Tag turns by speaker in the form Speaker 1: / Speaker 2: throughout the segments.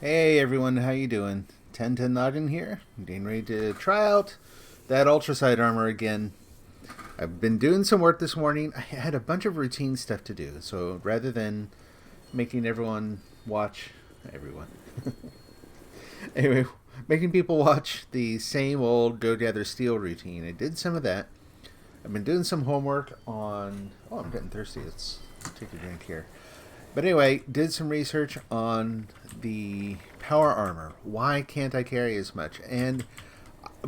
Speaker 1: Hey everyone, how you doing? 1010 Noggin here. I'm getting ready to try out that ultracite armor again. I've been doing some work this morning. I had a bunch of routine stuff to do, so rather than making everyone watch everyone anyway, making people watch the same old go gather steel routine, I did some of that. I've been doing some homework on I'm getting thirsty. Let's take a drink here. But anyway, did some research on the power armor. Why can't I carry as much? And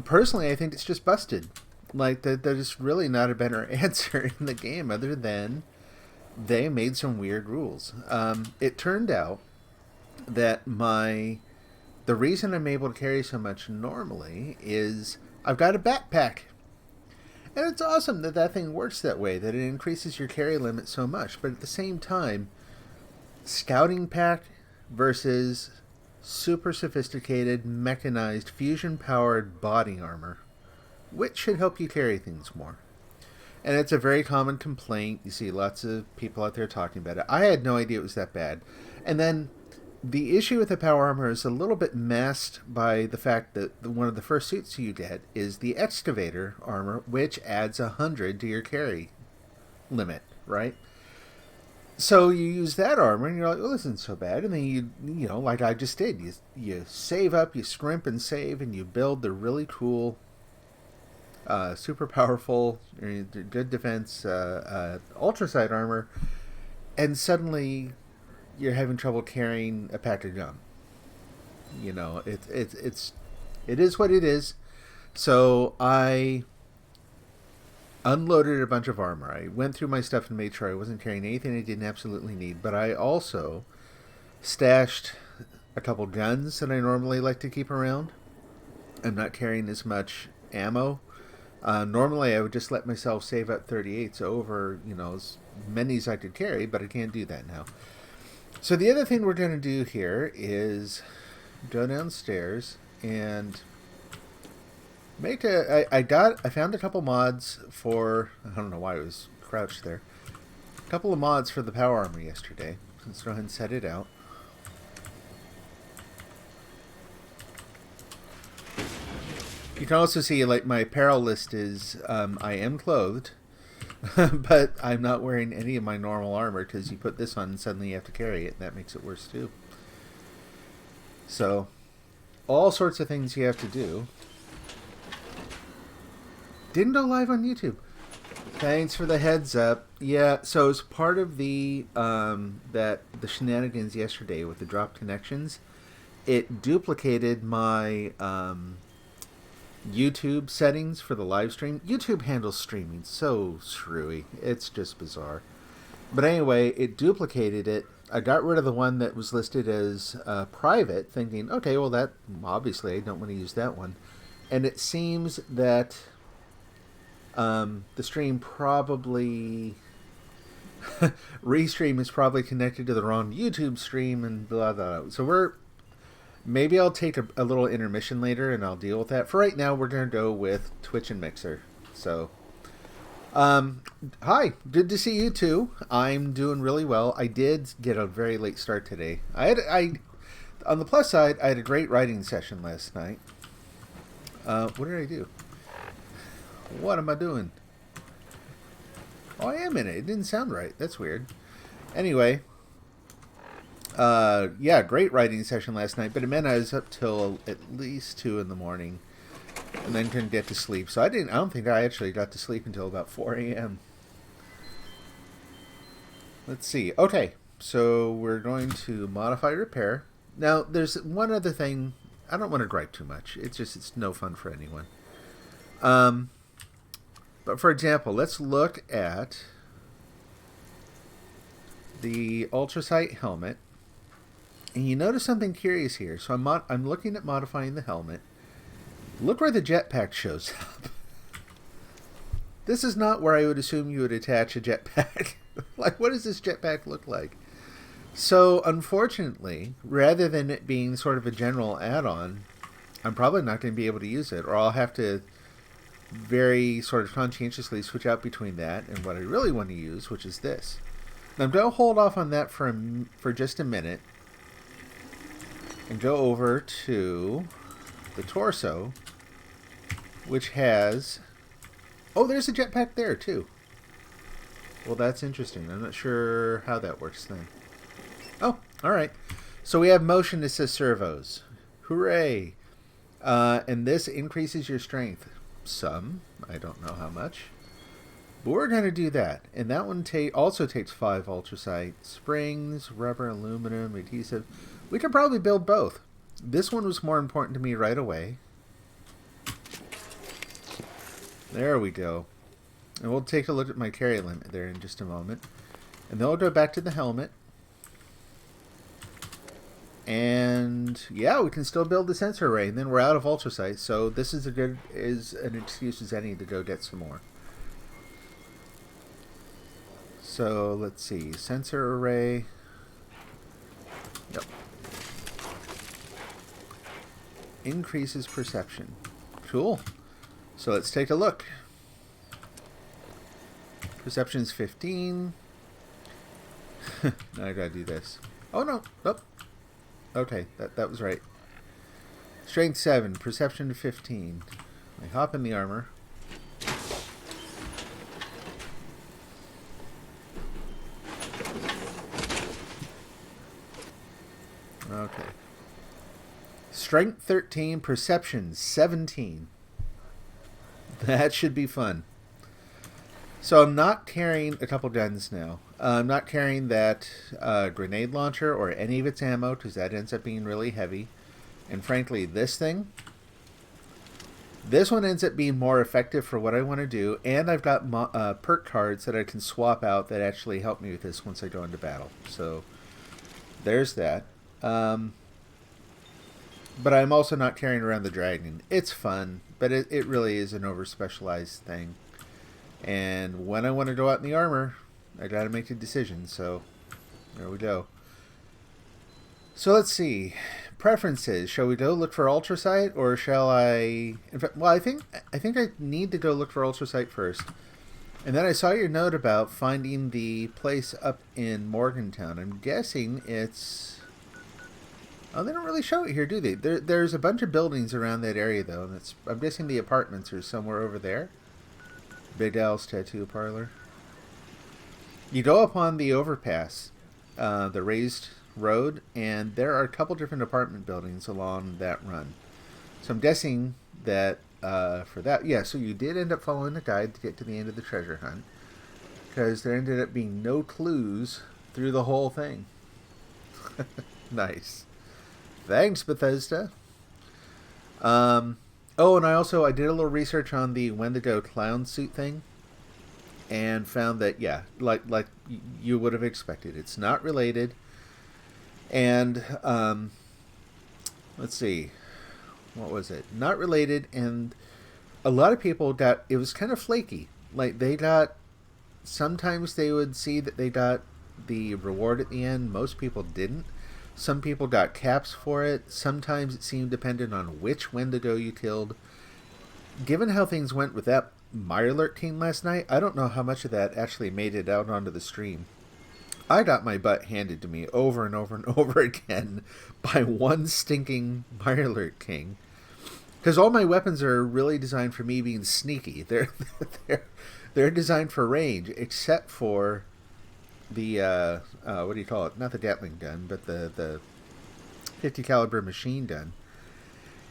Speaker 1: personally, I think it's just busted. Like, there's really not a better answer in the game other than they made some weird rules. It turned out that the reason I'm able to carry so much normally is I've got a backpack. And it's awesome that that thing works that way, that it increases your carry limit so much. But at the same time, scouting pack versus super sophisticated mechanized fusion powered body armor, which should help you carry things more. And it's a very common complaint. You see lots of people out there talking about it. I had no idea it was that bad. And then the issue with the power armor is a little bit masked by the fact that one of the first suits you get is the excavator armor, which adds 100 to your carry limit, right? So you use that armor, and you're like, "Oh, this isn't so bad." And then you know, like I just did, you save up, you scrimp and save, and you build the really cool, super powerful, good defense, ultracite armor, and suddenly you're having trouble carrying a pack of gum. You know, it is what it is. So I unloaded a bunch of armor. I went through my stuff and made sure I wasn't carrying anything I didn't absolutely need. But I also stashed a couple guns that I normally like to keep around. I'm not carrying as much ammo. Normally, I would just let myself save up 38s over, as many as I could carry, but I can't do that now. So the other thing we're going to do here is go downstairs and I found a couple mods for, I don't know why I was crouched there. A couple of mods for the power armor yesterday. Let's go ahead and set it out. You can also see, like, my apparel list is, I am clothed, but I'm not wearing any of my normal armor because you put this on and suddenly you have to carry it, and that makes it worse too. So, all sorts of things you have to do. Didn't go live on YouTube. Thanks for the heads up. Yeah, so as part of the shenanigans yesterday with the drop connections, it duplicated my YouTube settings for the live stream. YouTube handles streaming so screwy. It's just bizarre. But anyway, it duplicated it. I got rid of the one that was listed as private, thinking, okay, well, that obviously I don't want to use that one. And it seems that the stream probably restream is probably connected to the wrong YouTube stream and blah blah. So maybe I'll take a little intermission later and I'll deal with that. For right now, we're gonna go with Twitch and Mixer. So, hi, good to see you too. I'm doing really well. I did get a very late start today. On the plus side, I had a great writing session last night. What did I do? What am I doing? Oh, I am in it. It didn't sound right. That's weird. Anyway, yeah, great writing session last night, but it meant I was up till at least 2 in the morning and then couldn't get to sleep. So I don't think I actually got to sleep until about 4 a.m. Let's see. Okay, so we're going to modify repair. Now, there's one other thing. I don't want to gripe too much. It's no fun for anyone. But for example, let's look at the ultracite helmet. And you notice something curious here. So I'm looking at modifying the helmet. Look where the jetpack shows up. This is not where I would assume you would attach a jetpack. Like, what does this jetpack look like? So, unfortunately, rather than it being sort of a general add-on, I'm probably not going to be able to use it. Or I'll have to very sort of conscientiously switch out between that and what I really want to use, which is this. Now, I'm going to hold off on that for just a minute and go over to the torso, which has... Oh, there's a jetpack there, too. Well, that's interesting. I'm not sure how that works then. Oh, alright. So we have motion assist servos. Hooray! And this increases your strength. Some. I don't know how much. But we're going to do that. And that one also takes 5 ultracite. Springs, rubber, aluminum, adhesive. We could probably build both. This one was more important to me right away. There we go. And we'll take a look at my carry limit there in just a moment. And then we'll go back to the helmet. And yeah, we can still build the sensor array. And then we're out of ultracite. So this is an excuse as any to go get some more. So let's see. Sensor array. Yep. Increases perception. Cool. So let's take a look. Perception is 15. Now I gotta do this. Oh no. Nope. Okay, that was right. Strength 7. Perception 15. I hop in the armor. Okay. Strength 13. Perception 17. That should be fun. So I'm not carrying a couple guns now. I'm not carrying that grenade launcher or any of its ammo because that ends up being really heavy. And frankly, this one ends up being more effective for what I want to do. And I've got perk cards that I can swap out that actually help me with this once I go into battle. So there's that. But I'm also not carrying around the dragon. It's fun, but it really is an over-specialized thing. And when I want to go out in the armor, I gotta make a decision, so there we go. So let's see. Preferences. Shall we go look for ultracite, or shall I... In fact, well, I think I need to go look for ultracite first. And then I saw your note about finding the place up in Morgantown. I'm guessing it's... Oh, they don't really show it here, do they? There's a bunch of buildings around that area, though. And I'm guessing the apartments are somewhere over there. Big Al's Tattoo Parlor. You go up on the overpass, the raised road, and there are a couple different apartment buildings along that run. So I'm guessing that for that, yeah, so you did end up following the guide to get to the end of the treasure hunt, because there ended up being no clues through the whole thing. Nice. Thanks, Bethesda. Oh, and I did a little research on the Wendigo clown suit thing, and found that, yeah, like you would have expected, it's not related. And let's see, what was it? Not related, and a lot of people got, it was kind of flaky. Like sometimes they would see that they got the reward at the end. Most people didn't. Some people got caps for it. Sometimes it seemed dependent on which Wendigo you killed. Given how things went with that Mirelurk King last night, I don't know how much of that actually made it out onto the stream. I got my butt handed to me over and over and over again by one stinking Mirelurk King. Because all my weapons are really designed for me being sneaky. They're designed for range, except for the what do you call it? Not the Gatling gun, but the 50 caliber machine gun.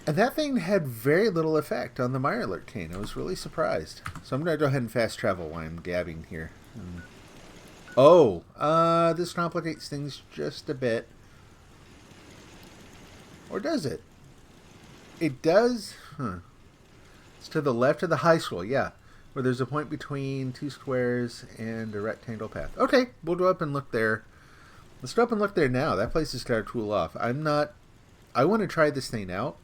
Speaker 1: And that thing had very little effect on the Mirelurk King. I was really surprised. So I'm going to go ahead and fast travel while I'm gabbing here. This complicates things just a bit. Or does it? It does. It's to the left of the high school, yeah. Where there's a point between two squares and a rectangle path. Okay, we'll go up and look there. Let's go up and look there now. That place is going to cool off. I want to try this thing out.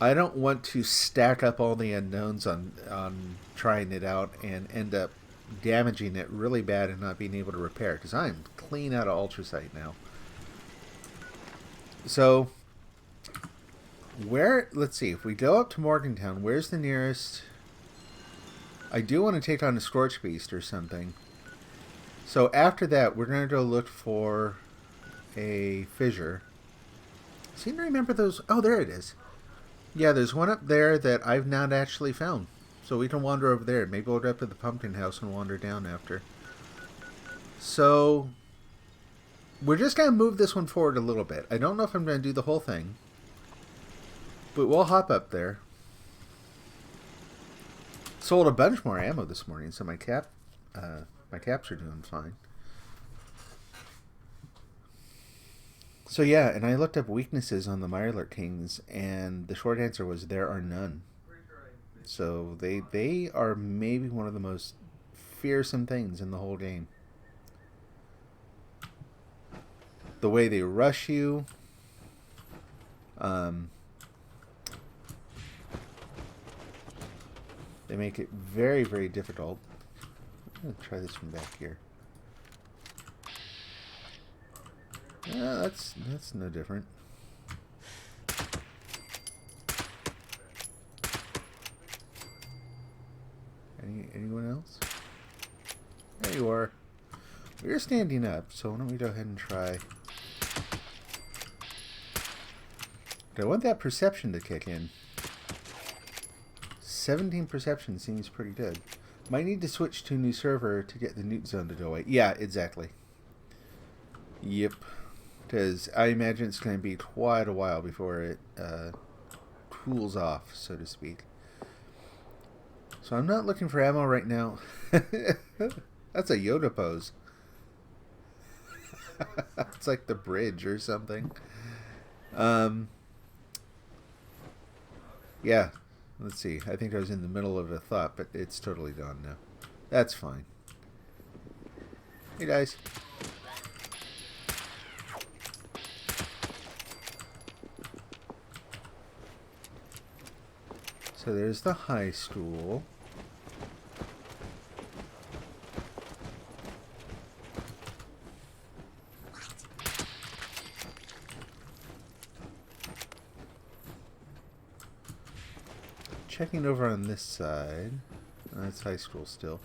Speaker 1: I don't want to stack up all the unknowns on trying it out and end up damaging it really bad and not being able to repair, because I'm clean out of ultracite now. So, let's see, if we go up to Morgantown, where's the nearest... I do want to take on a Scorch Beast or something. So after that, we're going to go look for a fissure. seem to remember those. Oh, there it is. Yeah, there's one up there that I've not actually found. So we can wander over there. Maybe we'll go up to the pumpkin house and wander down after. So we're just going to move this one forward a little bit. I don't know if I'm going to do the whole thing. But we'll hop up there. Sold a bunch more ammo this morning, so my caps are doing fine. So yeah, and I looked up weaknesses on the Mirelurk Kings, and the short answer was there are none. So they are maybe one of the most fearsome things in the whole game. The way they rush you, they make it very, very difficult. I'm going to try this one back here. Yeah, that's no different. Anyone else? There you are. We're standing up, so why don't we go ahead and try. But I want that perception to kick in. 17 perception seems pretty good. Might need to switch to a new server to get the newt zone to go away. Yeah, exactly. Yep. Because I imagine it's going to be quite a while before it cools off, so to speak. So I'm not looking for ammo right now. That's a Yoda pose. It's like the bridge or something. Yeah. Let's see. I think I was in the middle of a thought, but it's totally gone now. That's fine. Hey, guys. So there's the high school. Checking over on this side. That's high school still.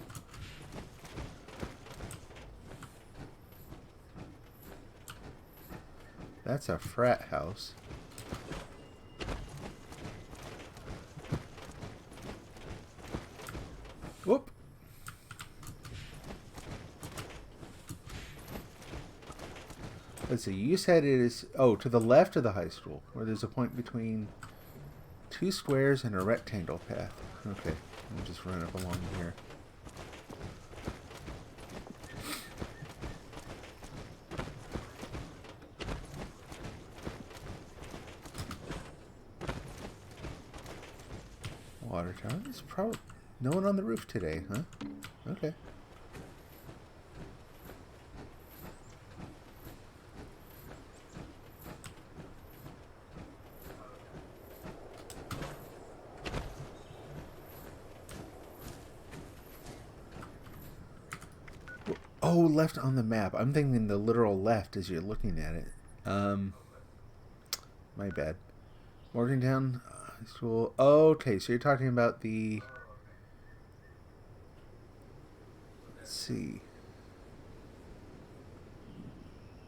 Speaker 1: That's a frat house. Whoop. Let's see. You said it is... Oh, to the left of the high school, where there's a point between 2 squares and a rectangle path. Okay. I'll just run up along here. Water tower. There's probably no one on the roof today, huh? Okay. Oh, left on the map. I'm thinking the literal left as you're looking at it. My bad. Morgantown High School. Oh, okay, so you're talking about the... Let's see.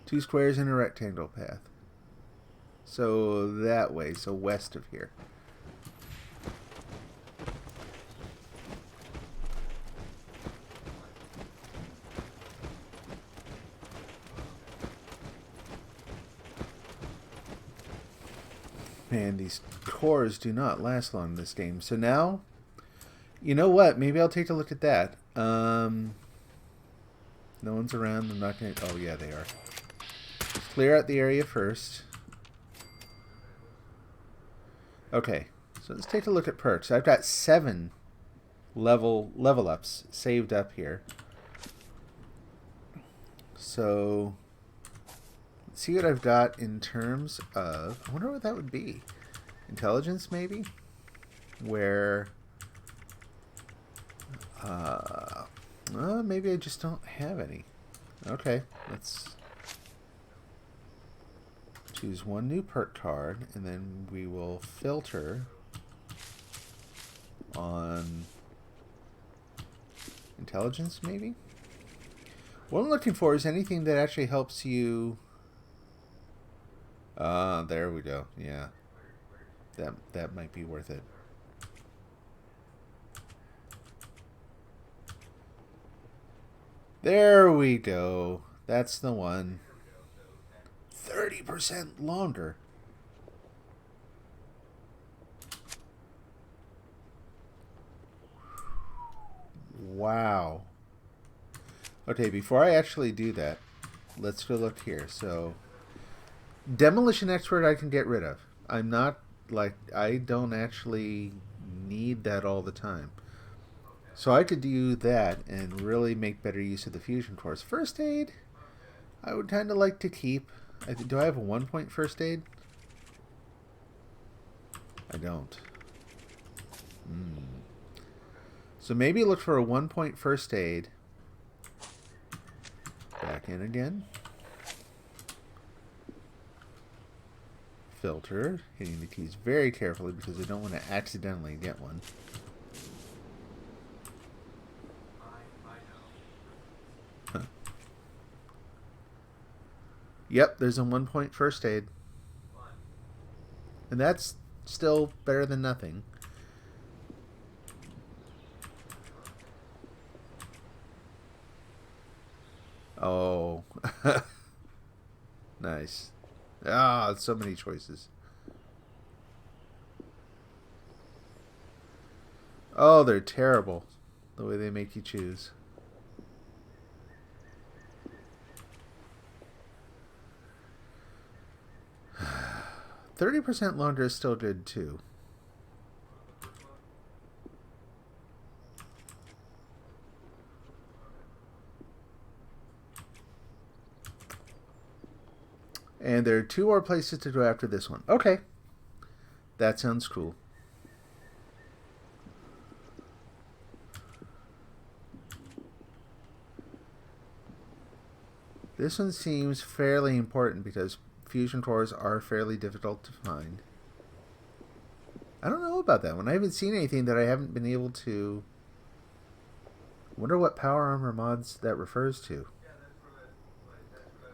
Speaker 1: 2 squares and a rectangle path. So that way, so west of here. Man, these cores do not last long in this game. So now, you know what? Maybe I'll take a look at that. No one's around. I'm not going to... Oh, yeah, they are. Let's clear out the area first. Okay, so let's take a look at perks. I've got 7 level ups saved up here. So... see what I've got in terms of... I wonder what that would be. Intelligence, maybe? Where... maybe I just don't have any. Okay, let's choose one new perk card, and then we will filter on intelligence, maybe? What I'm looking for is anything that actually helps you... There we go. Yeah. That might be worth it. There we go. That's the one. 30% longer. Wow. Okay, before I actually do that, let's go look here. So, Demolition Expert I can get rid of. I'm not, like, I don't actually need that all the time. So I could do that and really make better use of the fusion cores. First aid, I would kind of like to keep. Do I have a 1-point first aid? I don't. So maybe look for a 1-point first aid. Back in again. Filter. Hitting the keys very carefully because I don't want to accidentally get one. Huh. Yep, there's a 1-point first aid. And that's still better than nothing. Oh. Nice. Ah, so many choices. Oh, they're terrible. The way they make you choose. %30 longer is still good too. And there are 2 more places to go after this one. Okay. That sounds cool. This one seems fairly important because fusion cores are fairly difficult to find. I don't know about that one. I haven't seen anything that I haven't been able to... Wonder what power armor mods that refers to.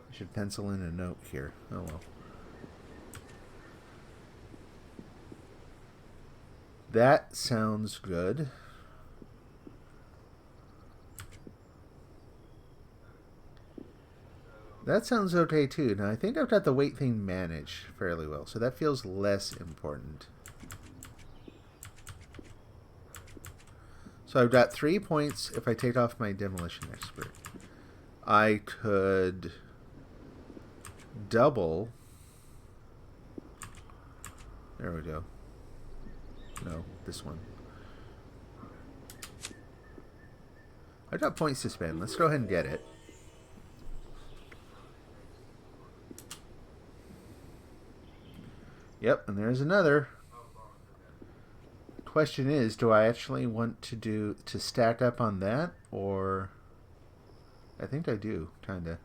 Speaker 1: I should pencil in a note here. Oh well. That sounds good. That sounds okay too. Now I think I've got the weight thing managed fairly well, so that feels less important. So I've got 3 points if I take off my Demolition Expert. I could double. There we go. No, this one. I've got points to spend. Let's go ahead and get it. Yep, and there's another. Question is, do I actually want to stack up on that, or I think I do, kinda.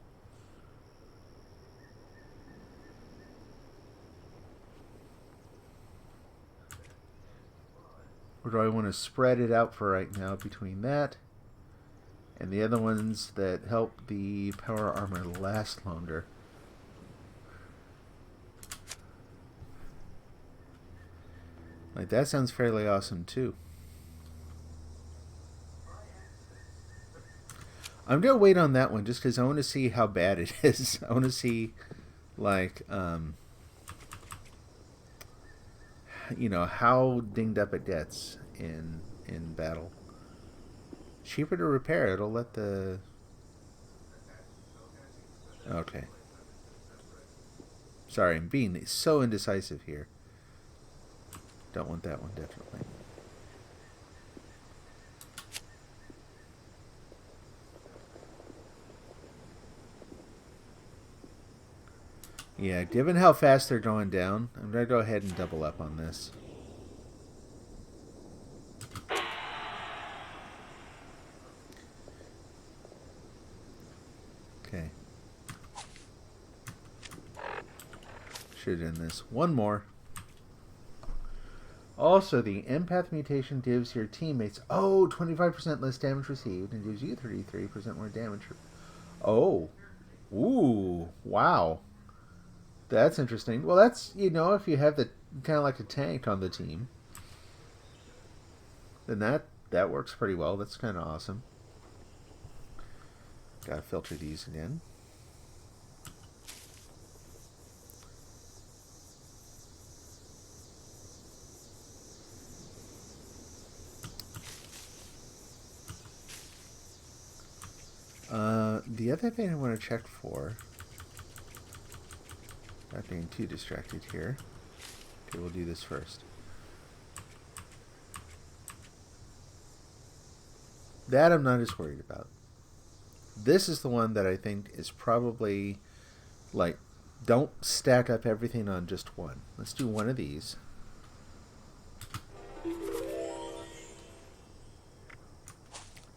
Speaker 1: Or do I want to spread it out for right now between that and the other ones that help the power armor last longer? Like, that sounds fairly awesome too. I'm gonna wait on that one just because I want to see how bad it is. I want to see, like, you know, how dinged up it gets in battle. Cheaper to repair. It'll let the... Okay. Sorry, I'm being so indecisive here. Don't want that one, definitely. Yeah, given how fast they're going down, I'm going to go ahead and double up on this. Okay. Should have done this. One more. Also, the empath mutation gives your teammates 25% less damage received and gives you 33% more damage. Oh. Ooh. Wow. That's interesting. Well, that's, you know, if you have the kind of like a tank on the team, then that works pretty well. That's kind of awesome. Gotta filter these again. The other thing I want to check for, not being too distracted here. Okay, we'll do this first. That I'm not as worried about. This is the one that I think is probably, like, don't stack up everything on just one. Let's do one of these.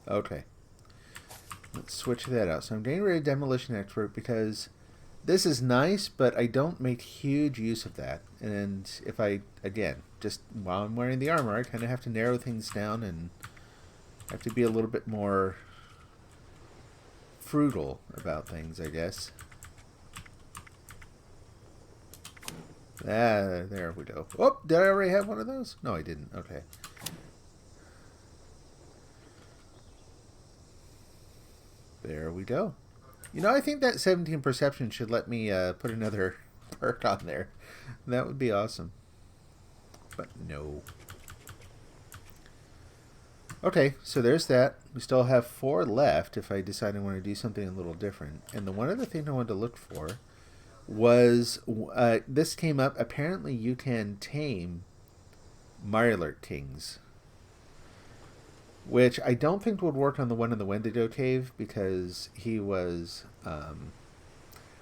Speaker 1: Okay. Let's switch that out. So I'm getting rid of Demolition Expert because this is nice, but I don't make huge use of that. And if I, again, just while I'm wearing the armor, I kind of have to narrow things down and have to be a little bit more frugal about things, I guess. Ah, there we go. Oh, did I already have one of those? No, I didn't. Okay. There we go. You know, I think that 17 perception should let me put another perk on there. That would be awesome. But no. Okay, so there's that. We still have 4 left if I decide I want to do something a little different. And the one other thing I wanted to look for was, this came up. Apparently you can tame Mirelurk Kings, which I don't think would work on the one in the Wendigo Cave because he was, oh,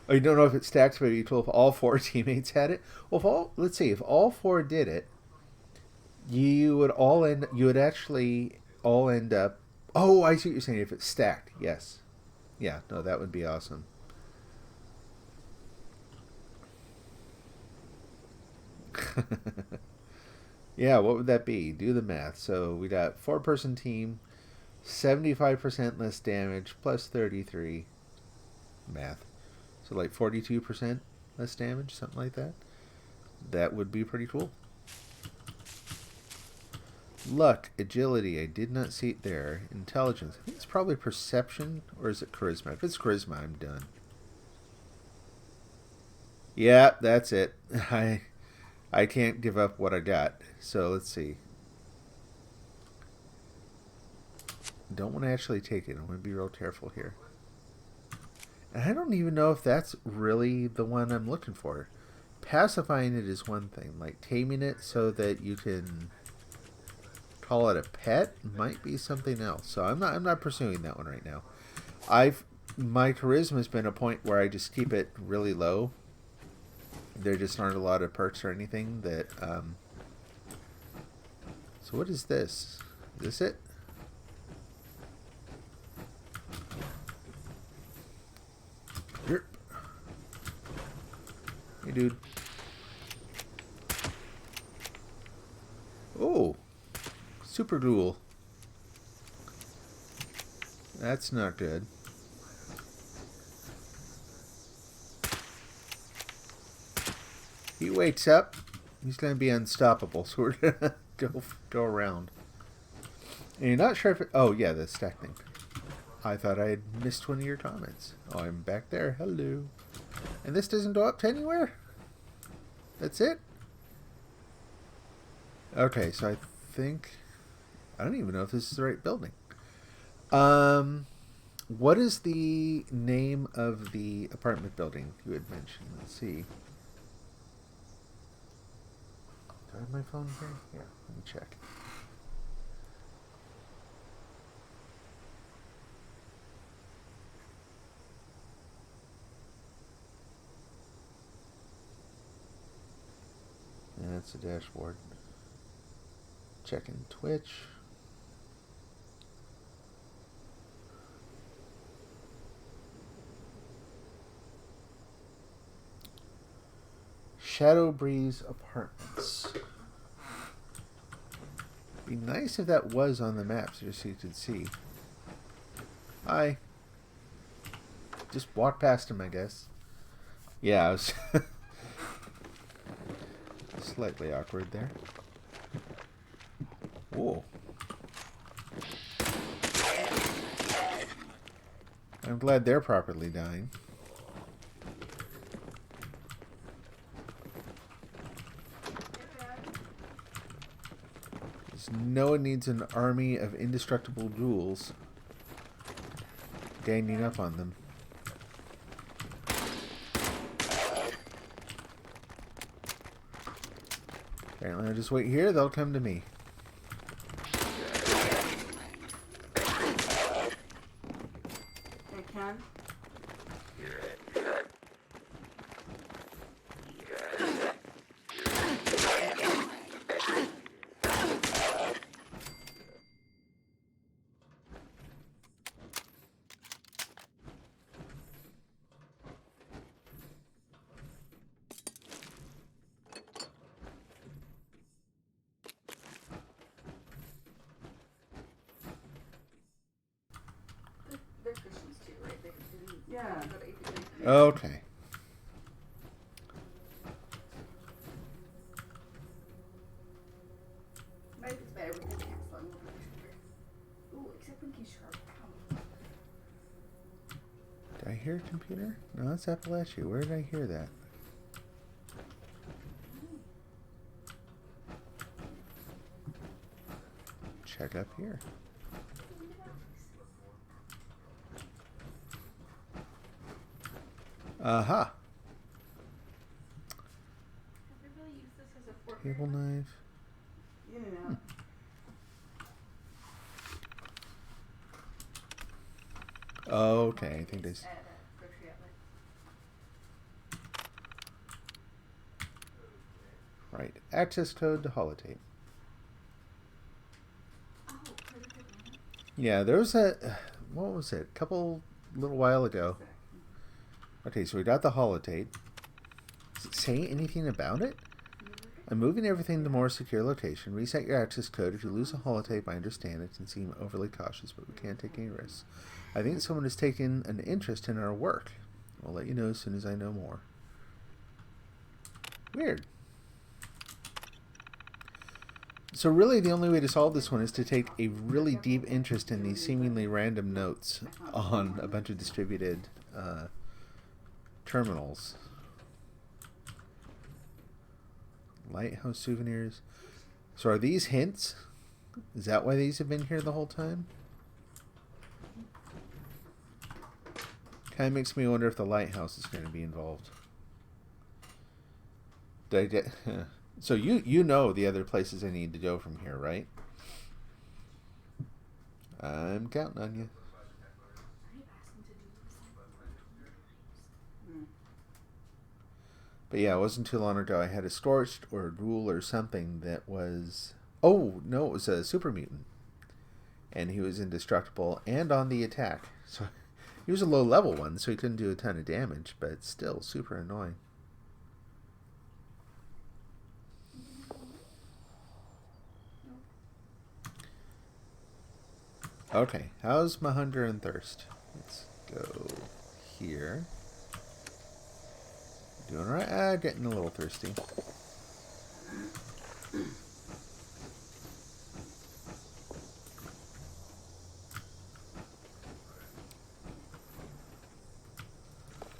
Speaker 1: you don't know if it stacks, but you told if all 4 teammates had it. Well, if all, let's see, if all 4 did it, you would actually all end up, oh, I see what you're saying, if it's stacked, yes. Yeah, no, that would be awesome. Yeah, what would that be? Do the math. So we got 4-person team, 75% less damage, plus 33. Math. So like 42% less damage, something like that. That would be pretty cool. Luck, agility, I did not see it there. Intelligence, I think it's probably perception, or is it charisma? If it's charisma, I'm done. Yeah, that's it. I can't give up what I got. So let's see. Don't want to actually take it. I want to be real careful here. And I don't even know if that's really the one I'm looking for. Pacifying it is one thing. Like taming it so that you can call it a pet might be something else. So I'm not pursuing that one right now. My charisma has been a point where I just keep it really low. There just aren't a lot of perks or anything that, so what is this? Is this it? Yep. Hey, dude. Oh, super duel. That's not good. He wakes up, he's going to be unstoppable, so we're going to go around. And you're not sure if it... Oh, yeah, the stack thing. I thought I had missed one of your comments. Oh, I'm back there. Hello. And this doesn't go up to anywhere? That's it? Okay, so I think... I don't even know if this is the right building. What is the name of the apartment building you had mentioned? Let's see. Do I have my phone here? Yeah, let me check. That's the dashboard. Checking Twitch. Shadow Breeze Apartments. Be nice if that was on the map just so you could see. Hi. Just walk past him, I guess. Yeah, I was slightly awkward there. Whoa. I'm glad they're properly dying. No one needs an army of indestructible ghouls ganging up on them. Apparently I'll just wait here, they'll come to me.
Speaker 2: They can? They're Christians too, right? They didn't. Yeah. Go to APJ.
Speaker 1: Okay.
Speaker 2: Maybe it's better with the cancel on. Ooh, except when he's sharp.
Speaker 1: Did I hear a computer? No, that's Appalachia. Where did I hear that? Check up here. Aha.
Speaker 2: Have we really used this as a fork?
Speaker 1: Table knife.
Speaker 2: In and out.
Speaker 1: Okay, I think this.
Speaker 2: At a grocery outlet.
Speaker 1: Right. Access code to holotape.
Speaker 2: Oh, pretty good one.
Speaker 1: Yeah, there was a. What was it? A little while ago. Okay, so we got the holotape. Does it say anything about it? I'm moving everything to more secure location. Reset your access code. If you lose a holotape, I understand it and seem overly cautious, but we can't take any risks. I think someone has taken an interest in our work. I'll let you know as soon as I know more. Weird. So really the only way to solve this one is to take a really deep interest in these seemingly random notes on a bunch of distributed terminals. Lighthouse souvenirs. So are these hints? Is that why these have been here the whole time? Kind of makes me wonder if the lighthouse is going to be involved. Did I get... So you know the other places I need to go from here, right? I'm counting on you. But yeah, it wasn't too long ago I had a scorched or a ghoul or something that was... Oh, no, it was a super mutant. And he was indestructible and on the attack. So he was a low level one, so he couldn't do a ton of damage, but still super annoying. Okay, how's my hunger and thirst? Let's go here. Doing right. Getting a little thirsty.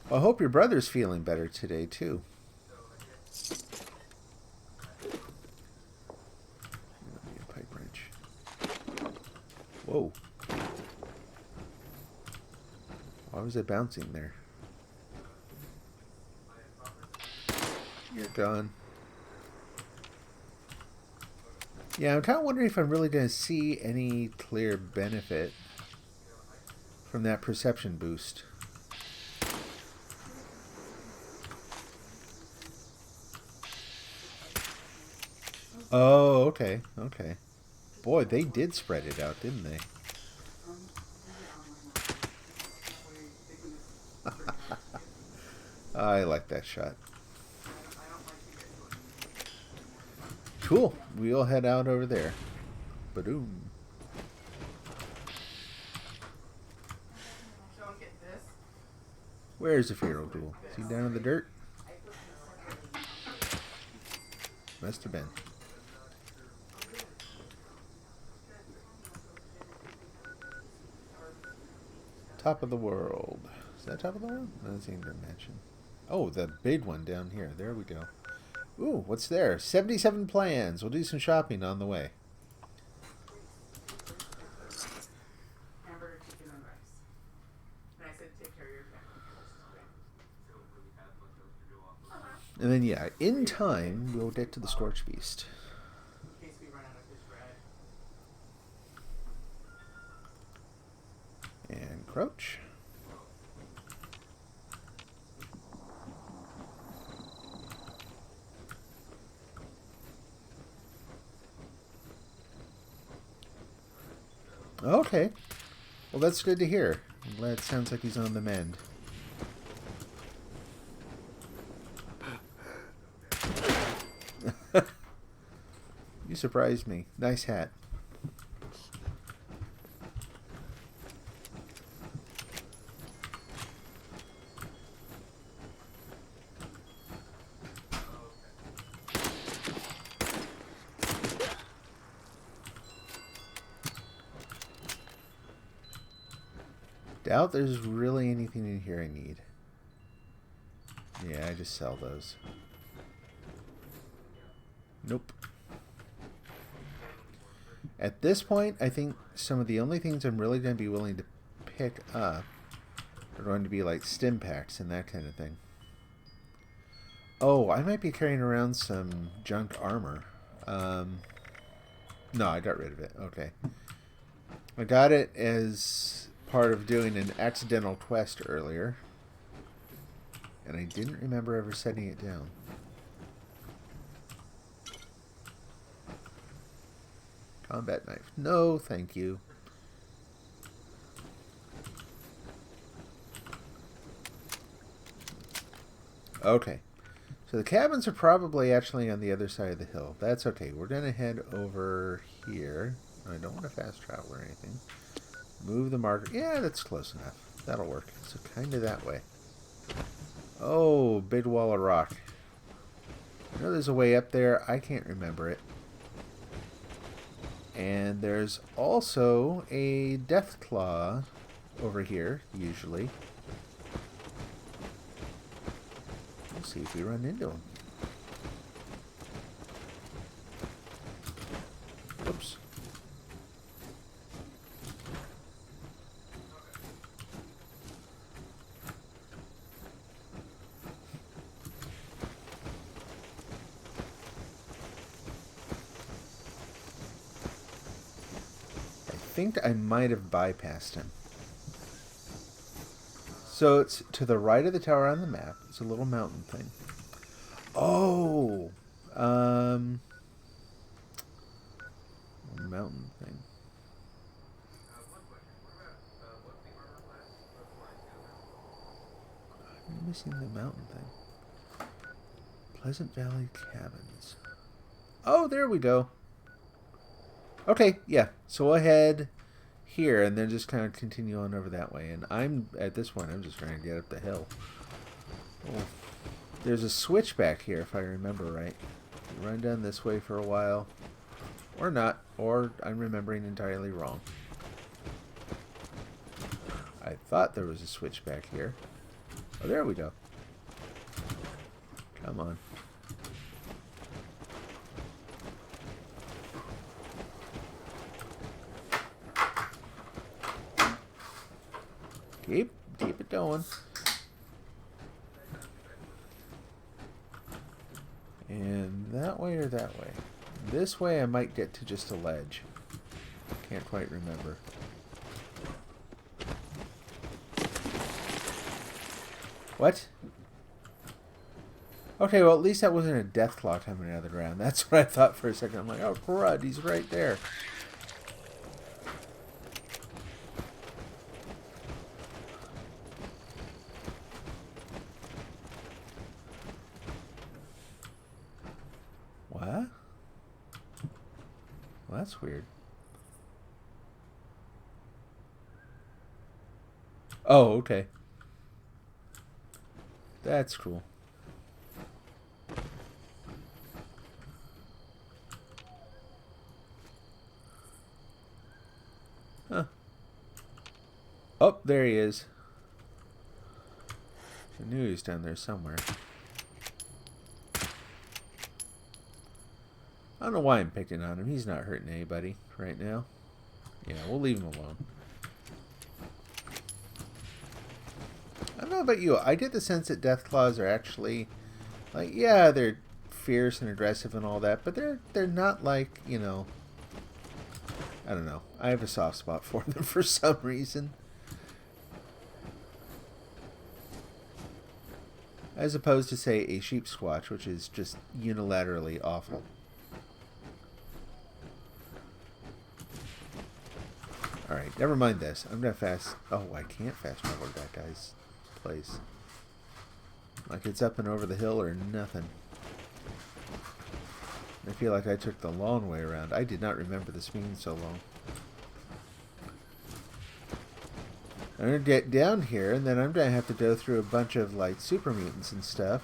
Speaker 1: Well, I hope your brother's feeling better today, too. A pipe wrench. Whoa. Why was it bouncing there? You're gone. Yeah, I'm kind of wondering if I'm really going to see any clear benefit from that perception boost. Oh, okay, okay. Boy, they did spread it out, didn't they? I like that shot. Cool. We'll head out over there. Badoom. Where's the feral ghoul? Is he down in the dirt? Must have been. Top of the world. Is that top of the world? No, that's Ingram Mansion. Oh, the big one down here. There we go. Ooh, what's there? 77 plans. We'll do some shopping on the way.
Speaker 2: Hamburger, chicken, and rice. And I said, take care of your family.
Speaker 1: And then, yeah, in time, we'll get to the Storch Beast.
Speaker 2: In case we run out of fish bread.
Speaker 1: And crouch. Okay. Well, that's good to hear. I'm glad it sounds like he's on the mend. You surprised me. Nice hat. Doubt there's really anything in here I need. Yeah, I just sell those. Nope. At this point, I think some of the only things I'm really going to be willing to pick up are going to be like stim packs and that kind of thing. Oh, I might be carrying around some junk armor. No, I got rid of it. Okay. I got it as part of doing an accidental quest earlier. And I didn't remember ever setting it down. Combat knife. No, thank you. Okay. So the cabins are probably actually on the other side of the hill. That's okay. We're going to head over here. I don't want to fast travel or anything. Move the marker. Yeah, that's close enough. That'll work. So kind of that way. Oh, big wall of rock. I know there's a way up there. I can't remember it. And there's also a death claw over here, usually. We'll see if we run into him. Whoops. I think I might have bypassed him. So it's to the right of the tower on the map. It's a little mountain thing. Oh! Mountain thing. I'm missing the mountain thing. Pleasant Valley Cabins. Oh, there we go. Okay, yeah. So we'll head here and then just kind of continue on over that way. And I'm, at this point, I'm just trying to get up the hill. Oh, there's a switch back here, if I remember right. You run down this way for a while. Or not. Or I'm remembering entirely wrong. I thought there was a switch back here. Oh, there we go. Come on. Keep it going. And that way or that way? This way I might get to just a ledge. Can't quite remember. What? Okay, well at least that wasn't a death claw coming out of the ground. That's what I thought for a second. I'm like, oh crud, he's right there. What? Well, that's weird. Oh, okay. That's cool. Oh, there he is. I knew he was down there somewhere. I don't know why I'm picking on him. He's not hurting anybody right now. Yeah, we'll leave him alone. I don't know about you. I get the sense that Deathclaws are actually, like, yeah, they're fierce and aggressive and all that, but they're not like, you know, I don't know. I have a soft spot for them for some reason. As opposed to, say, a sheep squatch, which is just unilaterally awful. Alright, never mind this. I'm gonna fast... Oh, I can't fast travel to that guy's place. Like it's up and over the hill or nothing. I feel like I took the long way around. I did not remember this being so long. I'm gonna get down here, and then I'm gonna have to go through a bunch of like super mutants and stuff.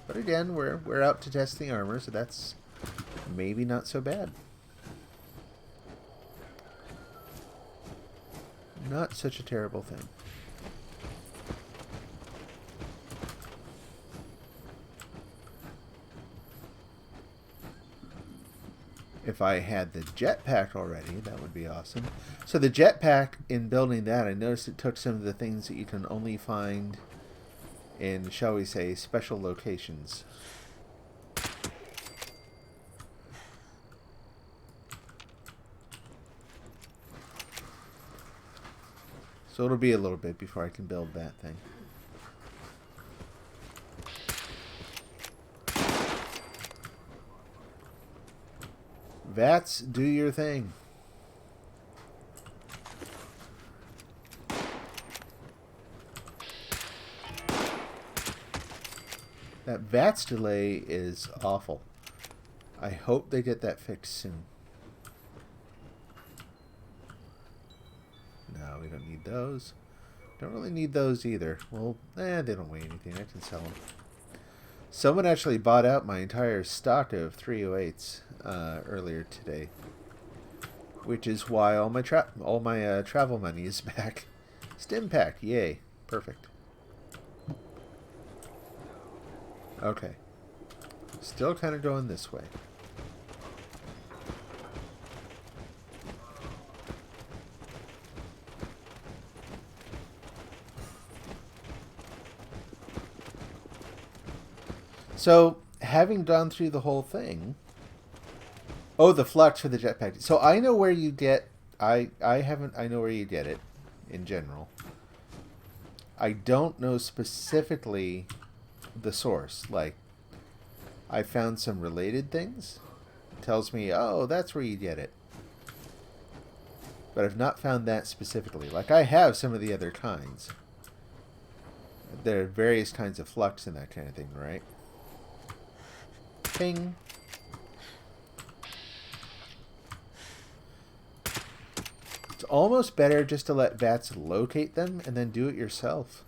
Speaker 1: But again, we're out to test the armor, so that's maybe not so bad. Not such a terrible thing. If I had the jetpack already, that would be awesome. So the jetpack, in building that, I noticed it took some of the things that you can only find in, shall we say, special locations. So it'll be a little bit before I can build that thing. Vats, do your thing. That VATS delay is awful. I hope they get that fixed soon. No, we don't need those. Don't really need those either. Well, they don't weigh anything. I can sell them. Someone actually bought out my entire stock of 308s earlier today, which is why all my travel money is back. Stim pack, yay, perfect. Okay, still kind of going this way. So, having gone through the whole thing... Oh, the flux for the jetpack. So I know where you get... I know where you get it, in general. I don't know specifically the source. Like, I found some related things. It tells me, oh, that's where you get it. But I've not found that specifically. Like, I have some of the other kinds. There are various kinds of flux and that kind of thing, right? Ping. It's almost better just to let VATS locate them and then do it yourself.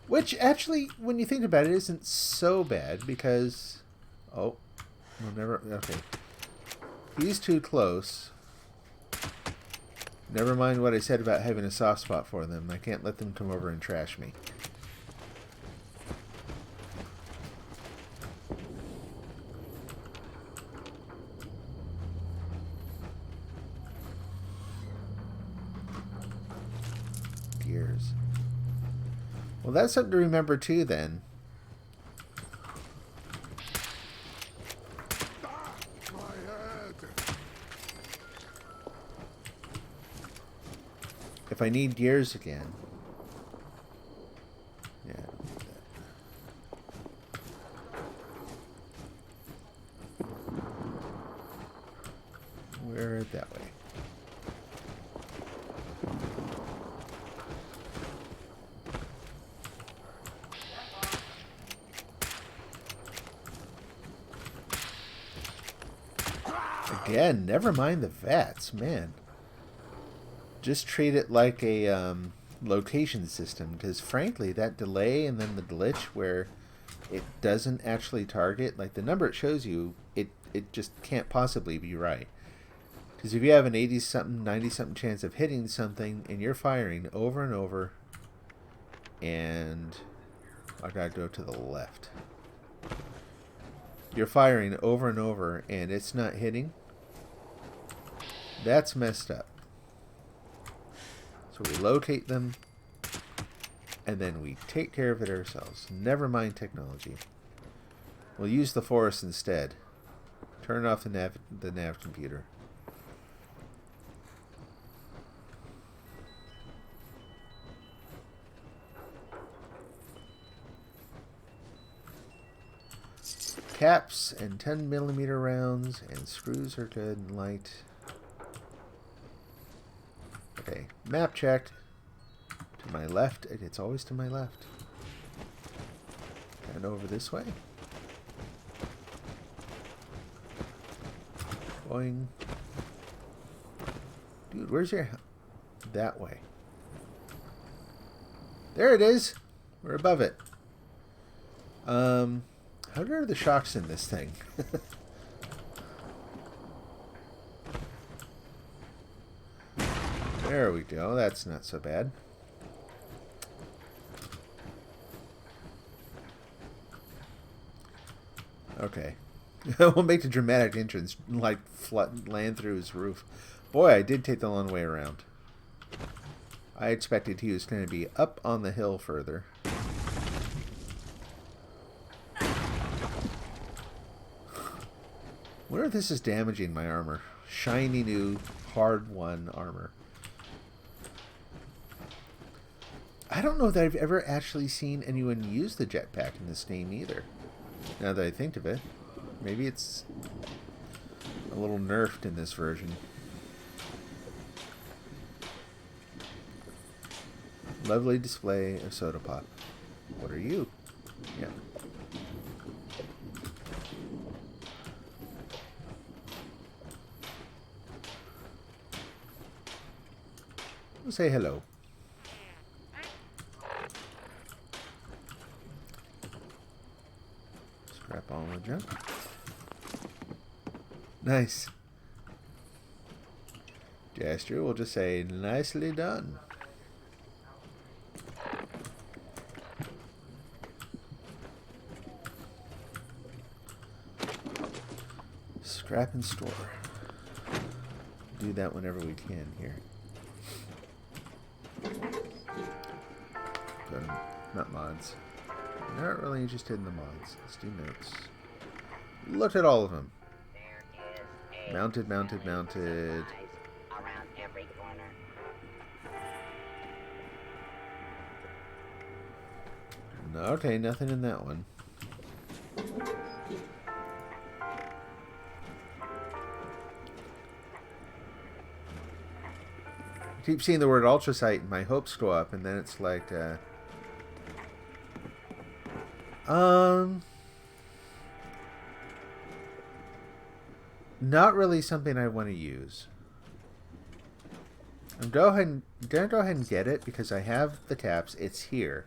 Speaker 1: Which actually, when you think about it, isn't so bad because... Oh. Well, never... Okay. He's too close. Never mind what I said about having a soft spot for them. I can't let them come over and trash me. Gears. Well, that's something to remember too, then. If I need gears again. Yeah. We're that way. Again, never mind the VATS, man. Just treat it like a location system, because frankly, that delay and then the glitch where it doesn't actually target, like the number it shows you, it just can't possibly be right. Because if you have an 80-something, 90-something chance of hitting something and you're firing over and over, and I gotta go to the left. You're firing over and over and it's not hitting, that's messed up. So we locate them and then we take care of it ourselves. Never mind technology. We'll use the forest instead. Turn off the nav computer. Caps and 10mm rounds and screws are good and light. Okay, map checked. To my left, it's always to my left. And over this way. Boing. Dude, where's your... That way. There it is! We're above it. How good are the shocks in this thing? There we go. That's not so bad. Okay. We'll make the dramatic entrance like land through his roof. Boy, I did take the long way around. I expected he was going to be up on the hill further. I wonder if this is damaging my armor. Shiny new, hard-won armor. I don't know that I've ever actually seen anyone use the jetpack in this game either. Now that I think of it. Maybe it's a little nerfed in this version. Lovely display of soda pop. What are you? Yeah. We'll say hello. Scrap all the junk. Nice. Gesture, we'll just say nicely done. Scrap and store. Do that whenever we can here. Not mods. Not really interested in the mods. Let's do notes. Look at all of them. Mounted, mounted, mounted.
Speaker 3: Around every corner.
Speaker 1: Okay, nothing in that one. I keep seeing the word ultracite and my hopes go up, and then it's like, not really something I want to use. I'm gonna go ahead and get it because I have the caps. It's here,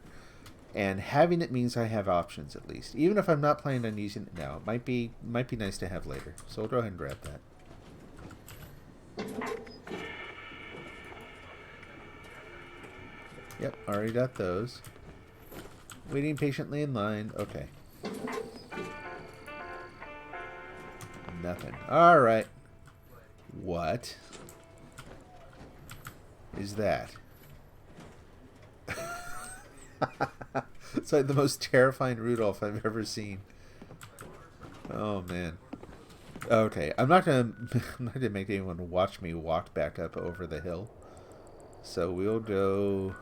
Speaker 1: and having it means I have options at least, even if I'm not planning on using it now. It might be nice to have later. So I'll go ahead and grab that. Yep, already got those. Waiting patiently in line. Okay. Nothing. Alright. What is that? It's like the most terrifying Rudolph I've ever seen. Oh man. Okay, I'm not gonna make anyone watch me walk back up over the hill. So we'll go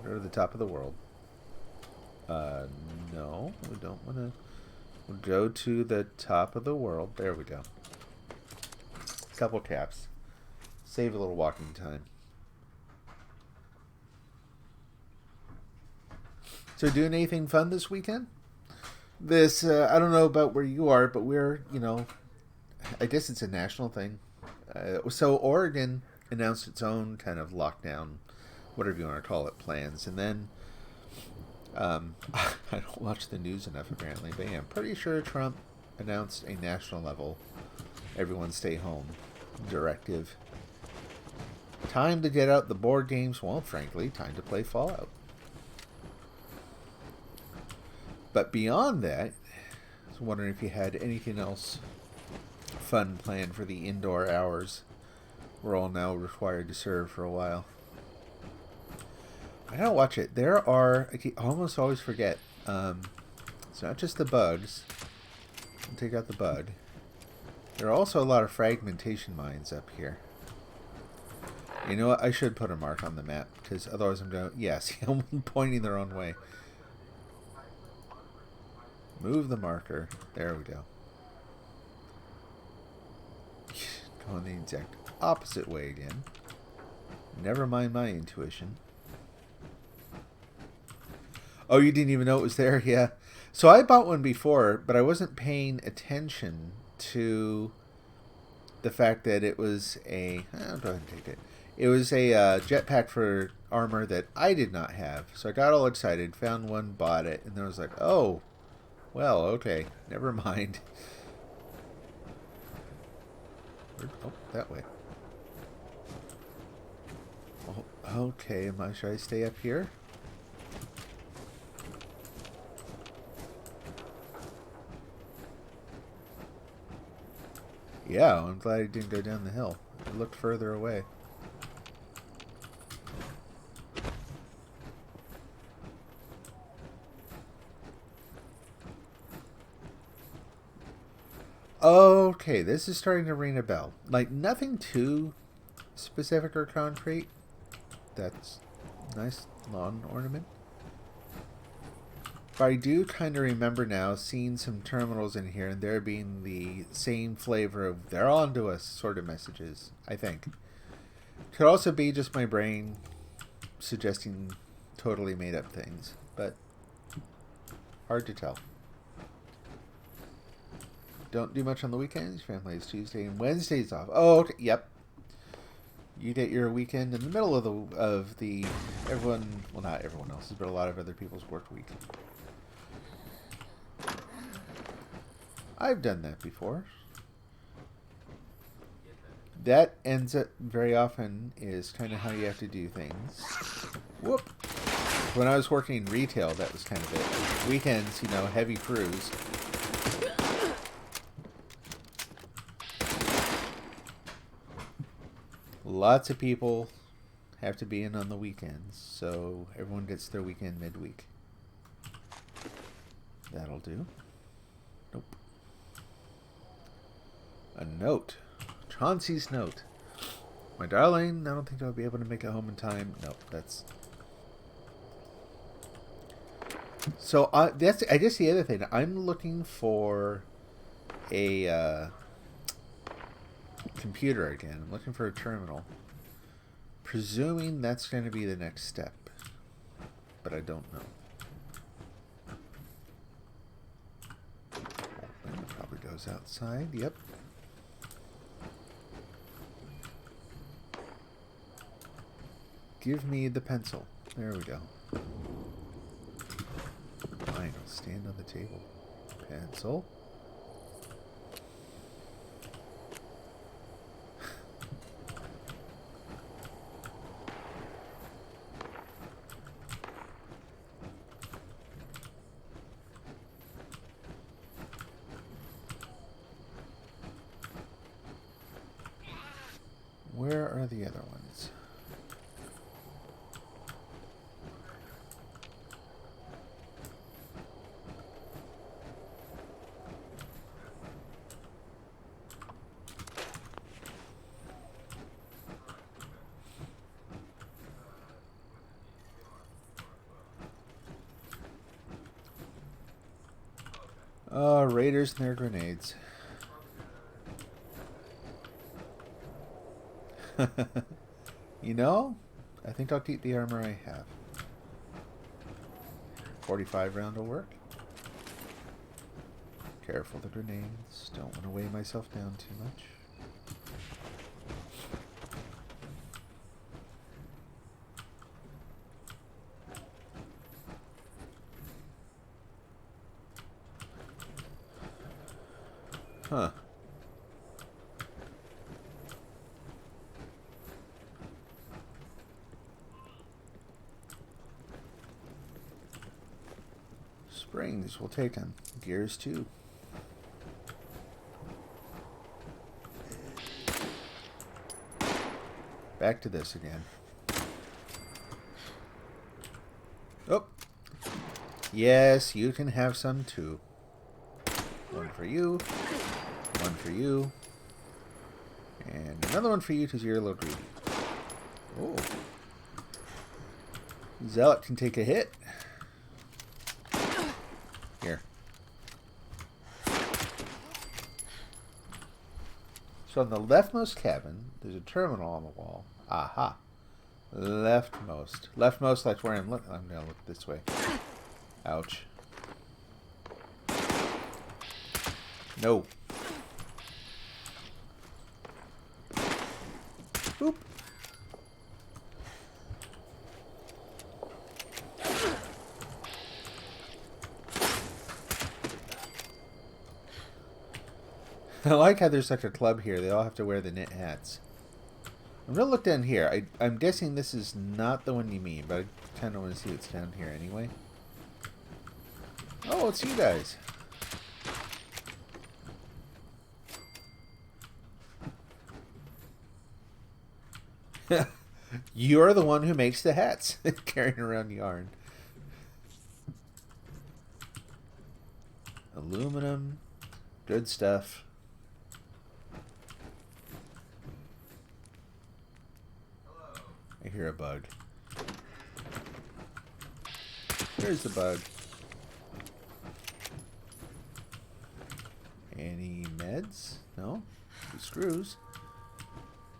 Speaker 1: to the top of the world. No, we don't want to. We'll go to the top of the world. There we go. Couple caps. Save a little walking time. So doing anything fun this weekend? This, I don't know about where you are, but we're, I guess it's a national thing. So Oregon announced its own kind of lockdown, whatever you want to call it, plans. And then, I don't watch the news enough apparently, but yeah, I'm pretty sure Trump announced a national level, everyone stay home. directive. Time to get out the board games. Well, frankly, time to play Fallout. But beyond that, I was wondering if you had anything else fun planned for the indoor hours we're all now required to serve for a while. I gotta watch it. There are, I almost always forget, it's not just the bugs. I'll take out the bug. There are also a lot of fragmentation mines up here. You know what? I should put a mark on the map, because otherwise I'm going to... Yeah, see, I'm pointing the wrong way. Move the marker. There we go. Going the exact opposite way again. Never mind my intuition. Oh, you didn't even know it was there? Yeah. So I bought one before, but I wasn't paying attention to the fact that it was a... I'll go ahead and take it. It was a jetpack for armor that I did not have. So I got all excited, found one, bought it, and then I was like, oh, well, okay, never mind. Oh, that way. Oh, okay, should I stay up here? Yeah, I'm glad I didn't go down the hill. It looked further away. Okay, this is starting to ring a bell. Like, nothing too specific or concrete. That's nice lawn ornament. But I do kind of remember now seeing some terminals in here and there being the same flavor of they're on to us sort of messages, I think. Could also be just my brain suggesting totally made up things, but hard to tell. Don't do much on the weekends. Family is Tuesday and Wednesdays off. Oh, okay. Yep. You get your weekend in the middle of the everyone, well, not everyone else's, but a lot of other people's work week. I've done that before. That ends up very often is kind of how you have to do things. Whoop. When I was working in retail, that was kind of it. Weekends, you know, heavy crews. Lots of people have to be in on the weekends, so everyone gets their weekend midweek. That'll do. Nope. A note. Chauncey's note. My darling, I don't think I'll be able to make it home in time. Nope, that's... So, that's, I guess the other thing. I'm looking for a computer again. I'm looking for a terminal. Presuming that's going to be the next step. But I don't know. It probably goes outside. Yep. Give me the pencil. There we go. Fine, I'll stand on the table. Pencil. Where are the other ones? Raiders and their grenades. You know, I think I'll keep the armor I have. 45 round will work. Careful the grenades. Don't want to weigh myself down too much. Huh. Springs, we'll take them. Gears too. Back to this again. Oh. Yes, you can have some too. One for you. One for you. And another one for you because you're a little greedy. Oh. Zealot can take a hit. Here. So on the leftmost cabin, there's a terminal on the wall. Aha. Leftmost. Leftmost, that's where I'm looking. I'm going to look this way. Ouch. No. Boop. I like how there's like a club here. They all have to wear the knit hats. I'm going to look down here. I'm guessing this is not the one you mean, but I kind of want to see what's down here anyway. Oh, it's you guys. You're the one who makes the hats, carrying around yarn. Aluminum. Good stuff. I hear a bug. There's the bug. Any meds? No? 2 screws.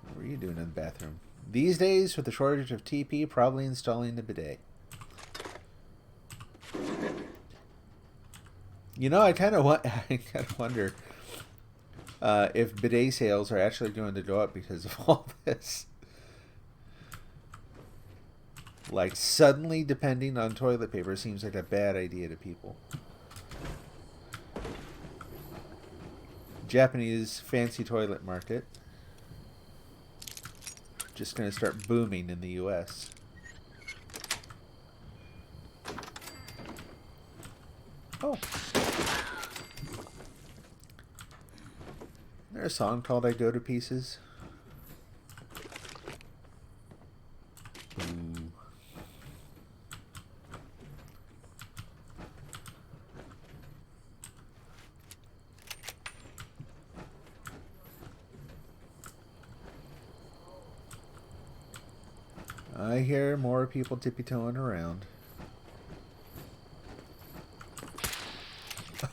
Speaker 1: What were you doing in the bathroom? These days, with the shortage of TP, probably installing the bidet. You know, I kind of wonder if bidet sales are actually going to go up because of all this. Like, suddenly depending on toilet paper seems like a bad idea to people. Japanese fancy toilet market. Just going to start booming in the US. Oh. Is there a song called I Go to Pieces? Ooh. I hear more people tippy-toeing around.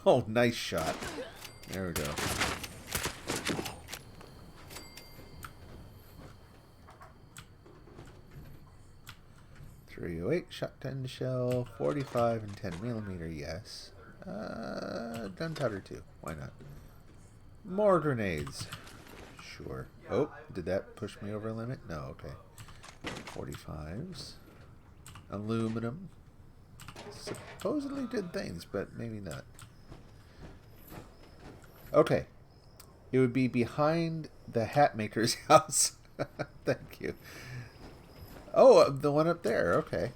Speaker 1: Oh, nice shot. There we go. .308 shotgun shell, 45 and 10mm, yes. Gunpowder too. Why not? More grenades. Sure. Oh, did that push me over a limit? No, okay. 45s. Aluminum. Supposedly did things, but maybe not. Okay. It would be behind the hat maker's house. Thank you. Oh, the one up there. Okay.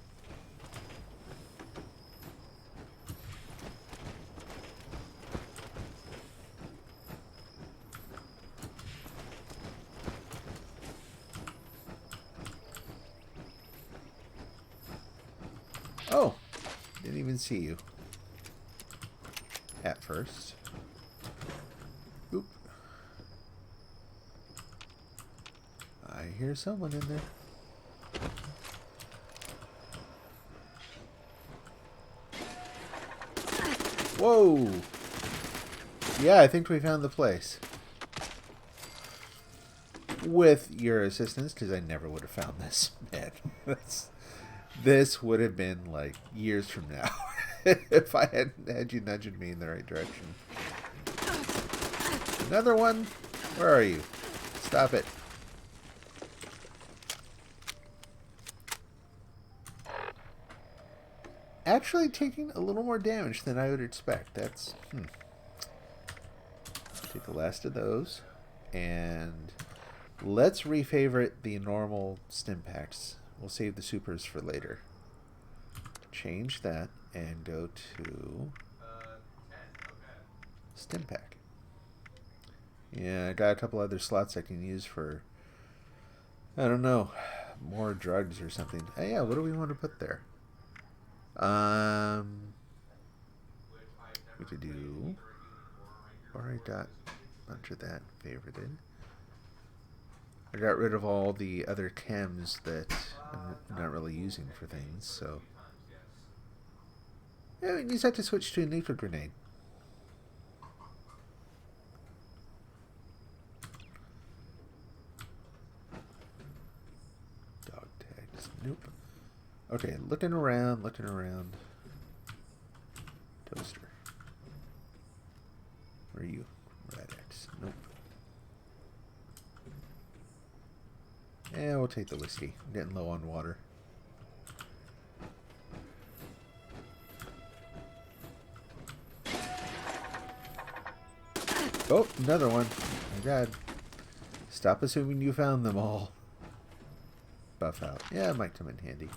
Speaker 1: Oh, didn't even see you at first. Oop. I hear someone in there. Whoa! Yeah, I think we found the place. With your assistance, because I never would have found this. Man, this would have been like years from now if I hadn't had you nudging me in the right direction. Another one? Where are you? Stop it. Actually taking a little more damage than I would expect. That's... Take the last of those. And let's refavorite the normal stim packs. We'll save the supers for later. Change that. and go to Stim Pack. Yeah, I got a couple other slots I can use for, I don't know, more drugs or something. Oh, yeah, what do we want to put there? We could do, or I got a bunch of that favorited. I got rid of all the other chems that I'm not really using for things, so. Yeah, we use that to switch to a neutral grenade. Dog tags. Nope. Okay, looking around, looking around. Toaster. Where are you? Radix. Nope. Yeah, we'll take the whiskey. I'm getting low on water. Oh, another one. Oh my god. Stop assuming you found them all. Buff out. Yeah, it might come in handy.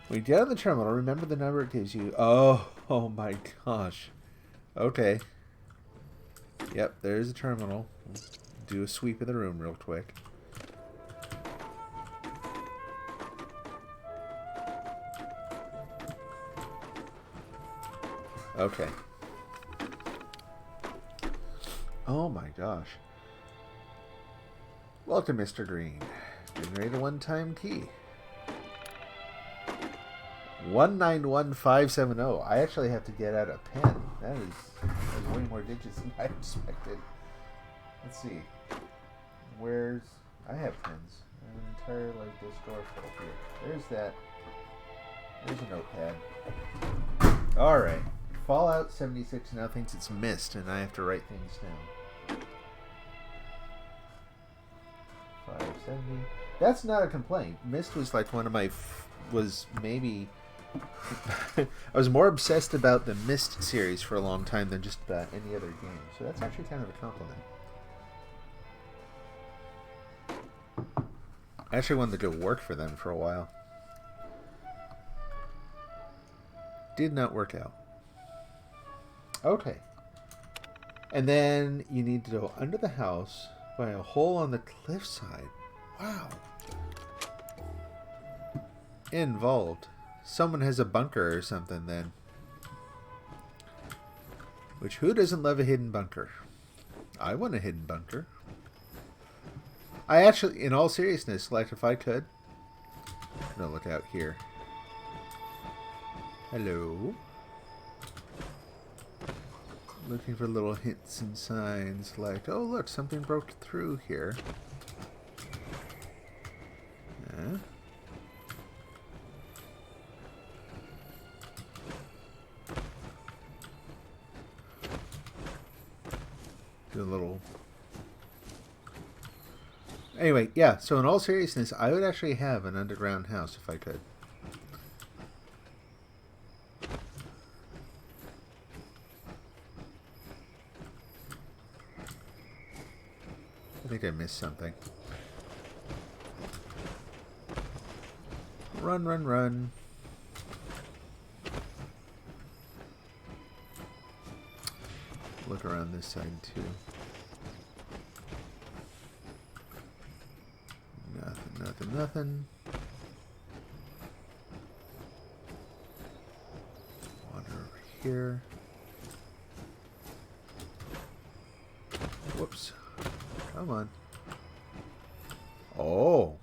Speaker 1: When you get on the terminal, remember the number it gives you. Oh my gosh. Okay. Yep, there's a terminal. Do a sweep of the room real quick. Okay. Oh my gosh. Welcome, Mr. Green. Generate a one-time key. 191570. I actually have to get out a pen. That is way more digits than I expected. Let's see. Where's... I have pens. I have an entire, like, this drawer full here. There's that. There's a notepad. Alright. Fallout 76 now thinks it's missed, and I have to write things down. 570. That's not a complaint. Mist was like one of my... was maybe... I was more obsessed about the Mist series for a long time than just about any other game. So that's actually kind of a compliment. I actually wanted to go work for them for a while. Did not work out. Okay. And then you need to go under the house by a hole on the cliffside. Wow. Involved. Someone has a bunker or something then. Which, who doesn't love a hidden bunker? I want a hidden bunker. I actually, in all seriousness, like if I could. No, look out here. Hello. Looking for little hints and signs like, oh look, something broke through here. Yeah. Do a little... Anyway, yeah, so in all seriousness, I would actually have an underground house if I could. I think I missed something. Run, run, run. Look around this side too. Nothing, nothing, nothing. Water over here. Whoops. Come on. Oh.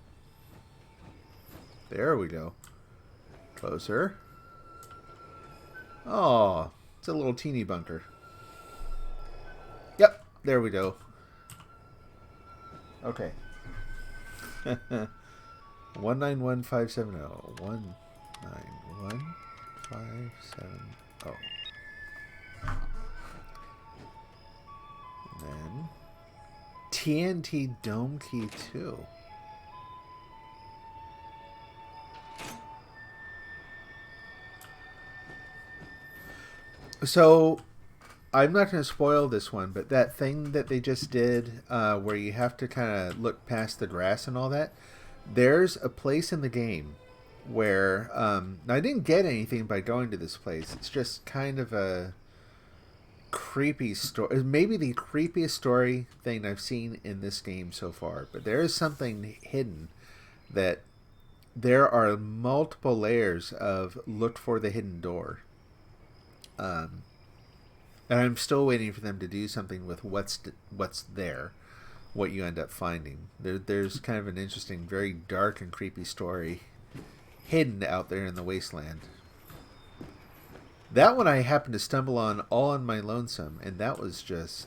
Speaker 1: There we go. Closer. Oh, it's a little teeny bunker. Yep, there we go. Okay. 191570. 191570. And then TNT Dome Key 2. So, I'm not going to spoil this one, but that thing that they just did where you have to kind of look past the grass and all that, there's a place in the game where I didn't get anything by going to this place. It's just kind of a creepy story. Maybe the creepiest story thing I've seen in this game so far. But there is something hidden that there are multiple layers of look for the hidden door. And I'm still waiting for them to do something with what's there, what you end up finding. There's kind of an interesting, very dark and creepy story hidden out there in the wasteland. That one I happened to stumble on all on my lonesome, and that was just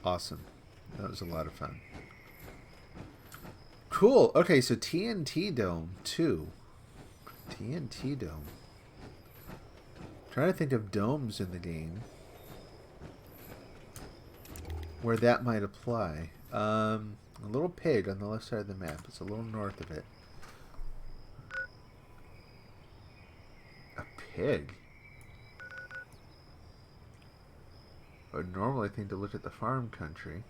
Speaker 1: awesome. That was a lot of fun. Cool. Okay, so TNT Dome 2. TNT Dome. Trying to think of domes in the game where that might apply. A little pig on the left side of the map. It's a little north of it. A pig? I would normally think to look at the farm country.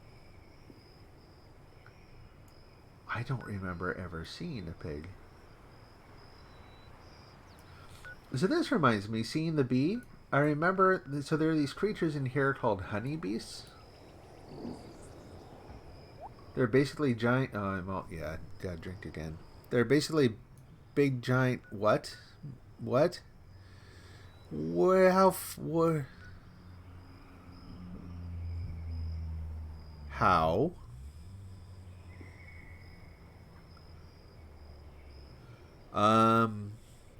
Speaker 1: I don't remember ever seeing a pig. So this reminds me, seeing the bee. I remember, so there are these creatures in here called honeybees. They're basically giant, yeah, gotta drink again. They're basically big giant, what? What? Where, where? How?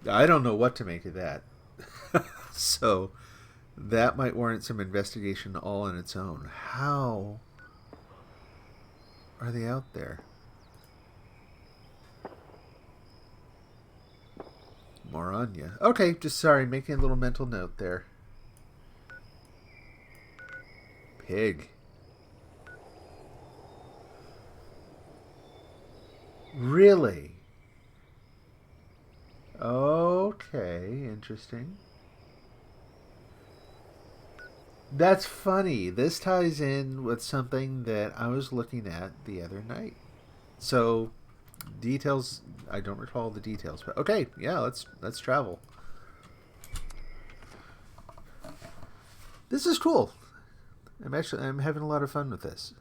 Speaker 1: I don't know what to make of that. So that might warrant some investigation all on its own. How are they out there? More on ya. Okay, just sorry, making a little mental note there. Pig. Really? Okay, interesting. That's funny. This ties in with something that I was looking at the other night. So, details, I don't recall the details, but okay, yeah, let's travel. This is cool. I'm having a lot of fun with this.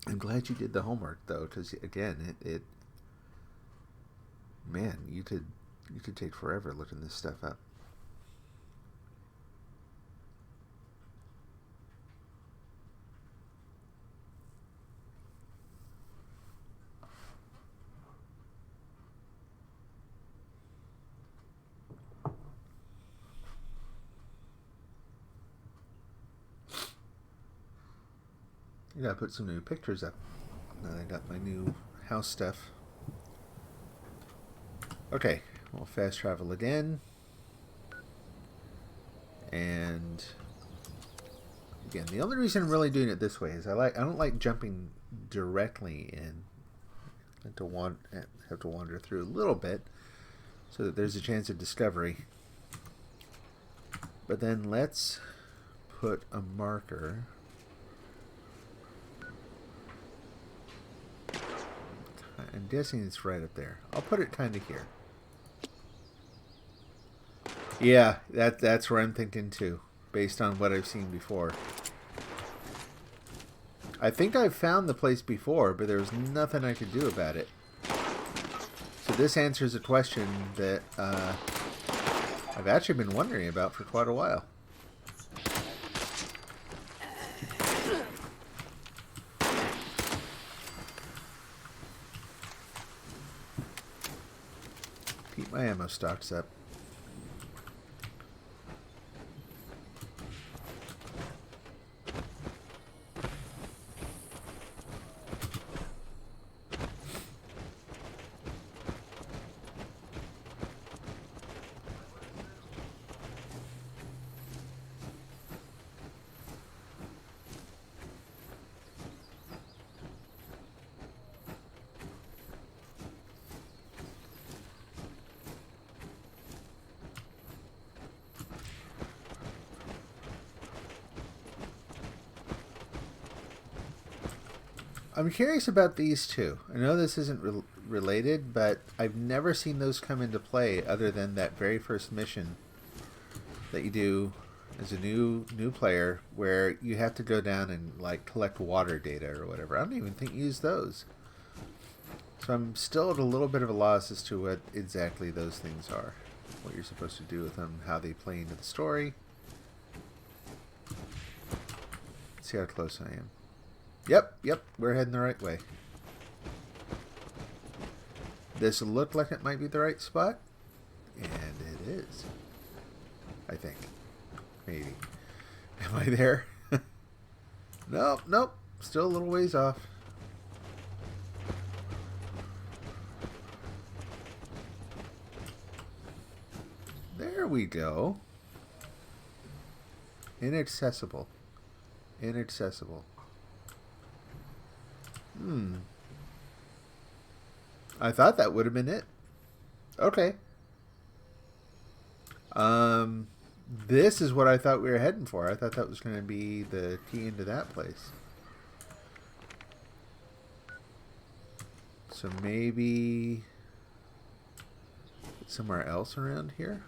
Speaker 1: I'm glad you did the homework though, because again, it man, you could take forever looking this stuff up. I gotta put some new pictures up. Now I got my new house stuff. Okay, we'll fast travel again. And again, the only reason I'm really doing it this way is I don't like jumping directly in. I have to wander through a little bit so that there's a chance of discovery. But then let's put a marker. I'm guessing it's right up there. I'll put it kind of here. Yeah, that's where I'm thinking too, based on what I've seen before. I think I've found the place before, but there was nothing I could do about it. So this answers a question that I've actually been wondering about for quite a while. Keep my ammo stocks up. I'm curious about these two. I know this isn't related, but I've never seen those come into play other than that very first mission that you do as a new player, where you have to go down and like collect water data or whatever. I don't even think you use those. So I'm still at a little bit of a loss as to what exactly those things are, what you're supposed to do with them, how they play into the story. Let's see how close I am. Yep, we're heading the right way. This looked like it might be the right spot, and it is. I think. Maybe. Am I there? Nope. Still a little ways off. There we go. Inaccessible. I thought that would have been it. Okay. This is what I thought we were heading for. I thought that was going to be the key into that place. So maybe somewhere else around here?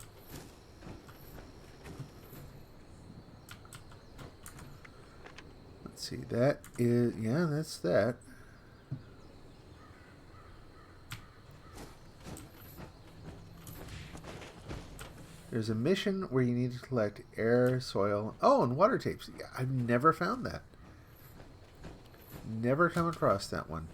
Speaker 1: Let's see. That is... yeah, that's that. There's a mission where you need to collect air, soil... oh, and water tapes. Yeah, I've never found that. Never come across that one.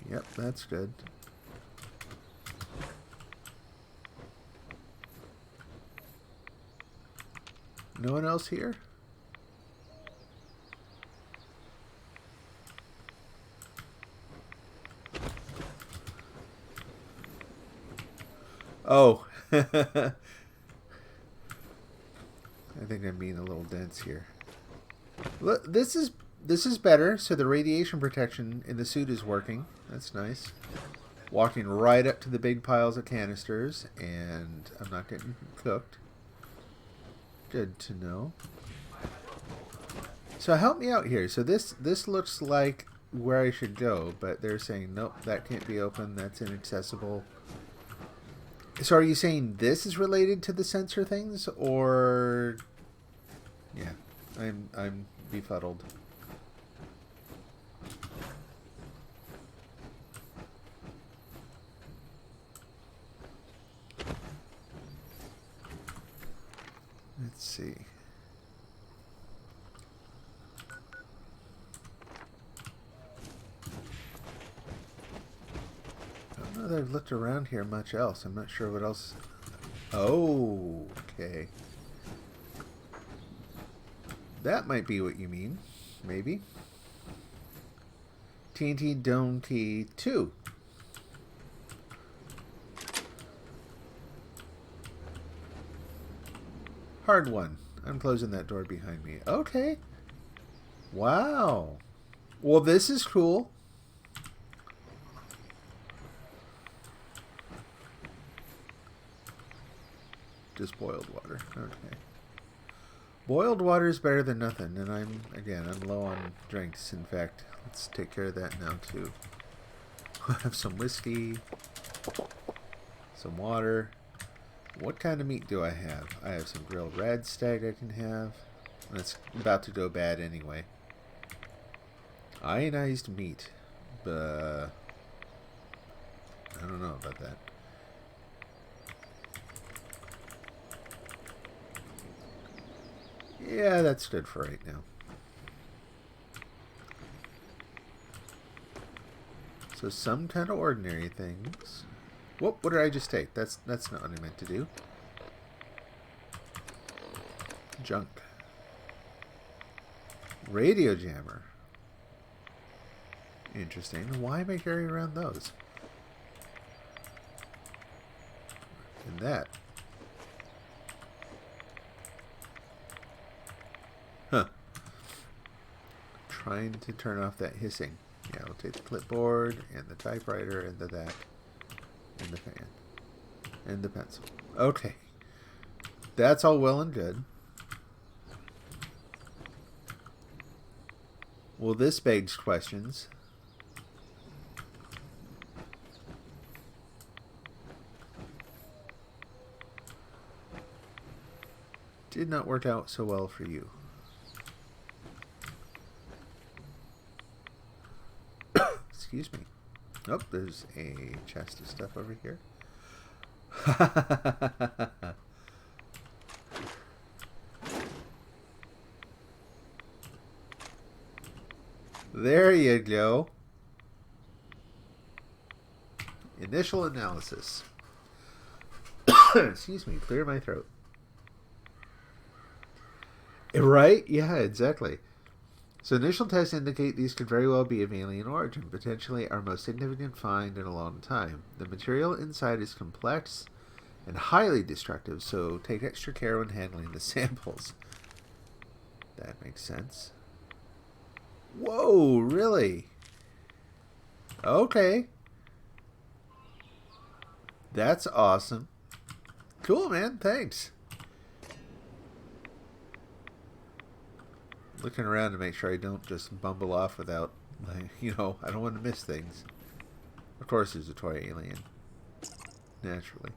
Speaker 1: Yep, that's good. No one else here? Oh. I think I'm being a little dense here. Look, this is better. So the radiation protection in the suit is working. That's nice. Walking right up to the big piles of canisters, and I'm not getting cooked. Good to know. So help me out here. So this looks like where I should go, but they're saying nope, that can't be open. That's inaccessible. So are you saying this is related to the sensor things, or... yeah, I'm befuddled. Let's see. I don't know that I've looked around here much else. I'm not sure what else. Oh, okay. That might be what you mean. Maybe. TNT Dome Key 2. Hard one. I'm closing that door behind me. Okay. Wow. Well, this is cool. Just boiled water. Okay. Boiled water is better than nothing, and I'm low on drinks. In fact, let's take care of that now too. I have some whiskey, some water. What kind of meat do I have? I have some grilled red stag I can have. That's about to go bad anyway. Ionized meat. I don't know about that. Yeah, that's good for right now. So some kind of ordinary things. Whoop, what did I just take? That's not what I meant to do. Junk. Radio jammer. Interesting. Why am I carrying around those? And that. Huh. Trying to turn off that hissing. Yeah, we'll take the clipboard and the typewriter and that. And the fan. And the pencil. Okay. That's all well and good. Well, this begs questions. Did not work out so well for you. Excuse me. Oh, there's a chest of stuff over here. There you go. Initial analysis. Excuse me, clear my throat. Right? Yeah, exactly. So initial tests indicate these could very well be of alien origin, potentially our most significant find in a long time. The material inside is complex and highly destructive, so take extra care when handling the samples. That makes sense. Whoa, really? Okay. That's awesome. Cool, man. Thanks. Looking around to make sure I don't just bumble off without, I don't want to miss things. Of course there's a toy alien. Naturally.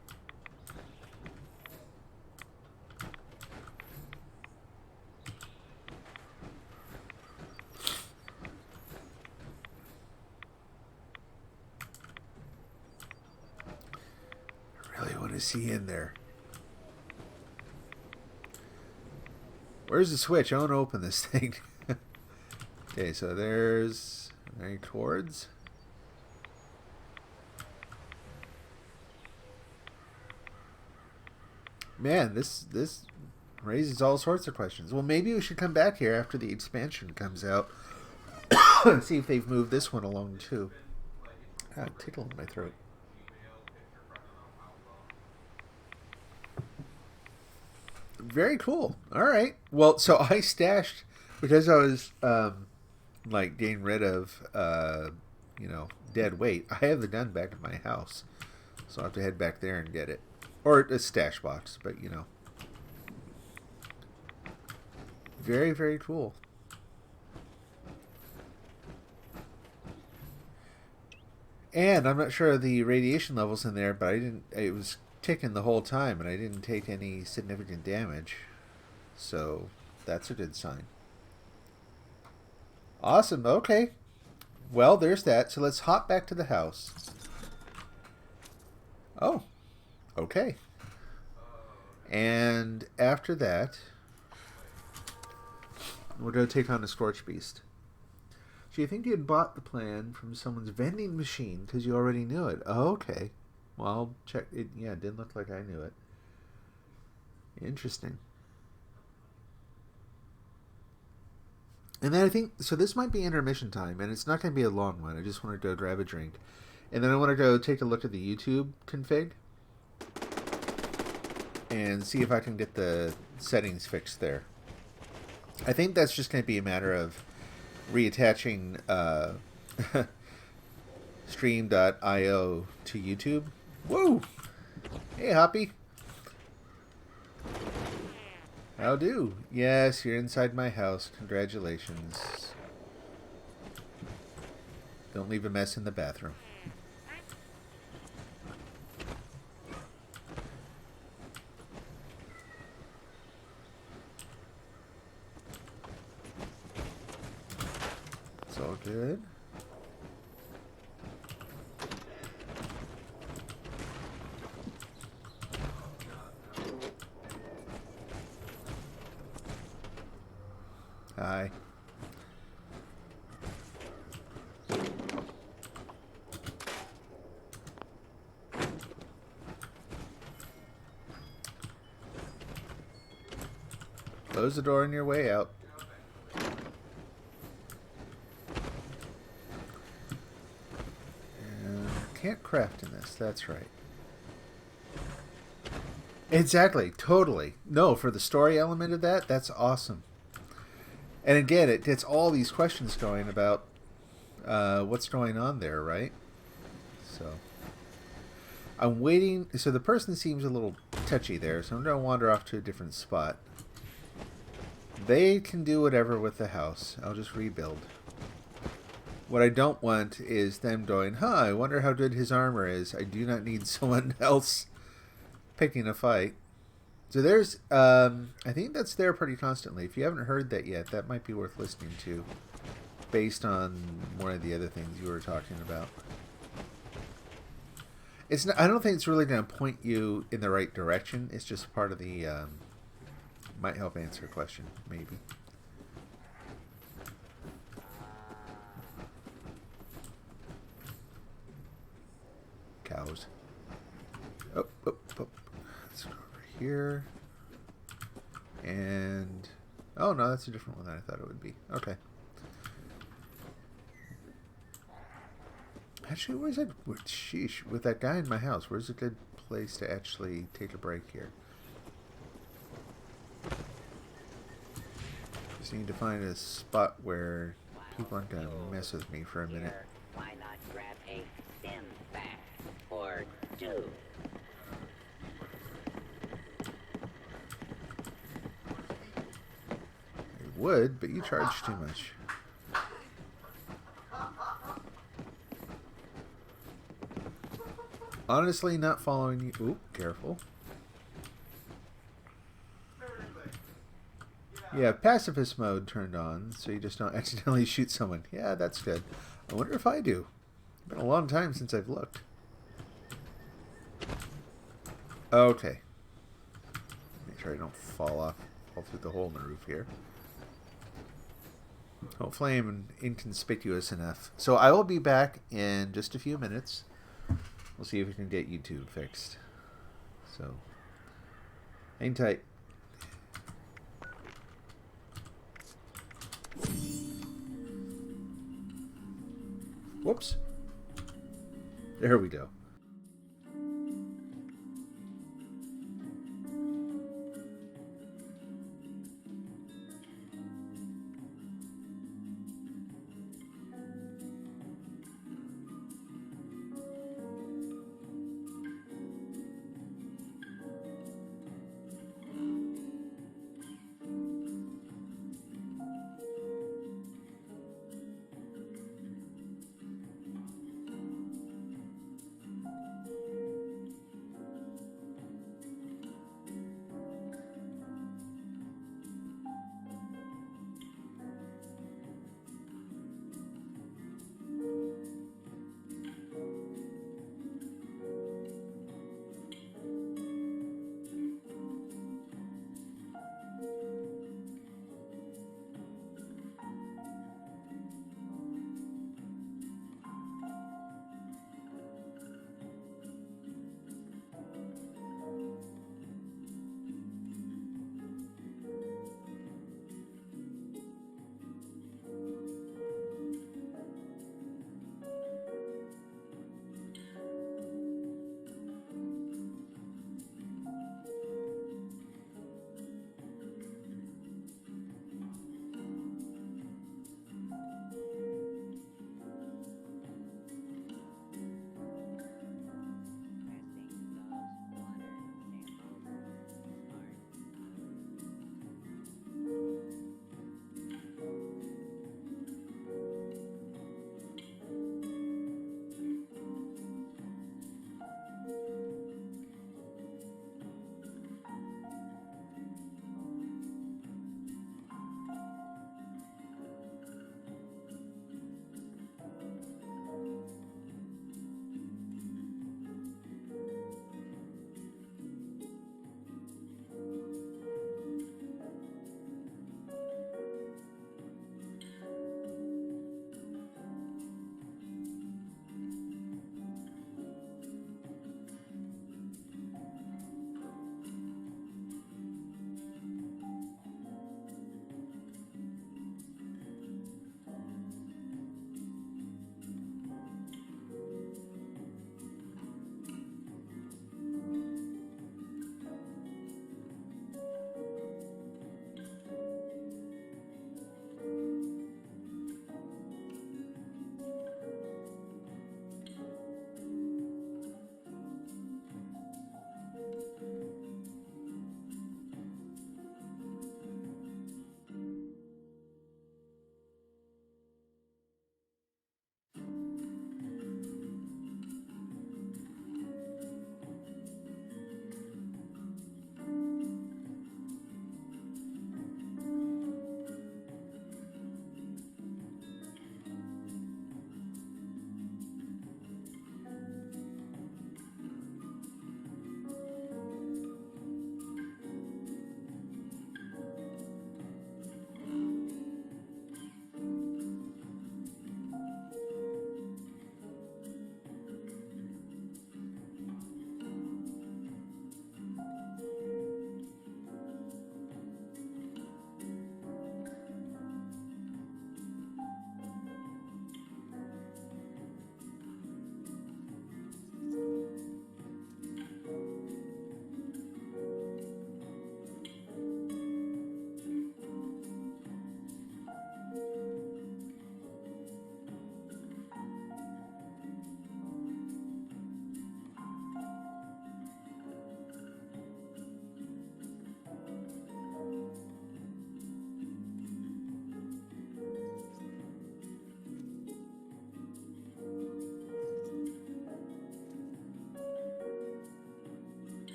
Speaker 1: I really want to see in there. Where's the switch? I want to open this thing. Okay, so there's any cords. Man, this raises all sorts of questions. Well, maybe we should come back here after the expansion comes out and see if they've moved this one along too. Ah, tickle in my throat. Very cool. All right. Well, so I stashed because I was getting rid of dead weight. I have the gun back at my house, so I have to head back there and get it, or a stash box. But very, very cool. And I'm not sure of the radiation levels in there, but I didn't. It was ticking the whole time, and I didn't take any significant damage, so that's a good sign. Awesome. Okay, well, there's that. So let's hop back to the house. Oh, okay. And after that, we're going to take on a Scorch Beast. So you think you had bought the plan from someone's vending machine because you already knew it. Oh, okay. Well, I'll check it. Yeah, it didn't look like I knew it. Interesting. And then I think, so this might be intermission time, and it's not going to be a long one. I just want to go grab a drink. And then I want to go take a look at the YouTube config and see if I can get the settings fixed there. I think that's just going to be a matter of reattaching stream.io to YouTube. Whoa! Hey, Hoppy. How do? Yes, you're inside my house. Congratulations. Don't leave a mess in the bathroom. It's all good. Hi. Close the door on your way out. And can't craft in this, that's right. Exactly, totally. No, for the story element of that, that's awesome. And again, it gets all these questions going about what's going on there, right? So, I'm waiting. So the person seems a little touchy there, so I'm going to wander off to a different spot. They can do whatever with the house. I'll just rebuild. What I don't want is them going, huh, I wonder how good his armor is. I do not need someone else picking a fight. So there's, I think that's there pretty constantly. If you haven't heard that yet, that might be worth listening to, based on one of the other things you were talking about. It's not, I don't think it's really going to point you in the right direction. It's just part of the, might help answer a question, maybe. Cows. Oh. Let's go over here. And... oh, no, that's a different one than I thought it would be. Okay. Actually, where's that... sheesh. With that guy in my house, where's a good place to actually take a break here? Just need to find a spot where people aren't going to mess with me for a minute.
Speaker 3: Why not grab a stim pack or two?
Speaker 1: I would, but you charge too much. Honestly, not following you. Ooh, careful. Yeah, pacifist mode turned on, so you just don't accidentally shoot someone. Yeah, that's good. I wonder if I do. It's been a long time since I've looked. Okay. Make sure I don't fall through the hole in the roof here. Hopefully I'm inconspicuous enough. So I will be back in just a few minutes. We'll see if we can get YouTube fixed. So, hang tight. Whoops. There we go.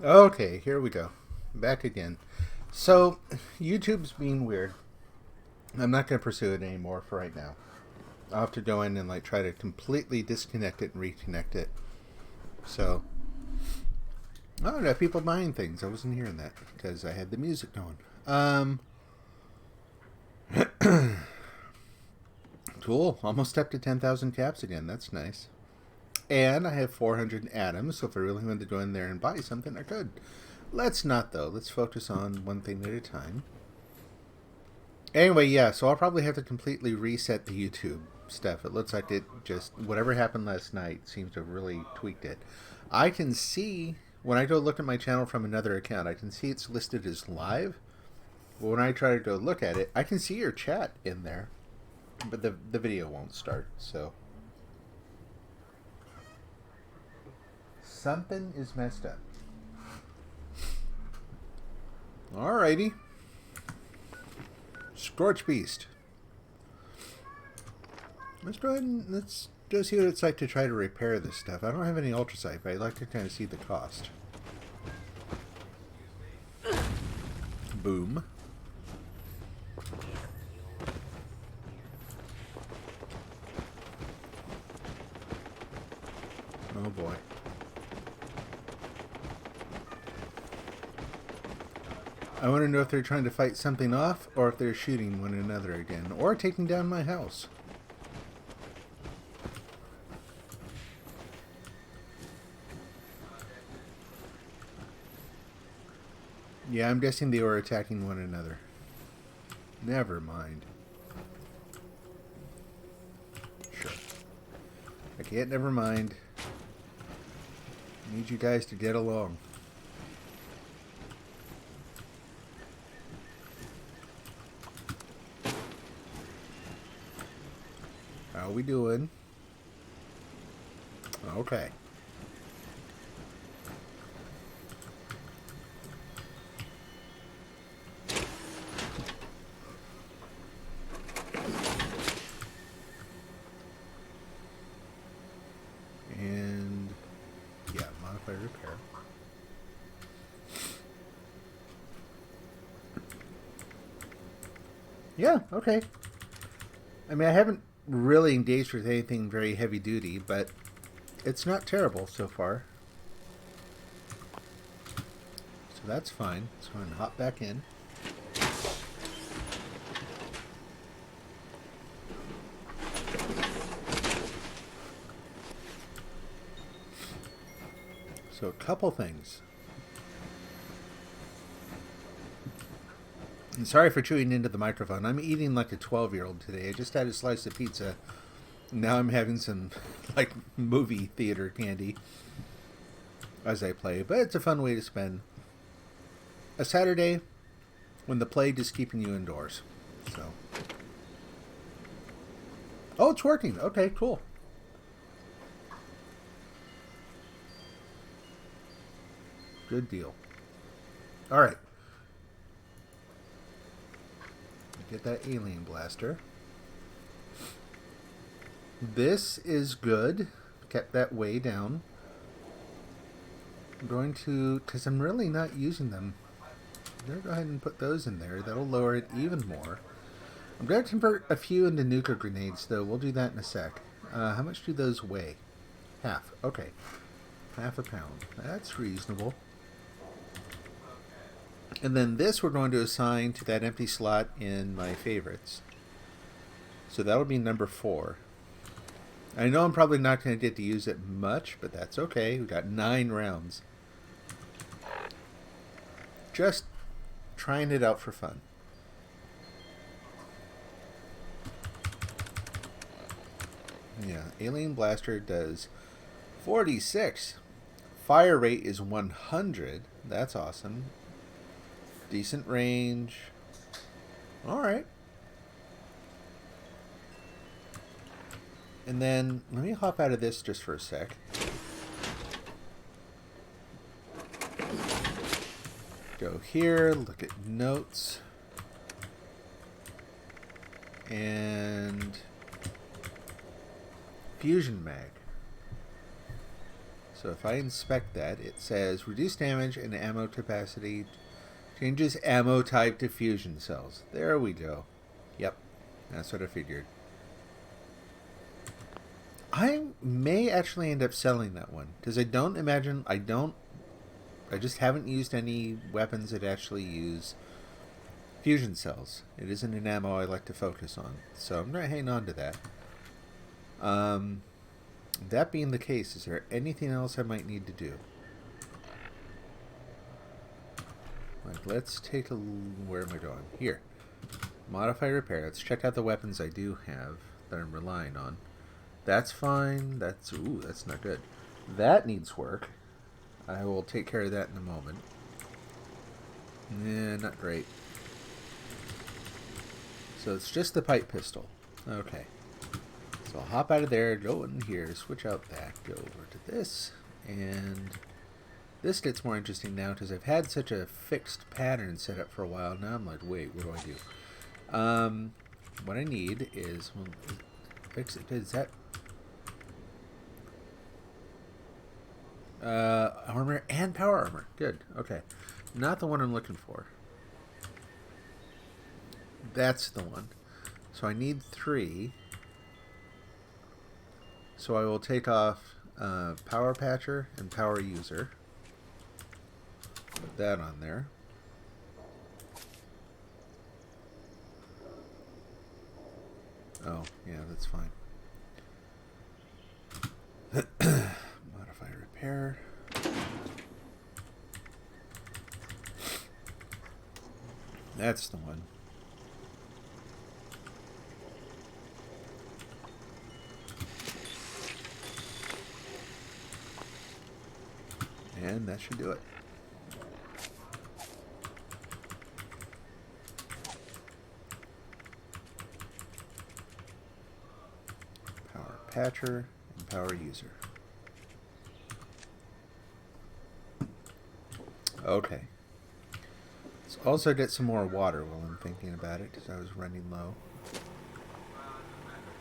Speaker 1: Okay, here we go. Back again. So, YouTube's being weird. I'm not going to pursue it anymore for right now. I'll have to go in and like try to completely disconnect it and reconnect it. So, oh, there are people buying things. I wasn't hearing that because I had the music going. Cool. Almost up to 10,000 caps again. That's nice. And I have 400 atoms, so if I really wanted to go in there and buy something, I could. Let's not, though. Let's focus on one thing at a time. Anyway, yeah, so I'll probably have to completely reset the YouTube stuff. It looks like it just, whatever happened last night seems to have really tweaked it. I can see, when I go look at my channel from another account, I can see it's listed as live. But when I try to go look at it, I can see your chat in there. But the video won't start, so... Something is messed up. Alrighty. Scorch Beast. Let's go ahead and let's go see what it's like to try to repair this stuff. I don't have any ultracite, but I'd like to kind of see the cost. Boom. Oh boy. I want to know if they're trying to fight something off, or if they're shooting one another again, or taking down my house. Yeah, I'm guessing they were attacking one another. Never mind. Sure. I can't never mind. I need you guys to get along. How we doing? Okay. And yeah, modify repair. Yeah, okay. I mean, I haven't really engaged with anything very heavy duty, but it's not terrible so far. So that's fine. Let's go ahead and hop back in. So a couple things. And sorry for chewing into the microphone. I'm eating like a 12-year-old today. I just had a slice of pizza. Now I'm having some like movie theater candy as I play. But it's a fun way to spend a Saturday when the plague is keeping you indoors. So, oh, it's working. Okay, cool. Good deal. All right. Get that alien blaster. This is good. Kept that way down. I'm going to, because I'm really not using them. I'm going to go ahead and put those in there. That'll lower it even more. I'm going to convert a few into nuclear grenades, though. We'll do that in a sec. How much do those weigh? Half. Okay. Half a pound. That's reasonable. And then this we're going to assign to that empty slot in my favorites. So that'll be number 4. I know I'm probably not going to get to use it much, but that's okay. We've got 9 rounds. Just trying it out for fun. Yeah, Alien Blaster does 46. Fire rate is 100. That's awesome. Decent range. Alright. And then, let me hop out of this just for a sec. Go here, look at notes. And fusion mag. So if I inspect that, it says reduce damage and ammo capacity, changes ammo type to fusion cells. There we go. Yep, that's what I figured. I may actually end up selling that one because I just haven't used any weapons that actually use fusion cells. It isn't an ammo I like to focus on, so I'm gonna hang on to that. That being the case, is there anything else I might need to do? Like, let's take a... Where am I going? Here. Modify repair. Let's check out the weapons I do have that I'm relying on. That's fine. That's... Ooh, that's not good. That needs work. I will take care of that in a moment. Yeah, not great. So it's just the pipe pistol. Okay. So I'll hop out of there, go in here, switch out that, go over to this, and this gets more interesting now because I've had such a fixed pattern set up for a while. Now I'm like, wait, what do I do? What I need is, well, fix it. Is that armor and power armor? Good. Okay, not the one I'm looking for. That's the one. So I need 3. So I will take off Power Patcher and Power User. Put that on there. Oh, yeah, that's fine. Modify Repair. That's the one. And that should do it. Power Patcher and Power User. Okay. Let's also get some more water while I'm thinking about it, because I was running low.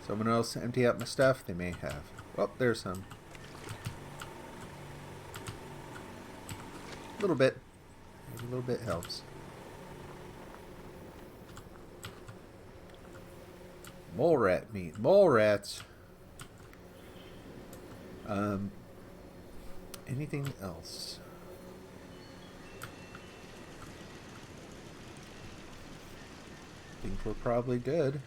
Speaker 1: Someone else empty out my stuff? They may have. Oh, there's some. A little bit. A little bit helps. Mole rat meat. Mole rats. Anything else? I think we're probably good.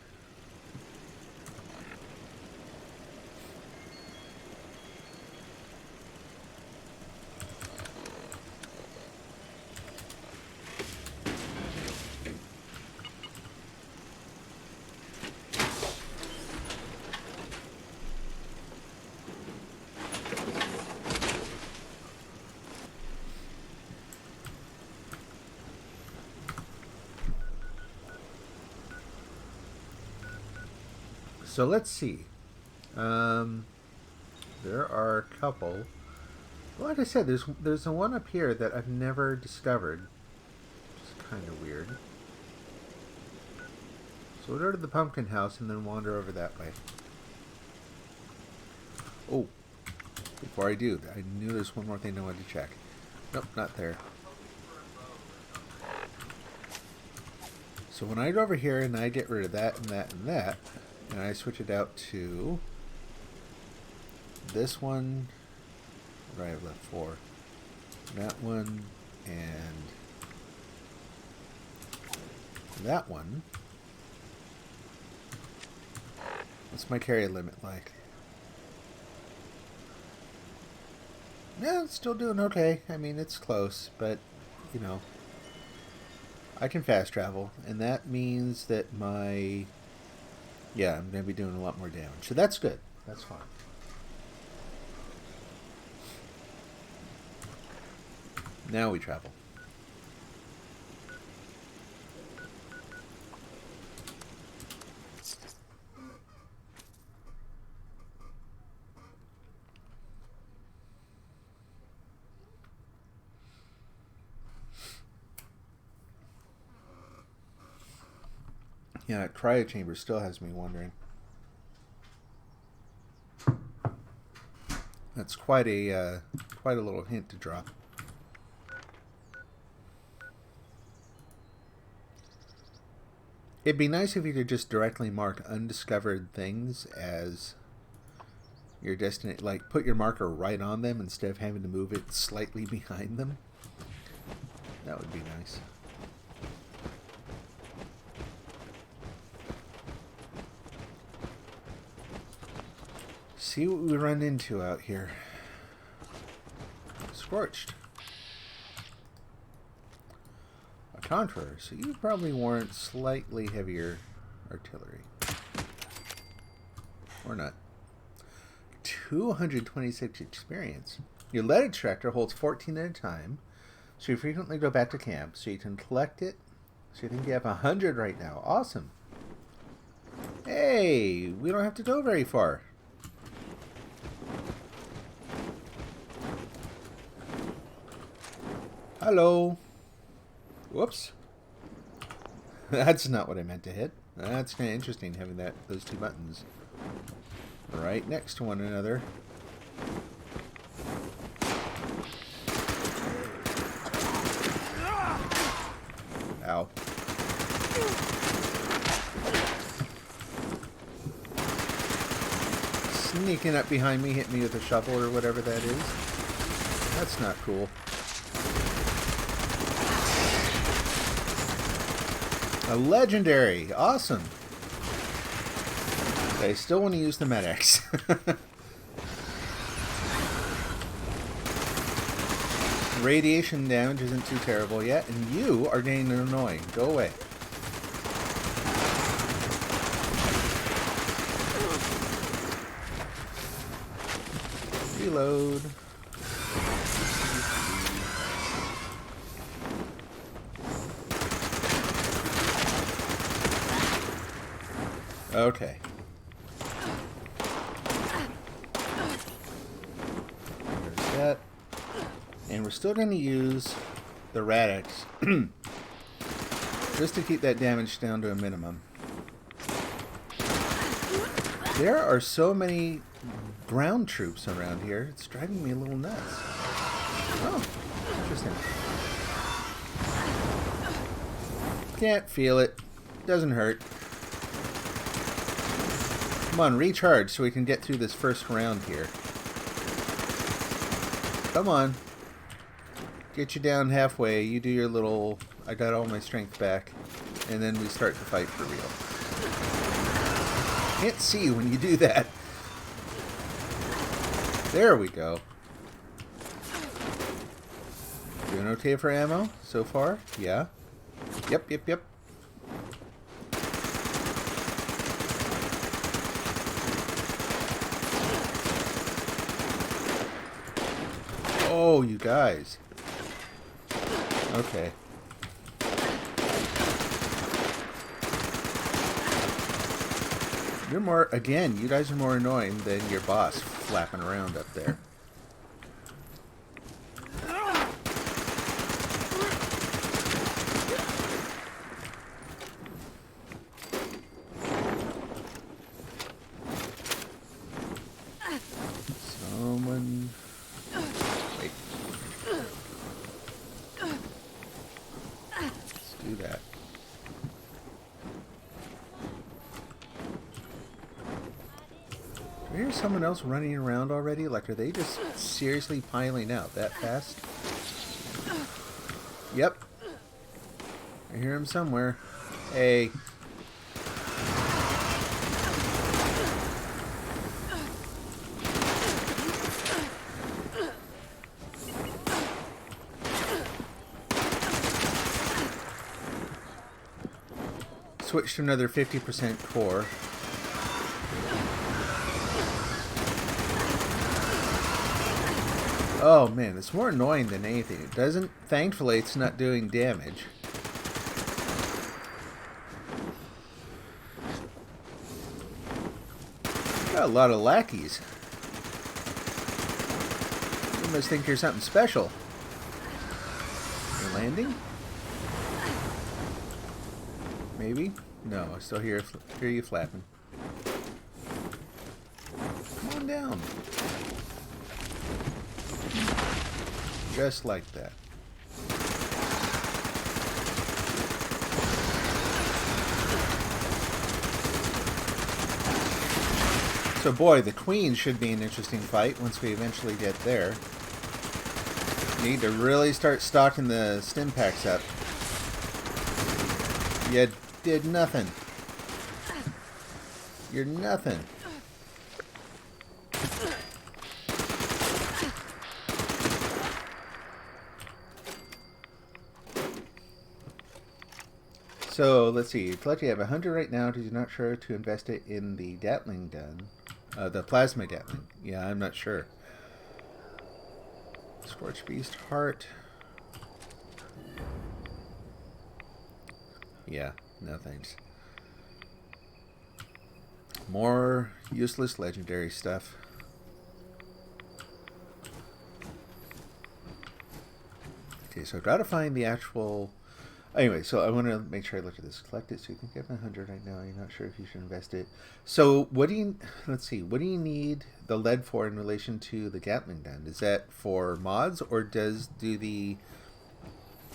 Speaker 1: So let's see. There are a couple. Well, like I said, there's a one up here that I've never discovered. Which is kind of weird. So we'll go to the pumpkin house and then wander over that way. Oh, before I do, I knew there's one more thing I wanted to check. Nope, not there. So when I go over here and I get rid of that and that and that, and I switch it out to this one, what do I have left for? That one and that one. What's my carry limit like? Yeah, it's still doing okay. I mean, it's close, but, you know, I can fast travel, and that means that my... Yeah, I'm going to be doing a lot more damage. So that's good. That's fine. Now we travel. Yeah, that cryo chamber still has me wondering. That's quite a little hint to drop. It'd be nice if you could just directly mark undiscovered things as your destination, like put your marker right on them instead of having to move it slightly behind them. That would be nice. See what we run into out here. Scorched. A conqueror, so you probably warrant slightly heavier artillery. Or not. 226 experience. Your lead extractor holds 14 at a time, so you frequently go back to camp, so you can collect it. So you think you have 100 right now. Awesome. Hey, we don't have to go very far. Hello. Whoops. That's not what I meant to hit. That's kind of interesting having those two buttons right next to one another. Ow. Sneaking up behind me, hit me with a shovel or whatever that is. That's not cool. A legendary. Awesome. I still want to use the med-X. Radiation damage isn't too terrible yet, and you are getting annoying. Go away. Reload. Okay. There's that. And we're still going to use the Rad-X just to keep that damage down to a minimum. There are so many ground troops around here, it's driving me a little nuts. Oh, interesting. Can't feel it. Doesn't hurt. Come on, recharge so we can get through this first round here. Come on. Get you down halfway, you do your little, I got all my strength back, and then we start to fight for real. Can't see when you do that. There we go. Doing okay for ammo so far? Yeah. Yep. Oh, you guys. Okay. You're more, again, you guys are more annoying than your boss flapping around up there. Someone... Wait. Let's do that. Do I hear someone else running around already? Like, are they just seriously piling out that fast? Yep. I hear him somewhere. Hey. Switch to another 50% core. Oh man, it's more annoying than anything. It doesn't, thankfully it's not doing damage. Got a lot of lackeys. You must think you're something special. You're landing? Maybe? No, I still hear you flapping. Come on down. Just like that. So boy, the queen should be an interesting fight once we eventually get there. Need to really start stocking the stim packs up. You did nothing. You're nothing. So let's see. Collect, you have 100 right now. You're not sure to invest it in the Gatling gun. The plasma Gatling. Yeah, I'm not sure. Scorch Beast Heart. Yeah, no thanks. More useless legendary stuff. Okay, so I've got to find the actual... Anyway, so I want to make sure I look at this. Collect it. So you think you have 100 right now. You're not sure if you should invest it. So what do you... Let's see. What do you need the lead for in relation to the Gatling gun? Is that for mods or do the...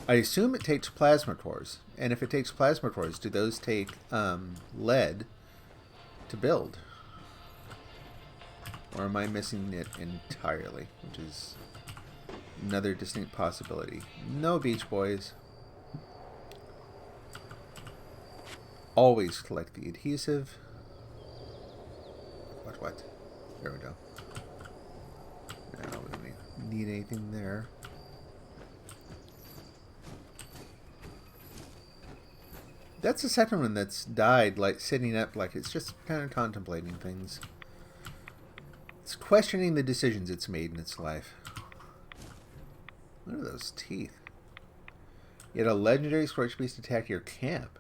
Speaker 1: I assume it takes plasma cores. And if it takes plasma cores, do those take lead to build? Or am I missing it entirely? Which is another distinct possibility. No, Beach Boys. Always collect the adhesive. What? There we go. Now we don't need anything there. That's the second one that's died, like sitting up, like it's just kind of contemplating things. It's questioning the decisions it's made in its life. What are those teeth? You had a legendary Scorch Beast attack your camp.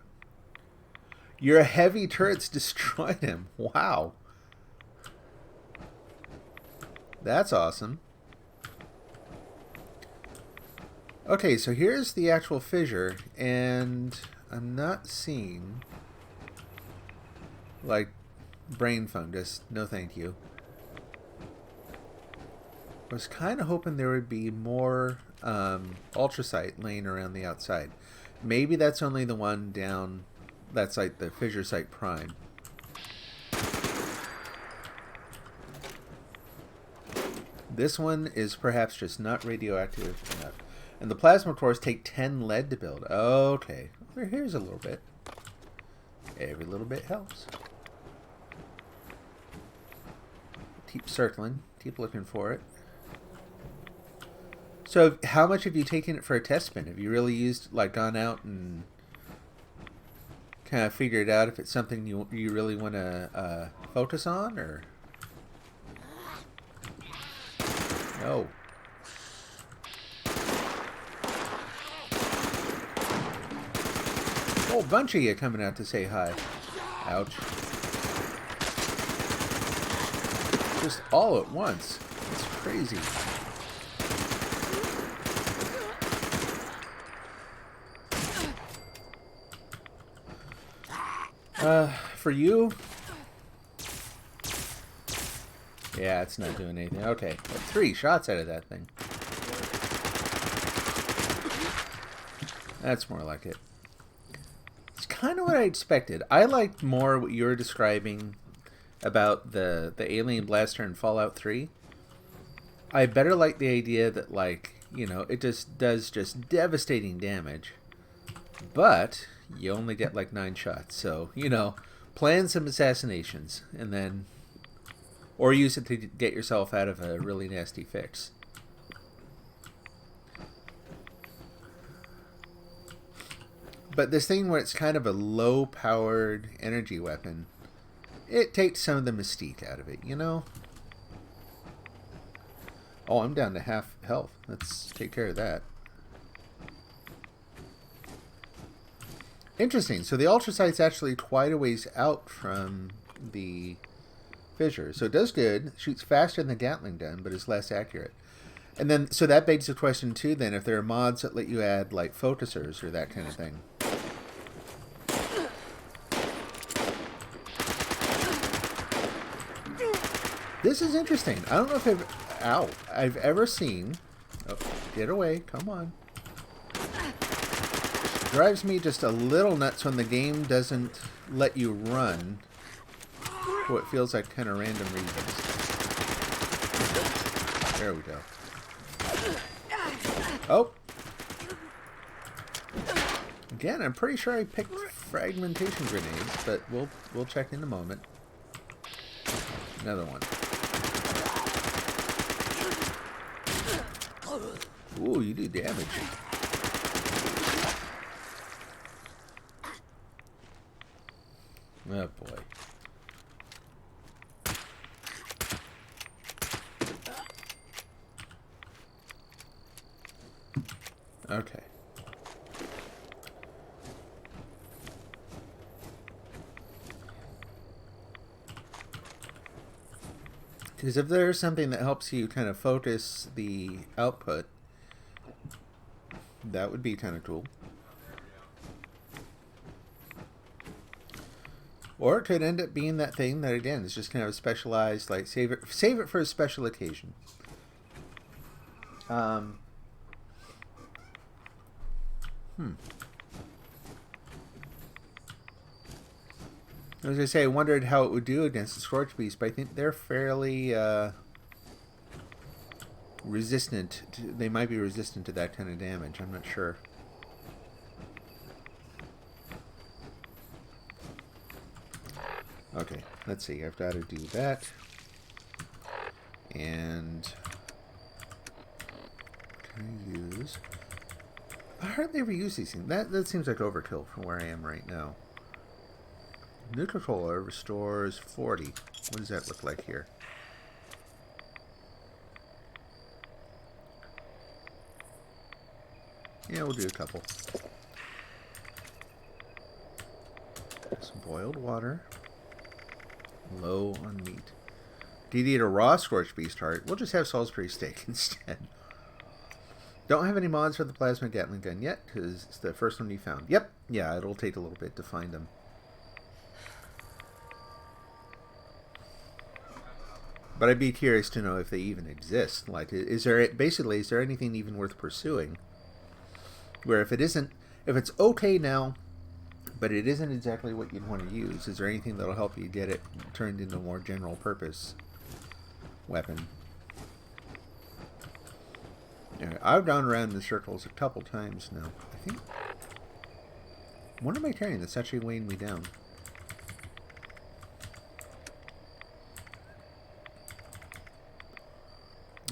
Speaker 1: Your heavy turrets destroyed him. Wow. That's awesome. Okay, so here's the actual fissure, and I'm not seeing, like, brain fungus. No thank you. I was kind of hoping there would be more ultracite laying around the outside. Maybe that's only the one down... That's like the fissure site prime. This one is perhaps just not radioactive enough. And the plasma cores take 10 lead to build. Okay. Well, here's a little bit. Every little bit helps. Keep circling. Keep looking for it. So how much have you taken it for a test spin? Have you really used, like, gone out and... kind of figured out if it's something you really want to focus on, or no? A whole bunch of you coming out to say hi. Ouch! Just all at once. It's crazy. For you? Yeah, it's not doing anything. Okay, well, 3 shots out of that thing. That's more like it. It's kind of what I expected. I liked more what you were describing about the alien blaster in Fallout 3. I better like the idea that, like, you know, it just does just devastating damage. But you only get like 9 shots, so, you know, plan some assassinations and then, or use it to get yourself out of a really nasty fix. But this thing where it's kind of a low-powered energy weapon, it takes some of the mystique out of it, you know? Oh, I'm down to half health. Let's take care of that. Interesting. So the ultracite's actually quite a ways out from the fissure. So it does good. Shoots faster than the Gatling gun, but is less accurate. And then, so that begs the question too then, if there are mods that let you add like focusers or that kind of thing. This is interesting. I don't know if I've ever seen Oh, get away. Come on. Drives me just a little nuts when the game doesn't let you run for what feels like kind of random reasons. There we go. Oh! Again, I'm pretty sure I picked fragmentation grenades, but we'll check in a moment. Another one. Ooh, you do damage. Oh boy. Okay. Because if there's something that helps you kind of focus the output, that would be kind of cool. Or it could end up being that thing that, again, is just kind of a specialized, like, save it for a special occasion. As I say, I wondered how it would do against the Scorch Beast, but I think they're fairly resistant. They might be resistant to that kind of damage. I'm not sure. Okay, let's see. I've got to do that. And can I use... I hardly ever use these things. That seems like overkill from where I am right now. Nuka-Cola restores 40. What does that look like here? Yeah, we'll do a couple. Some boiled water. Low on meat. Do you eat a raw Scorched Beast heart? We'll just have Salisbury steak instead. Don't have any mods for the plasma Gatling gun yet, because it's the first one you found. Yep. Yeah, it'll take a little bit to find them. But I'd be curious to know if they even exist. Like, is there anything even worth pursuing? Where if it's okay now, but it isn't exactly what you'd want to use, is there anything that'll help you get it turned into a more general purpose weapon? Yeah, I've gone around in circles a couple times now. I think. What am I carrying that's actually weighing me down?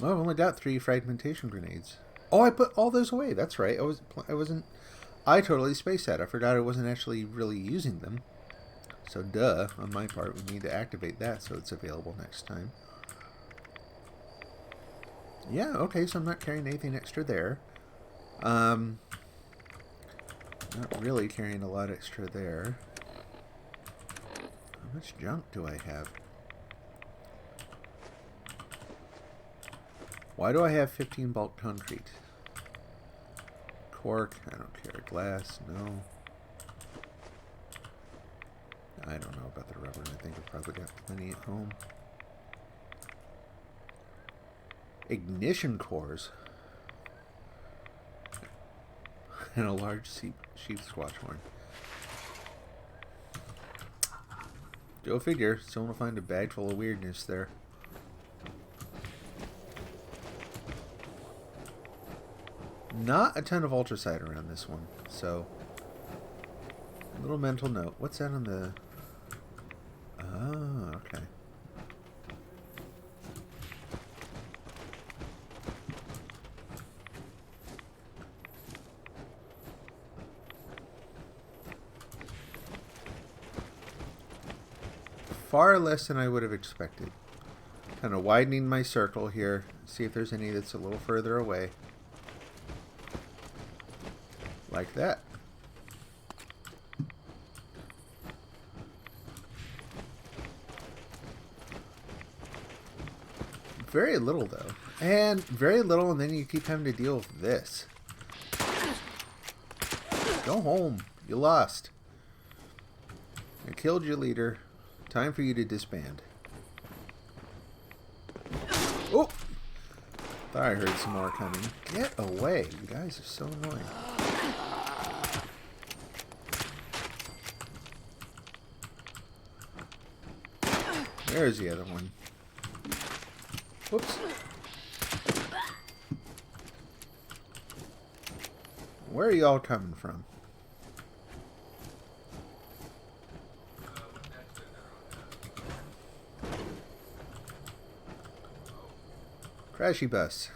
Speaker 1: Oh, I've only got 3 fragmentation grenades. Oh, I put all those away. That's right. I totally spaced that. I forgot I wasn't actually really using them. So, duh, on my part, we need to activate that so it's available next time. Yeah, okay, so I'm not carrying anything extra there. Not really carrying a lot extra there. How much junk do I have? Why do I have 15 bulk concrete? Cork, I don't care. Glass, no. I don't know about the rubber. I think I've probably got plenty at home. Ignition cores. And a large sheep squatch horn. Go figure. Someone will find a bag full of weirdness there. Not a ton of ultracite around this one, so a little mental note. What's that on the... Oh, okay. Far less than I would have expected. Kind of widening my circle here. See if there's any that's a little further away. Like that. Very little, though. And very little, and then you keep having to deal with this. Go home. You lost. I killed your leader. Time for you to disband. Oh! Thought I heard some more coming. Get away. You guys are so annoying. There's the other one. Whoops. Where are y'all coming from? Crashy bus.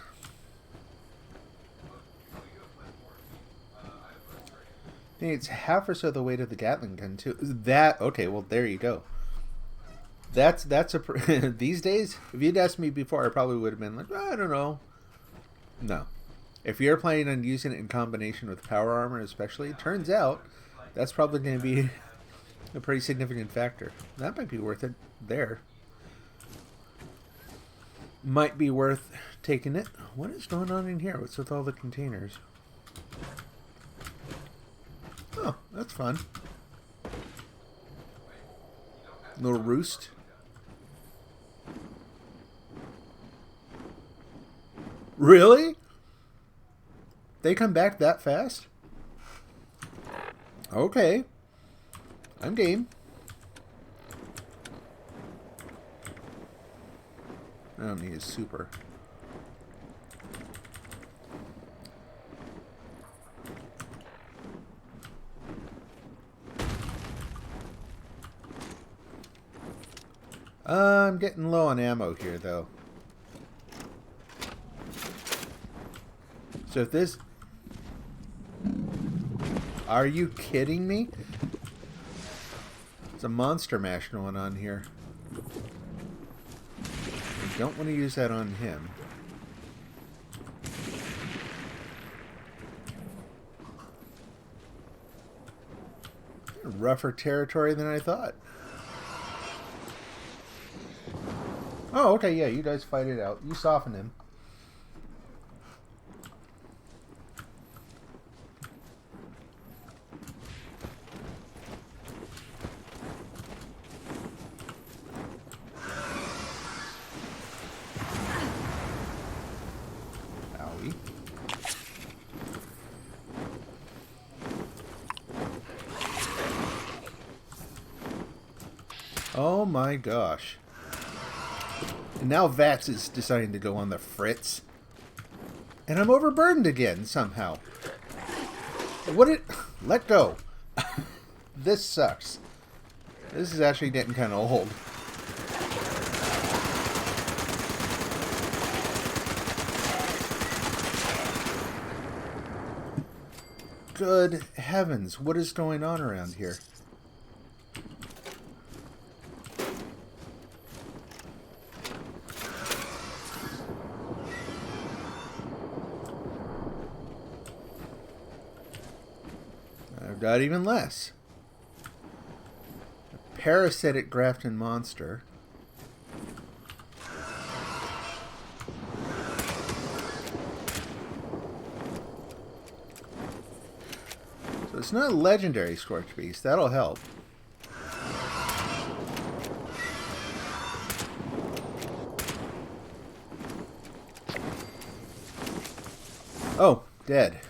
Speaker 1: I think it's half or so the weight of the Gatling gun too. That okay? Well, there you go. That's a these days. If you'd asked me before, I probably would have been like, I don't know. No, if you're planning on using it in combination with power armor, especially, turns out that's probably going to be a pretty significant factor. That might be worth it. There might be worth taking it. What is going on in here? What's with all the containers? Oh, that's fun. Little roost. Really? They come back that fast? Okay. I'm game. I don't need a super. I'm getting low on ammo here, though. So if this... Are you kidding me? There's a monster mash going on here. I don't want to use that on him. Rougher territory than I thought. Oh, okay, yeah, you guys fight it out. You soften him. Owie. Oh my gosh. And now Vats is deciding to go on the fritz. And I'm overburdened again, somehow. What it... Let go. This sucks. This is actually getting kind of old. Good heavens, what is going on around here? I've got even less. A parasitic Grafton monster. So it's not a legendary Scorch Beast. That'll help. Oh, dead.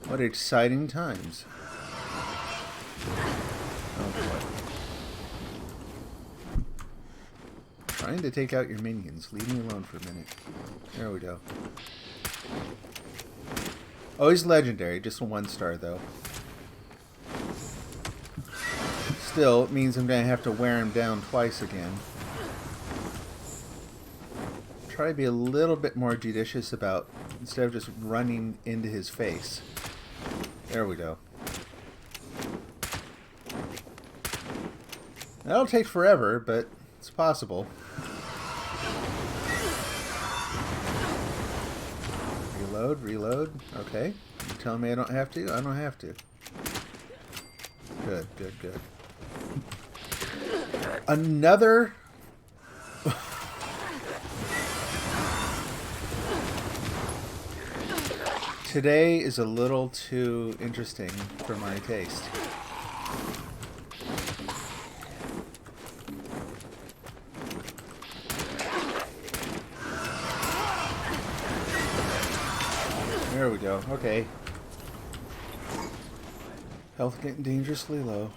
Speaker 1: What exciting times. Oh boy. Trying to take out your minions. Leave me alone for a minute. There we go. Oh, he's legendary. Just a 1-star though. Still, it means I'm going to have to wear him down twice again. Try to be a little bit more judicious about, instead of just running into his face. There we go. That'll take forever, but it's possible. Reload, reload. Okay. You telling me I don't have to? I don't have to. Good, good, good. Another... Today is a little too interesting for my taste. There we go. Okay. Health getting dangerously low.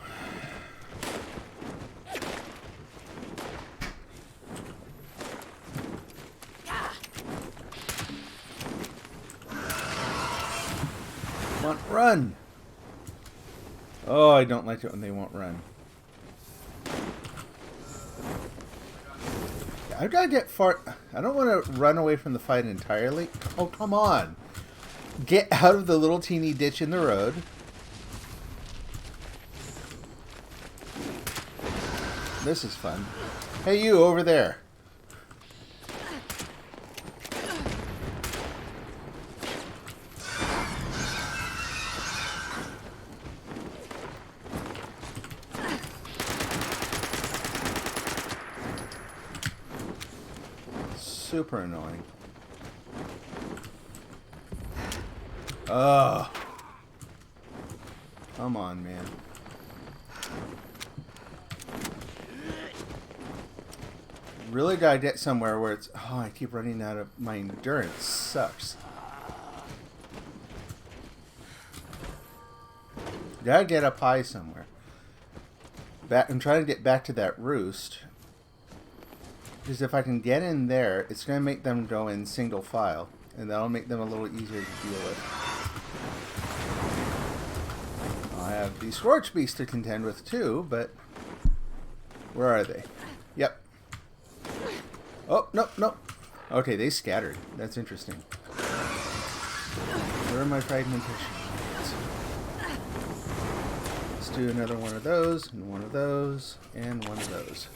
Speaker 1: Come on, run! Oh, I don't like it when they won't run. I've got to get far. I don't want to run away from the fight entirely. Oh, come on. Get out of the little teeny ditch in the road. This is fun. Hey, you over there. Super annoying. Ugh. Come on, man. Really gotta get somewhere where it's... Oh, I keep running out of... My endurance sucks. Gotta get up high somewhere. I'm trying to get back to that roost. Because if I can get in there, it's going to make them go in single file. And that'll make them a little easier to deal with. I have the Scorch Beast to contend with too, but... Where are they? Yep. Oh, nope, nope. Okay, they scattered. That's interesting. Where are my fragmentation? Let's do another one of those, and one of those, and one of those.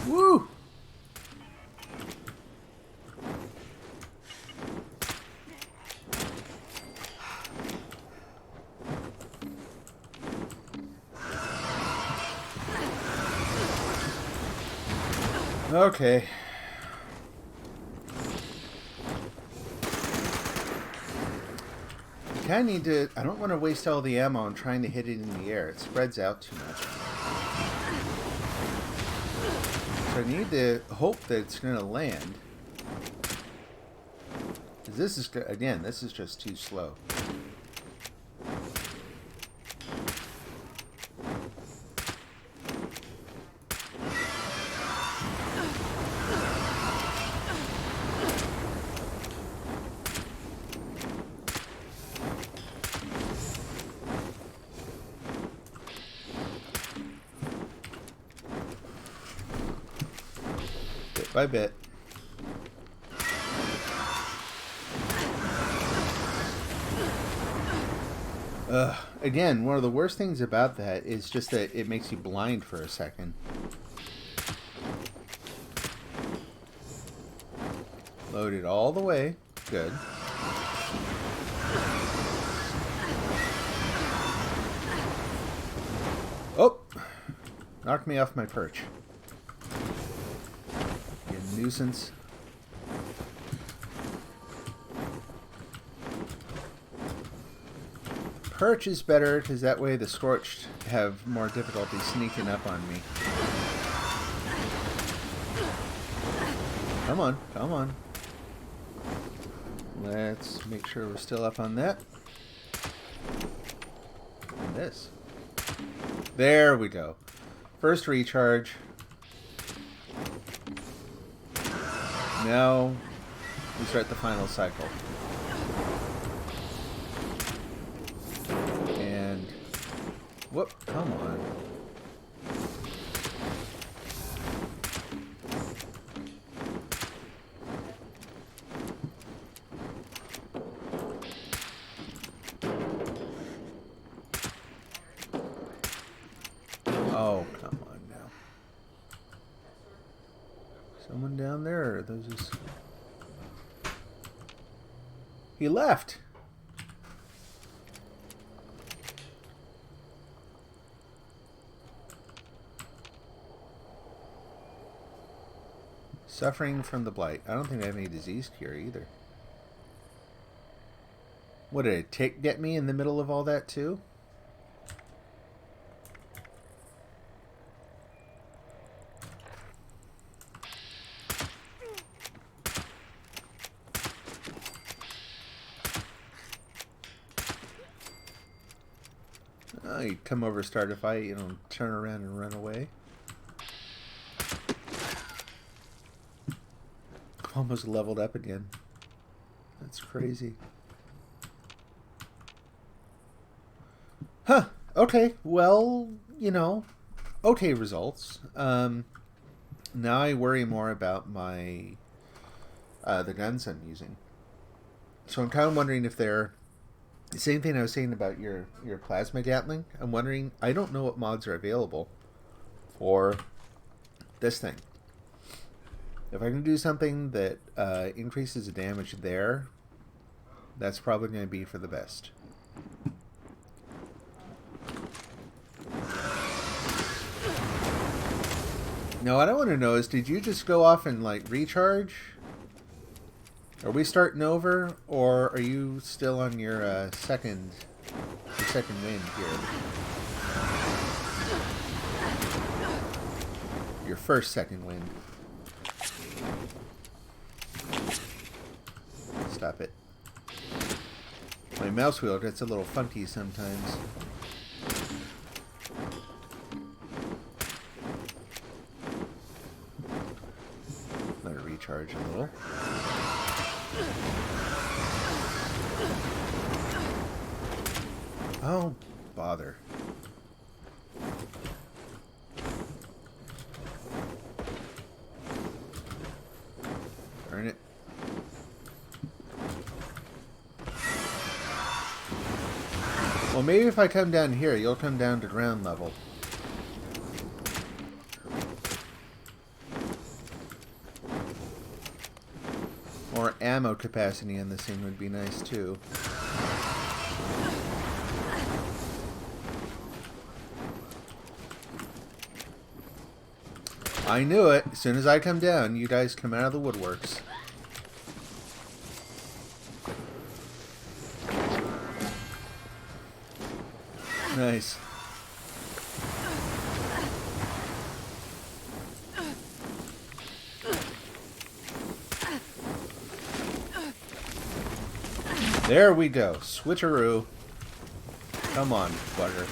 Speaker 1: Woo! Okay. I kind of need to... I don't want to waste all the ammo on trying to hit it in the air. It spreads out too much. So I need to hope that it's going to land. 'Cause this is... Again, this is just too slow. Bit by bit. Again, one of the worst things about that is just that it makes you blind for a second. Loaded all the way. Good. Oh! Knocked me off my perch. You nuisance. Perch is better because that way the Scorched have more difficulty sneaking up on me. Come on, come on. Let's make sure we're still up on that. And this. There we go. First recharge. Now we start the final cycle. And whoop, come on. Someone down there, or are those just... He left! Suffering from the blight. I don't think I have any disease cure either. What did a tick get me in the middle of all that too? Oh, you come over, start a fight, you don't turn around and run away. Almost leveled up again. That's crazy. Huh. Okay. Well, you know, okay results. Now I worry more about my the guns I'm using. So I'm kind of wondering if they're the same thing I was saying about your plasma Gatling. I'm wondering. I don't know what mods are available for this thing. If I can do something that increases the damage there, that's probably going to be for the best. Now, what I want to know is, did you just go off and, like, recharge? Are we starting over, or are you still on your second wind here? Your first second wind. Stop it. My mouse wheel gets a little funky sometimes. Let it recharge a little. Oh, bother. Darn it. Well, maybe if I come down here, you'll come down to ground level. More ammo capacity in this thing would be nice, too. I knew it. As soon as I come down, you guys come out of the woodworks. Nice. There we go. Switcheroo. Come on, bugger.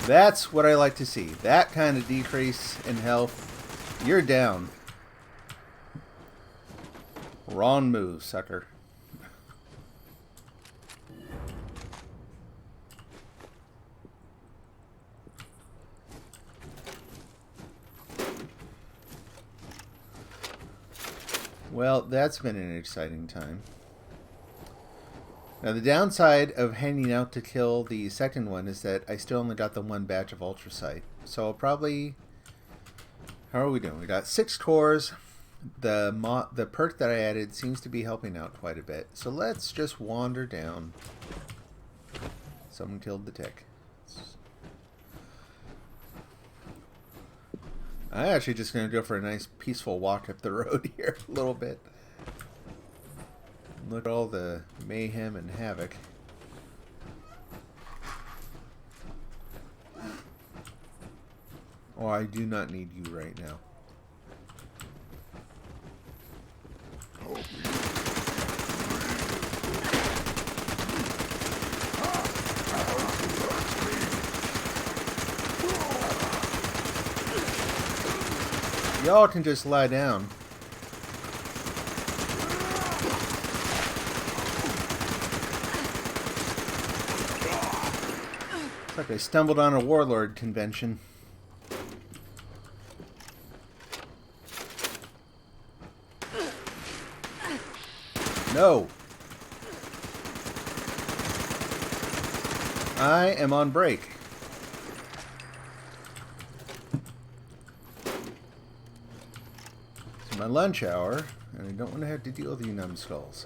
Speaker 1: That's what I like to see. That kind of decrease in health. You're down. Wrong move, sucker. Well, that's been an exciting time. Now, the downside of hanging out to kill the second one is that I still only got the one batch of ultracite. So I'll probably... How are we doing? We got 6 cores. The perk that I added seems to be helping out quite a bit. So let's just wander down. Someone killed the tick. I'm actually just going to go for a nice peaceful walk up the road here a little bit. Look at all the mayhem and havoc. Oh, I do not need you right now. Y'all can just lie down. It's like I stumbled on a warlord convention. No! I am on break. my lunch hour, and I don't want to have to deal with you numbskulls.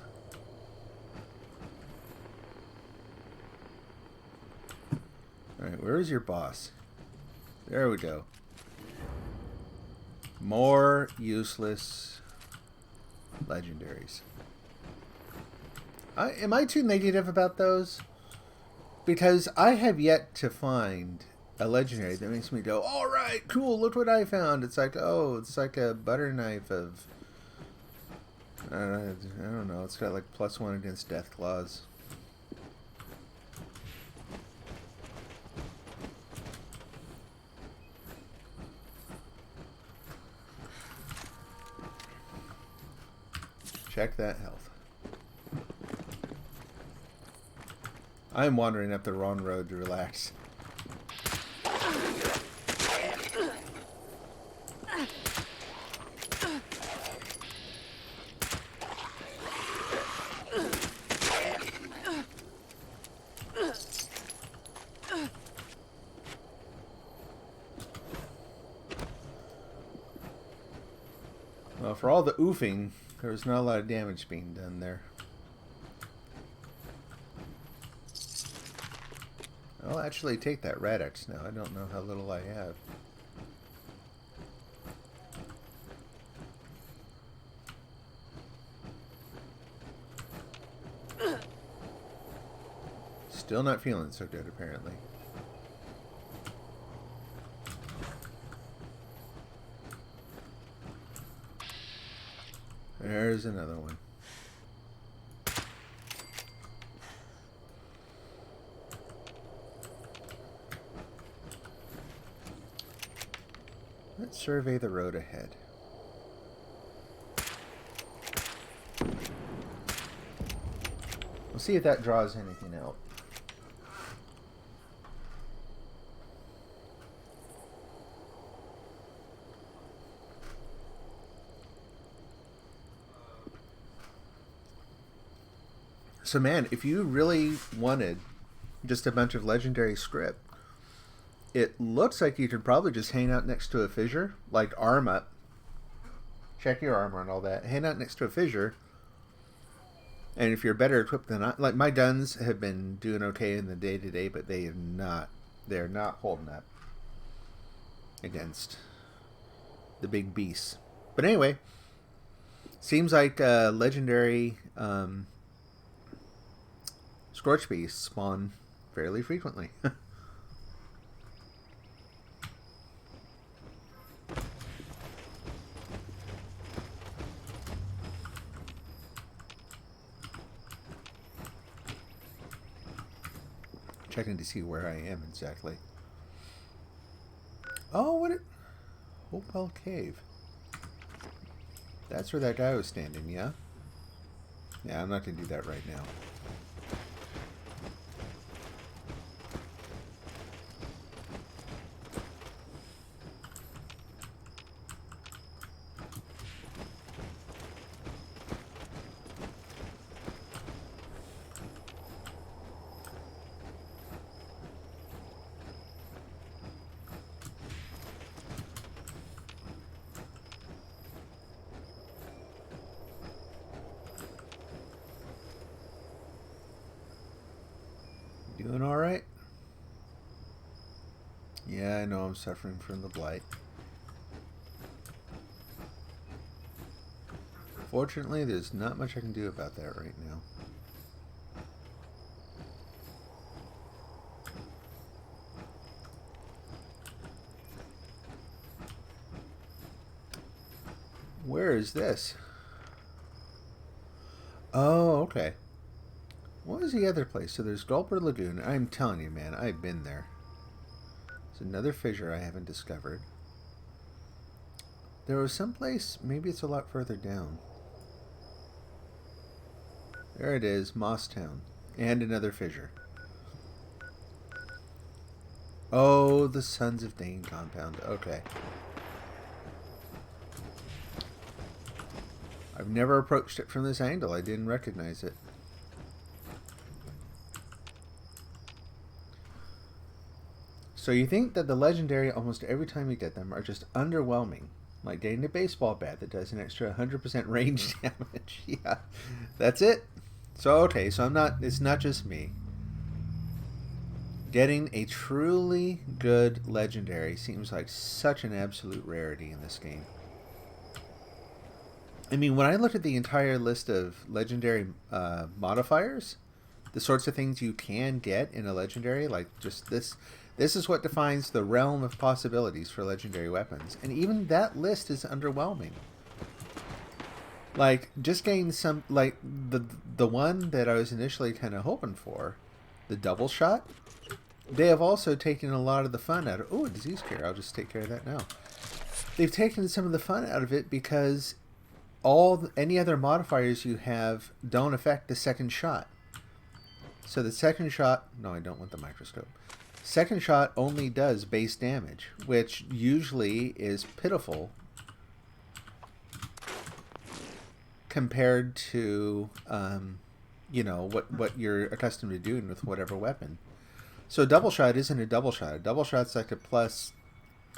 Speaker 1: Alright, where is your boss? There we go. More useless legendaries. Am I too negative about those? Because I have yet to find a legendary that makes me go, alright, cool, look what I found. It's like, oh, it's like a butter knife of... I don't know, it's got like +1 against death claws. Check that health. I'm wandering up the wrong road to relax. Well, for all the oofing, there was not a lot of damage being done there. I'll actually take that radix now. I don't know how little I have. Still not feeling so good, apparently. There's another one. Let's survey the road ahead. We'll see if that draws anything out. So man, if you really wanted just a bunch of legendary script, it looks like you could probably just hang out next to a fissure, like arm up, check your armor and all that, hang out next to a fissure, and if you're better equipped than I, like my guns have been doing okay in the day-to-day, but they're not holding up against the big beasts. But anyway, seems like legendary Scorch beasts spawn fairly frequently. Checking to see where I am exactly. Oh, what it... Hopewell Cave. That's where that guy was standing, yeah? Yeah, I'm not going to do that right now. Doing alright? Yeah, I know I'm suffering from the blight. Fortunately, there's not much I can do about that right now. Where is this? Oh, okay. What was the other place? So there's Gulper Lagoon. I'm telling you, man, I've been there. There's another fissure I haven't discovered. There was some place, maybe it's a lot further down. There it is, Moss Town. And another fissure. Oh, the Sons of Dane compound. Okay. I've never approached it from this angle. I didn't recognize it. So you think that the legendary, almost every time you get them, are just underwhelming. Like getting a baseball bat that does an extra 100% range damage. Yeah, that's it. So, okay, so it's not just me. Getting a truly good legendary seems like such an absolute rarity in this game. I mean, when I looked at the entire list of legendary modifiers, the sorts of things you can get in a legendary, like just this is what defines the realm of possibilities for legendary weapons. And even that list is underwhelming. Like, just getting some, like, the one that I was initially kind of hoping for, the double shot, they have also taken a lot of the fun out of... Oh, a disease cure. I'll just take care of that now. They've taken some of the fun out of it because any other modifiers you have don't affect the second shot. So the second shot... No, I don't want the microscope. Second shot only does base damage, which usually is pitiful compared to, you know, what you're accustomed to doing with whatever weapon. So a double shot isn't a double shot. A double shot's like a plus,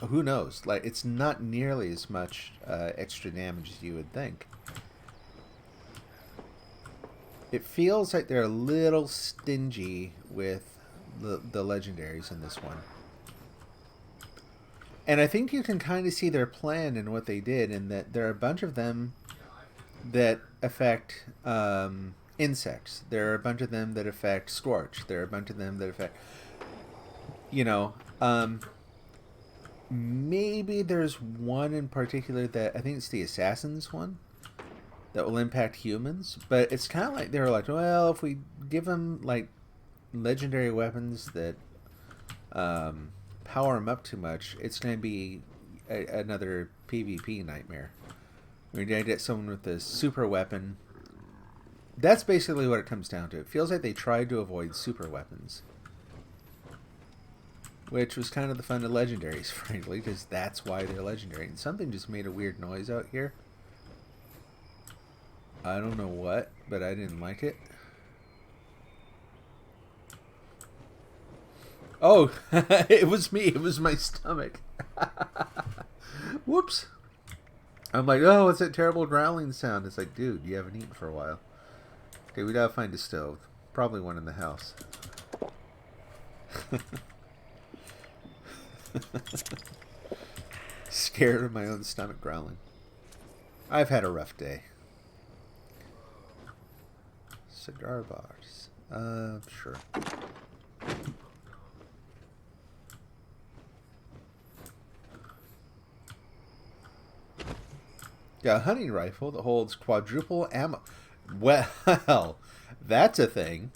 Speaker 1: who knows? Like, it's not nearly as much extra damage as you would think. It feels like they're a little stingy with the legendaries in this one. And I think you can kind of see their plan in what they did, in that there are a bunch of them that affect insects. There are a bunch of them that affect scorch. There are a bunch of them that affect, you know, maybe there's one in particular that I think it's the assassins one that will impact humans, but it's kind of like they're like, well, if we give them like legendary weapons that power them up too much, it's going to be another PvP nightmare. We're going to get someone with a super weapon. That's basically what it comes down to. It feels like they tried to avoid super weapons, which was kind of the fun of legendaries, frankly, because that's why they're legendary. And something just made a weird noise out here. I don't know what, but I didn't like it. Oh, it was me. It was my stomach. Whoops. I'm like, oh, what's that terrible growling sound? It's like, dude, you haven't eaten for a while. Okay, we gotta find a stove. Probably one in the house. Scared of my own stomach growling. I've had a rough day. Cigar bars. Sure. Got a hunting rifle that holds quadruple ammo. Well, that's a thing.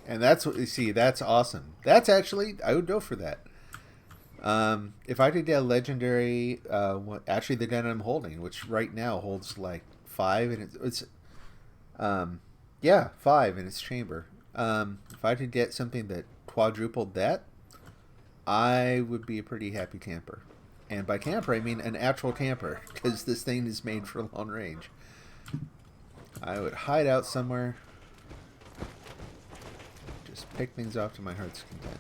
Speaker 1: And that's what you see. That's awesome. That's actually, I would go for that. If I could get a legendary, actually the gun I'm holding, which right now holds like 5, and it's 5 in its chamber. If I could get something that quadrupled that, I would be a pretty happy camper. And by camper, I mean an actual camper, because this thing is made for long range. I would hide out somewhere, just pick things off to my heart's content.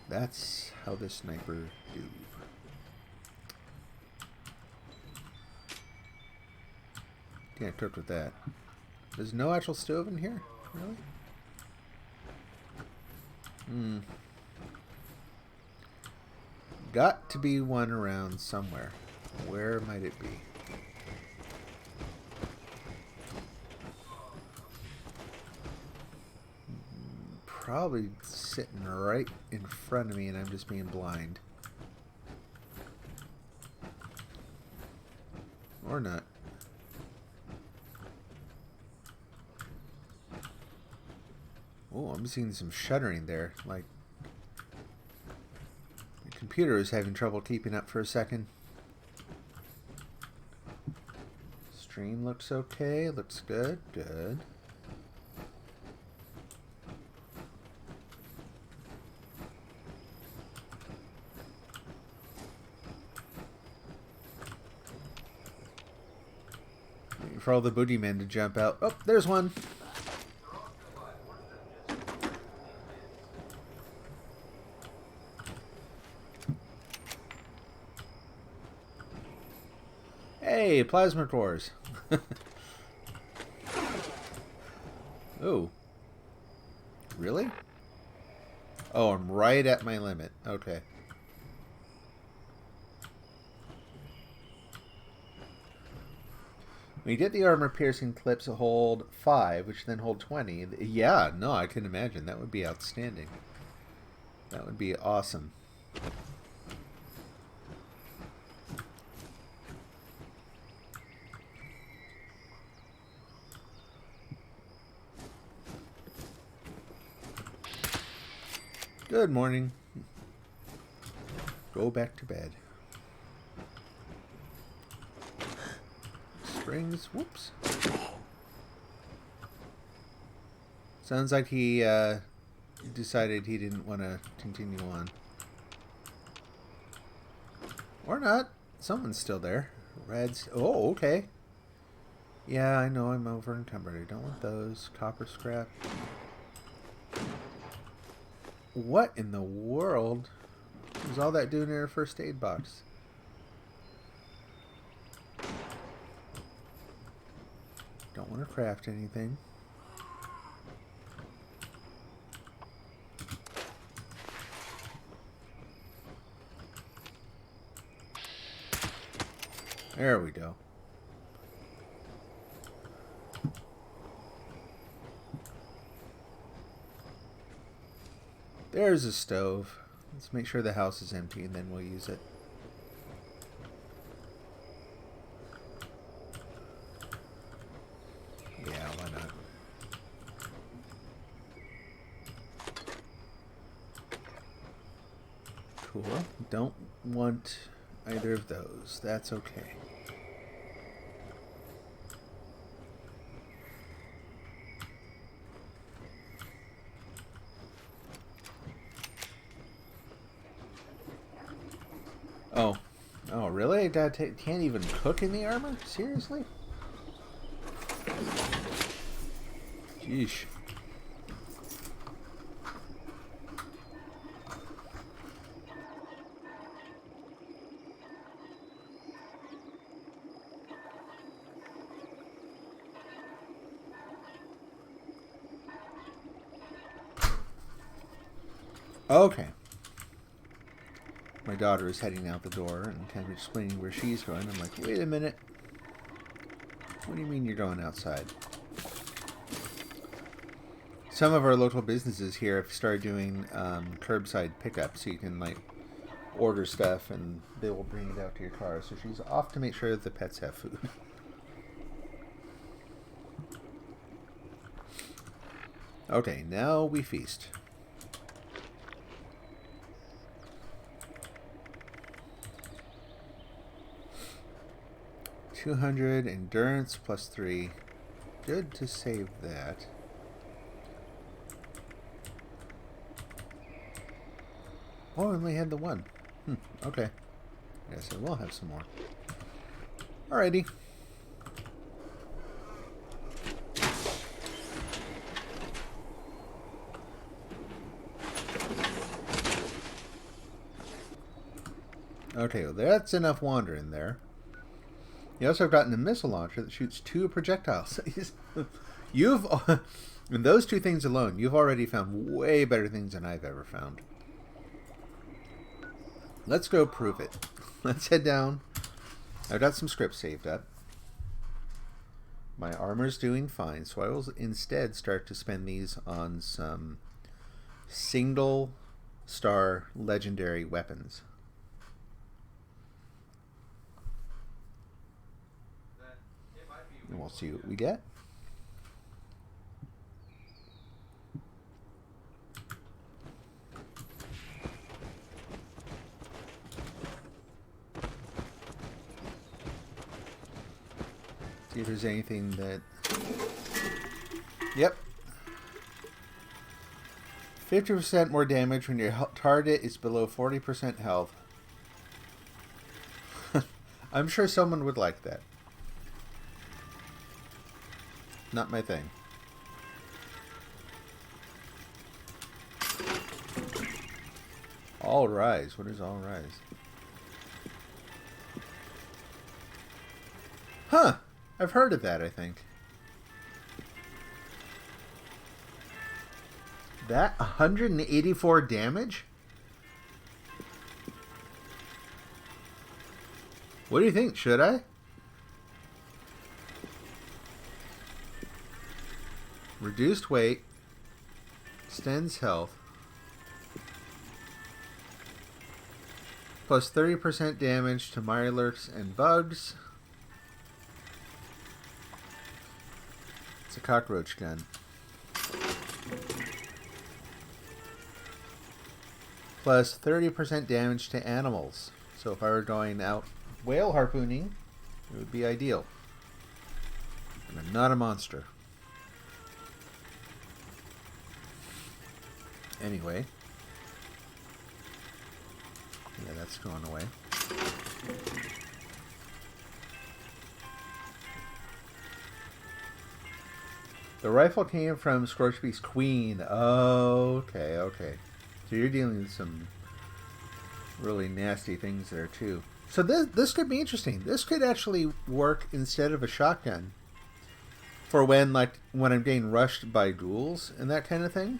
Speaker 1: That's how the sniper do. Can't cook with that. There's no actual stove in here? Really? Got to be one around somewhere. Where might it be? Probably sitting right in front of me and I'm just being blind. Or not. Oh, I'm seeing some shuddering there. Like, the computer is having trouble keeping up for a second. Stream looks okay. Looks good. Good. Waiting for all the boogeymen to jump out. Oh, there's one. Hey, plasma cores. Oh. Really? Oh, I'm right at my limit. Okay. When you get the armor-piercing clips hold 5, which then hold 20. Yeah, no, I can imagine. That would be outstanding. That would be awesome. Good morning. Go back to bed. Springs. Whoops. Sounds like he decided he didn't want to continue on. Or not. Someone's still there. Reds. Oh, okay. Yeah, I know I'm over encumbered. I don't want those. Copper scrap. What in the world is all that doing in her first aid box? Don't want to craft anything. There we go. There's a stove. Let's make sure the house is empty and then we'll use it. Yeah, why not? Cool. Don't want either of those. That's okay. Oh. Oh, really? Dad can't even cook in the armor? Seriously? Yeesh. Okay. My daughter is heading out the door and kind of explaining where she's going. I'm like, wait a minute. What do you mean you're going outside? Some of our local businesses here have started doing curbside pickup, so you can like order stuff and they will bring it out to your car. So she's off to make sure that the pets have food. Okay, now we feast. 200 endurance plus 3. Good to save that. Oh, I only had the one. Okay. I guess I will have some more. Alrighty. Okay, well that's enough wandering there. You also have gotten a missile launcher that shoots 2 projectiles. You've, in those 2 things alone, you've already found way better things than I've ever found. Let's go prove it. Let's head down. I've got some scripts saved up. My armor's doing fine, so I will instead start to spend these on some single star legendary weapons. And we'll see what we get. See if there's anything that... Yep. 50% more damage when your target is below 40% health. I'm sure someone would like that. Not my thing. All rise. What is all rise? I've heard of that, I think. That 184 damage? What do you think? Should I? Reduced weight. Extends health. Plus 30% damage to mirelurks and bugs. It's a cockroach gun. Plus 30% damage to animals. So if I were going out whale harpooning, it would be ideal. And I'm not a monster. Anyway. Yeah, that's going away. The rifle came from Scorchbeast Queen. Oh, okay, okay. So you're dealing with some really nasty things there too. So this could be interesting. This could actually work instead of a shotgun for when I'm getting rushed by ghouls and that kind of thing.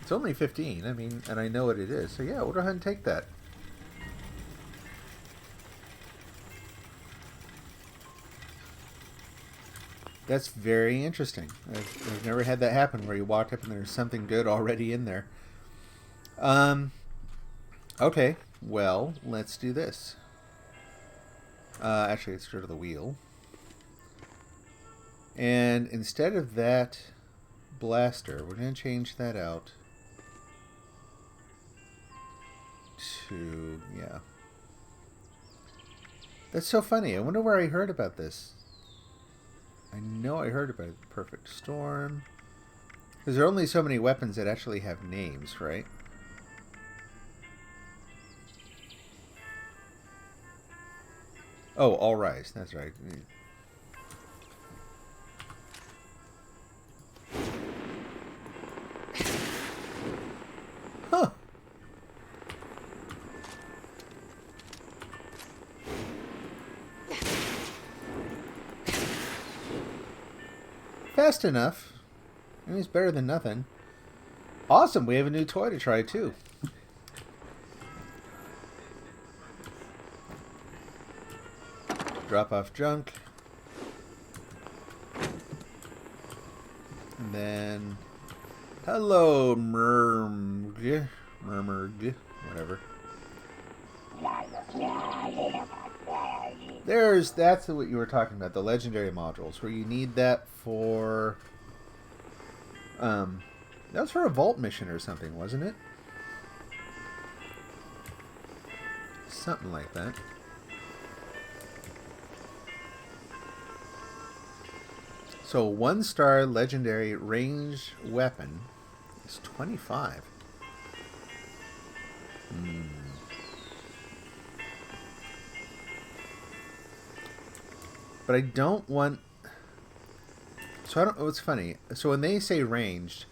Speaker 1: It's only 15. I mean, and I know what it is. So yeah, we'll go ahead and take that. That's very interesting. I've never had that happen where you walk up and there's something good already in there. Okay, well, let's do this. Actually, let's go to the wheel. And instead of that blaster, we're going to change that out to, yeah. That's so funny. I wonder where I heard about this. I know I heard about it. Perfect Storm. Because there are only so many weapons that actually have names, right? Oh, All Rise. That's right. Huh. Fast enough. I mean, it's better than nothing. Awesome, we have a new toy to try too. Drop off junk. And then... Hello, Murmg. Murmurg. Whatever. That's what you were talking about, the legendary modules, where you need that for... that was for a vault mission or something, wasn't it? Something like that. So 1-star legendary ranged weapon is 25. But I don't want... So I don't... What's funny. So when they say ranged,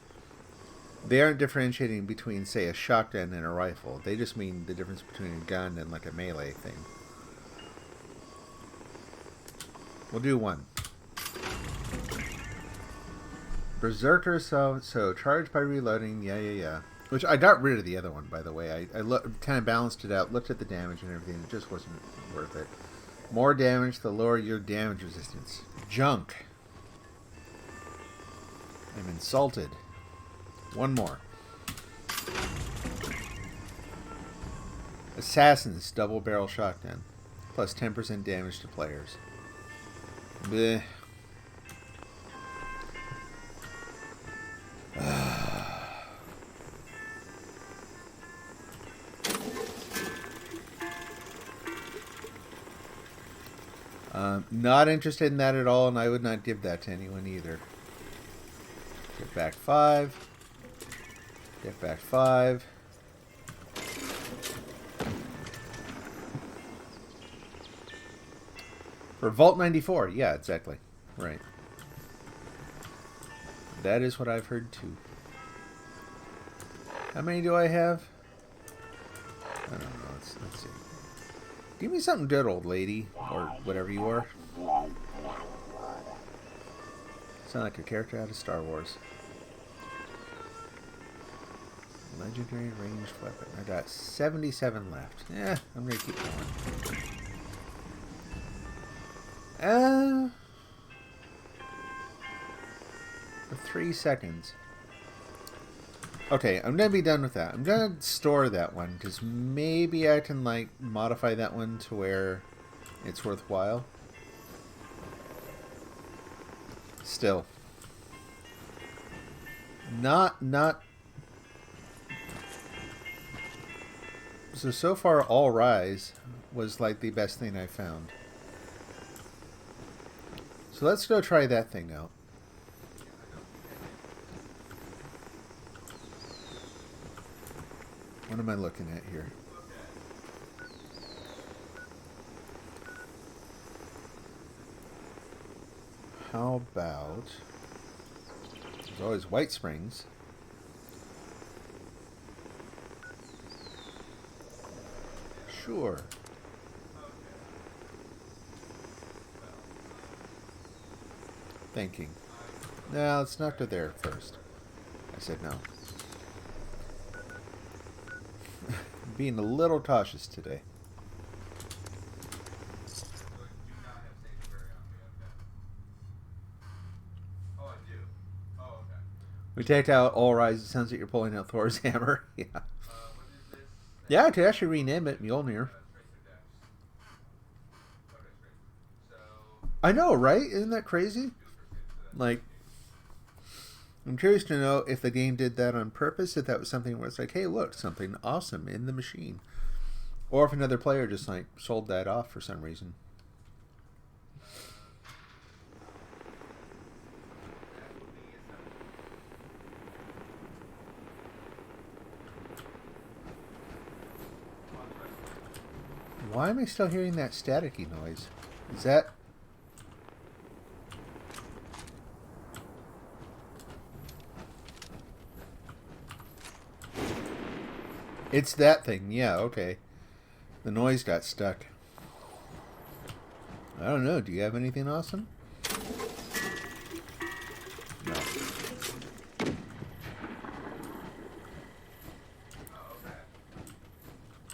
Speaker 1: they aren't differentiating between, say, a shotgun and a rifle. They just mean the difference between a gun and like a melee thing. We'll do one. Berserker, so charged by reloading, yeah. Which I got rid of the other one, by the way. I kind of balanced it out, looked at the damage and everything. It just wasn't worth it. More damage, the lower your damage resistance. Junk. I'm insulted. One more. Assassin's double barrel shotgun. Plus 10% damage to players. Bleh. Not interested in that at all, and I would not give that to anyone either. Get back 5. Get back 5. For Vault 94, yeah, exactly. Right. That is what I've heard too. How many do I have? I don't know. Let's see. Give me something good, old lady, or whatever you are. Sound like a character out of Star Wars. Legendary ranged weapon. I got 77 left. Yeah, I'm gonna keep going. For 3 seconds. Okay, I'm gonna be done with that. I'm gonna store that one because maybe I can like modify that one to where it's worthwhile. Still, not. So far, All Rise was like the best thing I found. So let's go try that thing out. What am I looking at here? How about... There's always White Springs. Sure. Thinking. No, let's not go there first. I said no. Being a little cautious today. We take out All Rise. It sounds like you're pulling out Thor's hammer. Yeah. Yeah, I could actually rename it Mjolnir. I know, right? Isn't that crazy? Like, I'm curious to know if the game did that on purpose, if that was something where it's like, hey, look, something awesome in the machine. Or if another player just, like, sold that off for some reason. Why am I still hearing that staticky noise? Is that... It's that thing, yeah, okay. The noise got stuck. I don't know, do you have anything awesome? No.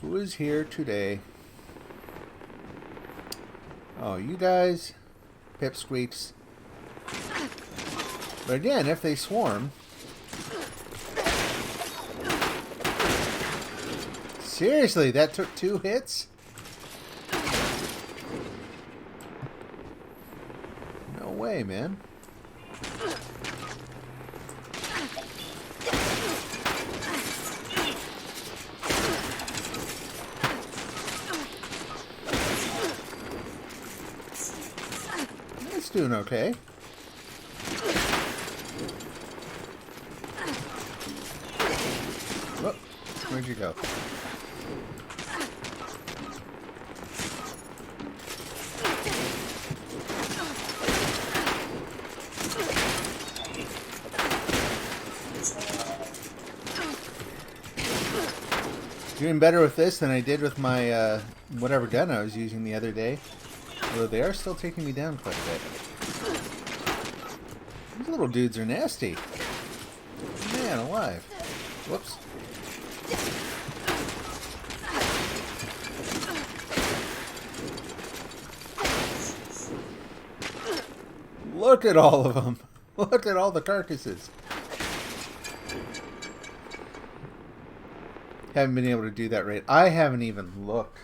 Speaker 1: Who is here today? Oh, you guys. Pipsqueaks. But again, if they swarm... Seriously, that took 2 hits? No way, man. It's doing okay. Whoop. Where'd you go? Doing better with this than I did with my whatever gun I was using the other day. Although they are still taking me down quite a bit. These little dudes are nasty. Man alive. Whoops. Look at all of them. Look at all the carcasses. Haven't been able to do that right. I haven't even looked.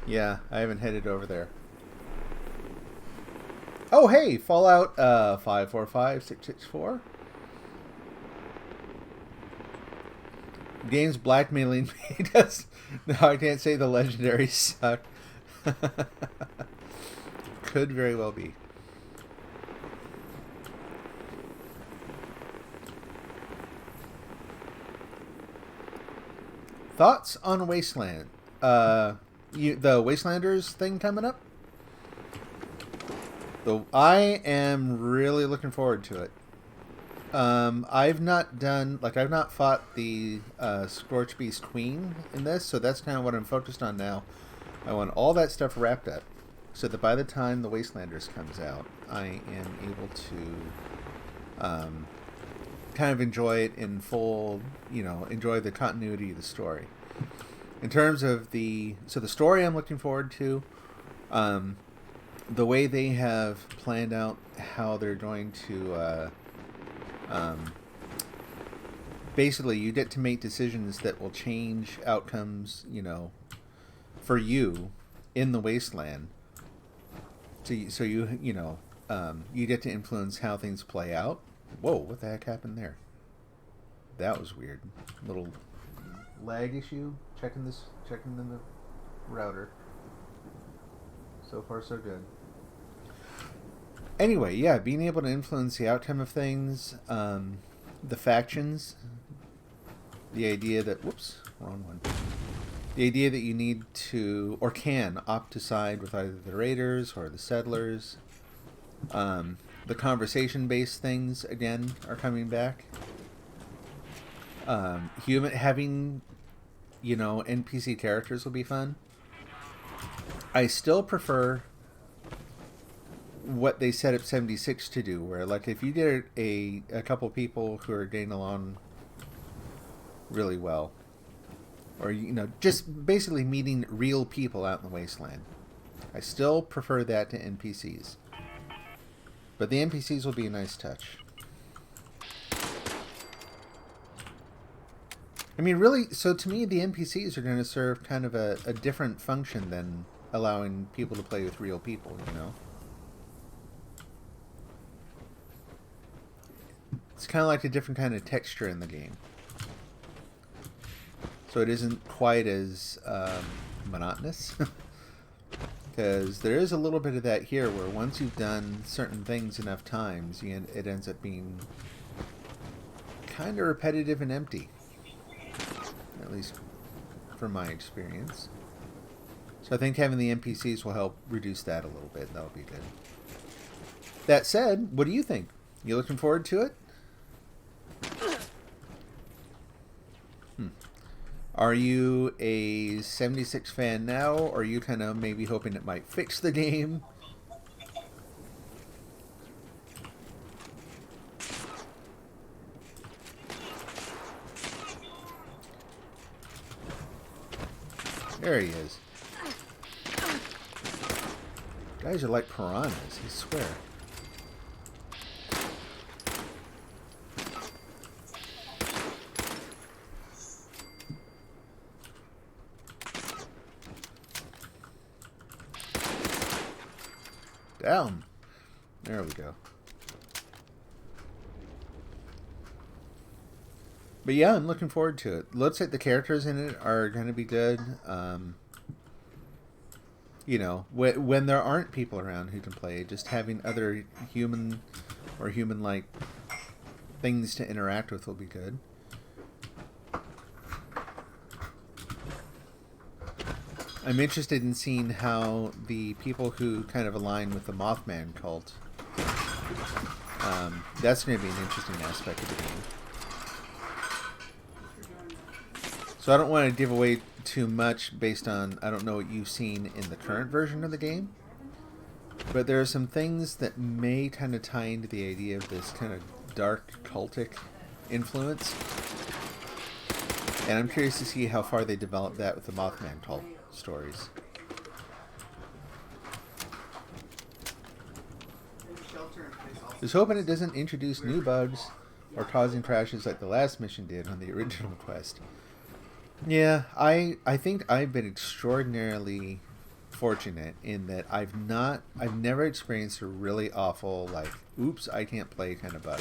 Speaker 1: Yeah, I haven't headed over there. Oh, hey, Fallout 545664. Game's blackmailing me. No, I can't say the legendaries suck. Could very well be. Thoughts on Wasteland? The Wastelanders thing coming up? I am really looking forward to it. I've not done I've not fought the Scorch Beast Queen in this, so that's kind of what I'm focused on now. I want all that stuff wrapped up, so that by the time the Wastelanders comes out, I am able to kind of enjoy it in full. Enjoy the continuity of the story. In terms of the story, I'm looking forward to. The way they have planned out how they're going to. Basically, you get to make decisions that will change outcomes, for you in the wasteland. So you get to influence how things play out. Whoa, what the heck happened there? That was weird. Little lag issue. Checking the router. So far, so good. Anyway, yeah, being able to influence the outcome of things, the factions, the idea that, whoops, wrong one. The idea that you need to, or can, opt to side with either the raiders or the settlers. The conversation-based things, again, are coming back. Having, NPC characters will be fun. I still prefer what they set up 76 to do, where if you get a couple people who are getting along really well, or just basically meeting real people out in the wasteland, I still prefer that to NPCs. But the NPCs will be a nice touch. I mean, really, so to me, the NPCs are going to serve kind of a different function than allowing people to play with real people, It's kind of like a different kind of texture in the game. So it isn't quite as monotonous. Because there is a little bit of that here, where once you've done certain things enough times, it ends up being kind of repetitive and empty. At least from my experience. So I think having the NPCs will help reduce that a little bit. That'll be good. That said, what do you think? You looking forward to it? Are you a 76 fan now, or are you kind of maybe hoping it might fix the game? There he is. Guys are like piranhas, I swear. Down. There we go. But yeah, I'm looking forward to it. Looks like the characters in it are going to be good. When there aren't people around who can play, just having other human or human-like things to interact with will be good. I'm interested in seeing how the people who kind of align with the Mothman cult, that's going to be an interesting aspect of the game. So I don't want to give away too much based on, I don't know what you've seen in the current version of the game, but there are some things that may kind of tie into the idea of this kind of dark cultic influence. And I'm curious to see how far they develop that with the Mothman cult stories. Just hoping it doesn't introduce new bugs or causing crashes like the last mission did on the original quest. Yeah, I think I've been extraordinarily fortunate in that I've never experienced a really awful, oops, I can't play kind of bug.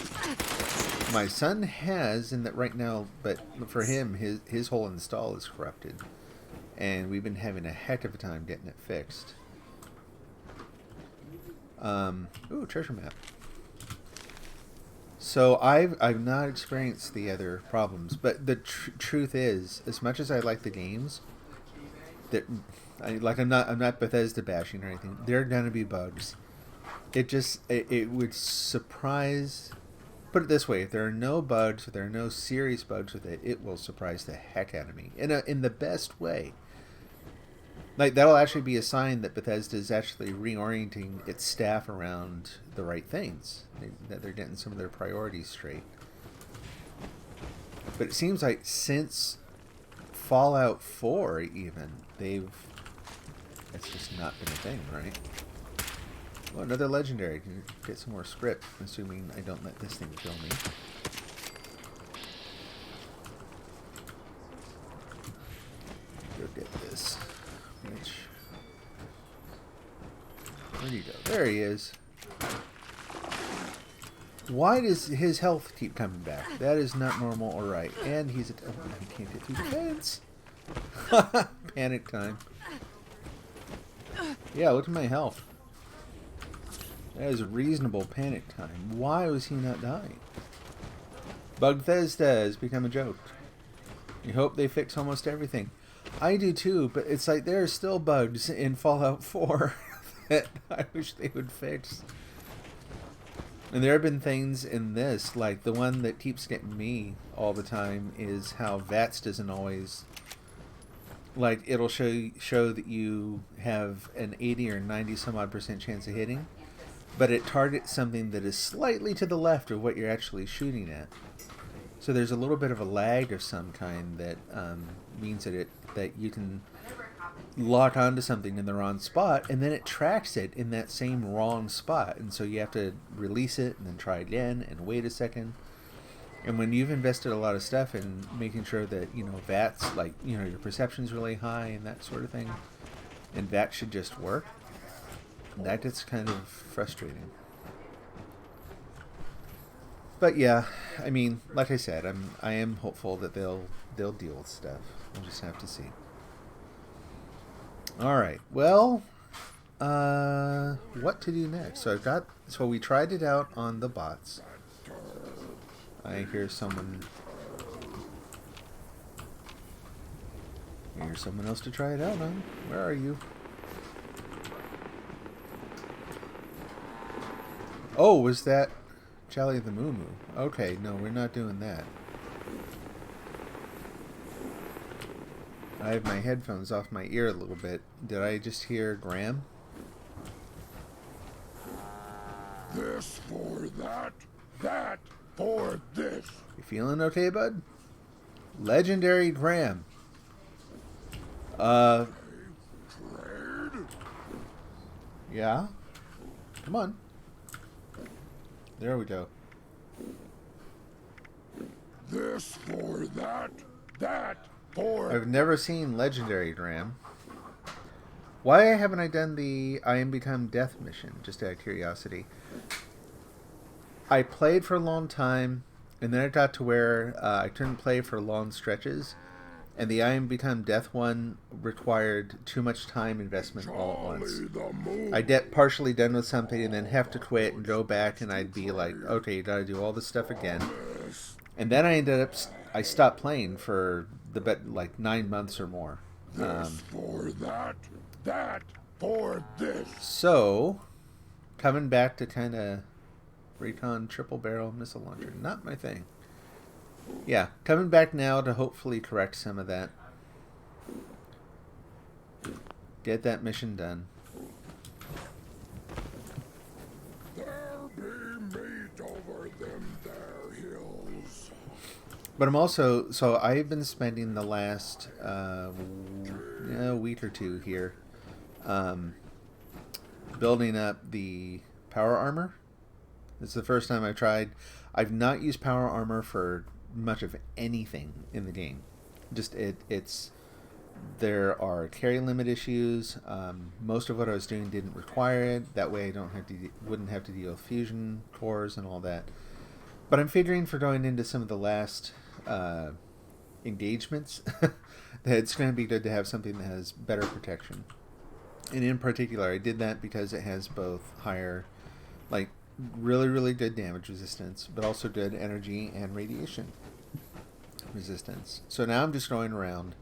Speaker 1: My son has, in that right now, but for him, his whole install is corrupted. And we've been having a heck of a time getting it fixed. Ooh, treasure map. So I've not experienced the other problems, but the truth is, as much as I like the games, I'm not Bethesda bashing or anything. There are gonna be bugs. It would surprise Put it this way: if there are no bugs, if there are no serious bugs with it, it will surprise the heck out of me in the best way. Like, that'll actually be a sign that Bethesda is actually reorienting its staff around the right things, that they're getting some of their priorities straight. But it seems like since Fallout 4, even, it's just not been a thing, right? Well, another legendary. Can get some more script, assuming I don't let this thing kill me. Go get this. Where'd he go? There he is. Why does his health keep coming back? That is not normal or right. And he can't get through the fence. Panic time. Yeah, look at my health. That is a reasonable panic time. Why was he not dying? Bethesda has become a joke. You hope they fix almost everything. I do too, but it's like there are still bugs in Fallout 4 that I wish they would fix. And there have been things in this, like the one that keeps getting me all the time is how VATS doesn't always... Like, it'll show that you have an 80 or 90 some odd % chance of hitting, but it targets something that is slightly to the left of what you're actually shooting at. So there's a little bit of a lag of some kind that means that you can lock onto something in the wrong spot, and then it tracks it in that same wrong spot, and so you have to release it and then try again and wait a second. And when you've invested a lot of stuff in making sure that, VATS, like, your perception's really high and that sort of thing, and that should just work, that gets kind of frustrating. But yeah, I mean, like I said, I am hopeful that they'll deal with stuff. We'll just have to see. All right. Well, what to do next? So we tried it out on the bots. I hear someone else to try it out on. Where are you? Oh, was that Charlie the Moo Moo? Okay, no, we're not doing that. I have my headphones off my ear a little bit. Did I just hear Graham?
Speaker 4: This for that, that for this.
Speaker 1: You feeling okay, bud? Legendary Graham.
Speaker 4: Trade?
Speaker 1: Yeah? Come on. There we go.
Speaker 4: This for that, that for...
Speaker 1: I've never seen Legendary Graham. Why haven't I done the I Am Become Death mission? Just out of curiosity. I played for a long time, and then it got to where I couldn't play for long stretches, and the I Am Become Death one required too much time investment all at once. I'd get partially done with something and then have to quit and go back, and I'd be like, okay, you gotta do all this stuff again. And then I stopped playing for like 9 months or more.
Speaker 4: This for that, that for this.
Speaker 1: So, coming back to kind of Recon triple barrel missile launcher, not my thing. Yeah, coming back now to hopefully correct some of that. Get that mission done.
Speaker 4: There be meat over them there hills.
Speaker 1: But I'm also, so I've been spending the last week or two here building up the power armor. It's the first time I've tried. I've not used power armor for much of anything in the game. Just there are carry limit issues. Most of what I was doing didn't require it. That way I wouldn't have to deal with fusion cores and all that. But I'm figuring for going into some of the last engagements that it's going to be good to have something that has better protection. And in particular, I did that because it has both higher, like, really, really good damage resistance, but also good energy and radiation resistance. So now I'm just going around,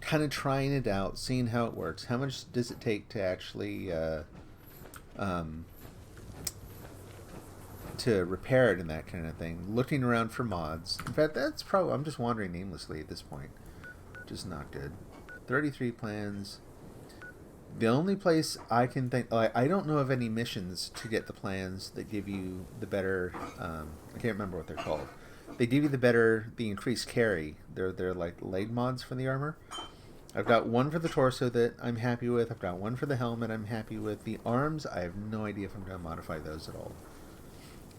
Speaker 1: kind of trying it out, seeing how it works. How much does it take to actually to repair it and that kind of thing. Looking around for mods. In fact, that's probably... I'm just wandering aimlessly at this point. Which is not good. 33 plans. The only place I can think... Like, I don't know of any missions to get the plans that give you the better... I can't remember what they're called. They give you the increased carry. They're like laid mods for the armor. I've got one for the torso that I'm happy with. I've got one for the helmet I'm happy with. The arms, I have no idea if I'm going to modify those at all.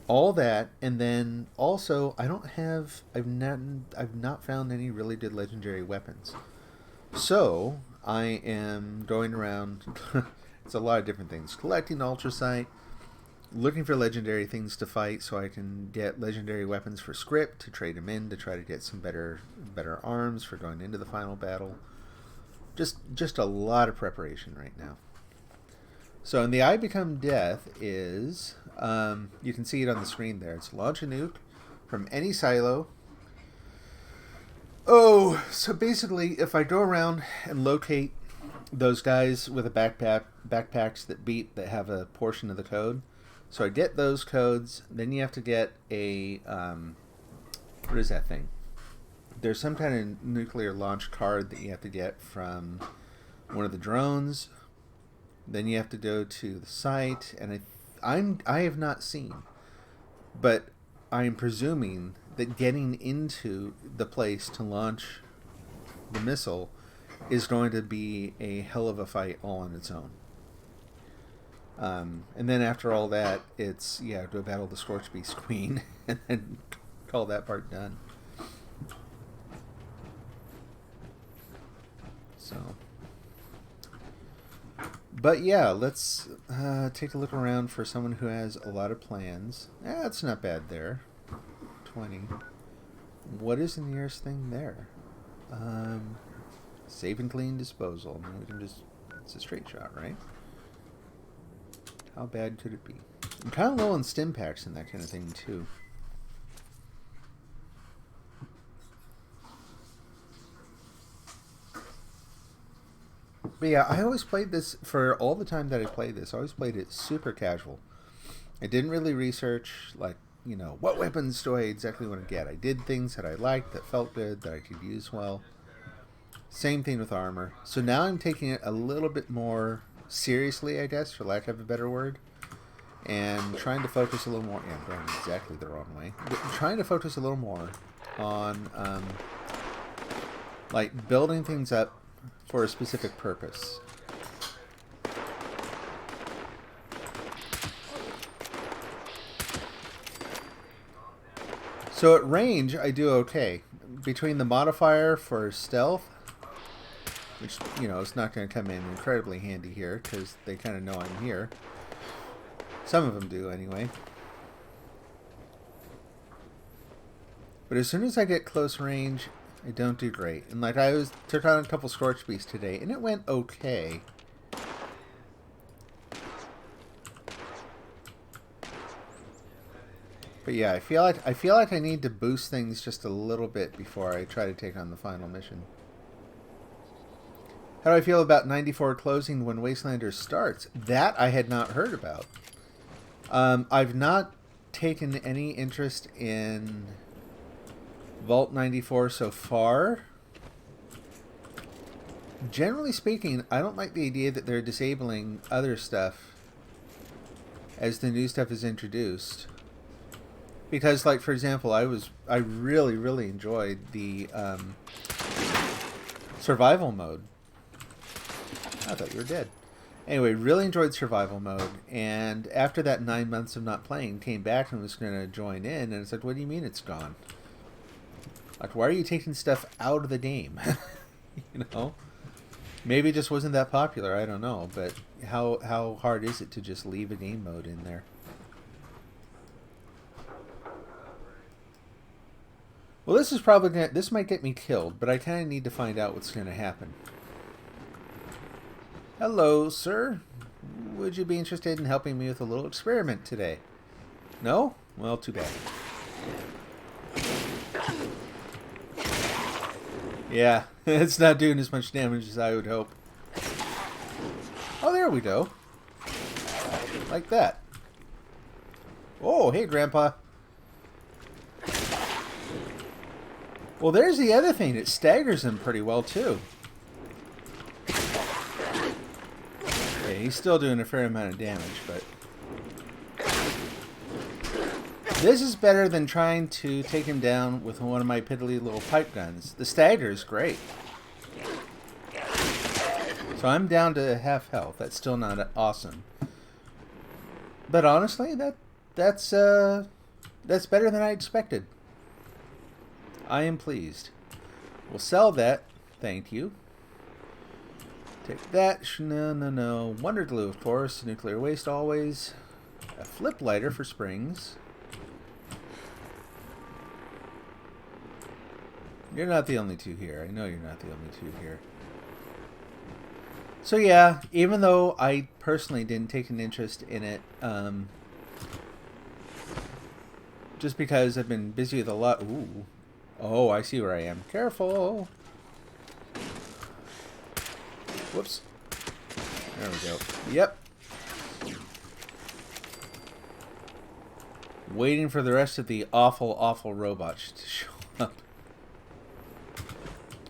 Speaker 1: All that, and then also I've not found any really good legendary weapons. So I am going around. It's a lot of different things. Collecting ultracite, looking for legendary things to fight, so I can get legendary weapons for script to trade them in to try to get some better arms for going into the final battle. Just a lot of preparation right now. So in the I Become Death is, you can see it on the screen there. It's launch a nuke from any silo. Oh, so basically if I go around and locate those guys with a backpacks that beep that have a portion of the code. So I get those codes, then you have to get a, what is that thing? There's some kind of nuclear launch card that you have to get from one of the drones. Then you have to go to the site, and I have not seen, but I am presuming that getting into the place to launch the missile is going to be a hell of a fight all on its own. And then after all that, it's, go battle the Scorched Beast Queen and then call that part done. So, but yeah, let's take a look around for someone who has a lot of plans. That's not bad there. 20. What is the nearest thing there? Save and clean disposal. I mean, we can just, it's a straight shot, right? How bad could it be? I'm kind of low on stim packs and that kind of thing too. But yeah, I always played this, for all the time that I played this, I always played it super casual. I didn't really research, like, what weapons do I exactly want to get? I did things that I liked, that felt good, that I could use well. Same thing with armor. So now I'm taking it a little bit more seriously, I guess, for lack of a better word. And trying to focus a little more, I'm going exactly the wrong way. But trying to focus a little more on, like, building things up for a specific purpose. So at range, I do okay. Between the modifier for stealth, which, is not going to come in incredibly handy here, because they kind of know I'm here. Some of them do, anyway. But as soon as I get close range, I don't do great. And like I took on a couple Scorched Beasts today, and it went okay. But yeah, I feel like I need to boost things just a little bit before I try to take on the final mission. How do I feel about 94 closing when Wastelanders starts? That I had not heard about. I've not taken any interest in Vault 94 so far. Generally speaking, I don't like the idea that they're disabling other stuff as the new stuff is introduced. Because, like, for example, I really enjoyed the survival mode. I thought you were dead. Anyway, really enjoyed survival mode, and after that 9 months of not playing, came back and was going to join in, and it's like, what do you mean it's gone? Like, why are you taking stuff out of the game? Maybe it just wasn't that popular, I don't know, but how hard is it to just leave a game mode in there? Well, this might get me killed, but I kind of need to find out what's going to happen. Hello, sir. Would you be interested in helping me with a little experiment today? No? Well, too bad. Yeah, it's not doing as much damage as I would hope. Oh, there we go. Like that. Oh, hey, Grandpa. Well, there's the other thing. It staggers him pretty well, too. Okay, he's still doing a fair amount of damage, but... This is better than trying to take him down with one of my piddly little pipe guns. The stagger is great. So I'm down to half health. That's still not awesome. But honestly, that's better than I expected. I am pleased. We'll sell that. Thank you. Take that. No. Wonder glue, of course. Nuclear waste always. A flip lighter for springs. You're not the only two here. I know you're not the only two here. So yeah, even though I personally didn't take an interest in it, just because I've been busy with a lot. Ooh. Oh, I see where I am. Careful. Whoops. There we go. Yep. Waiting for the rest of the awful robots to show up.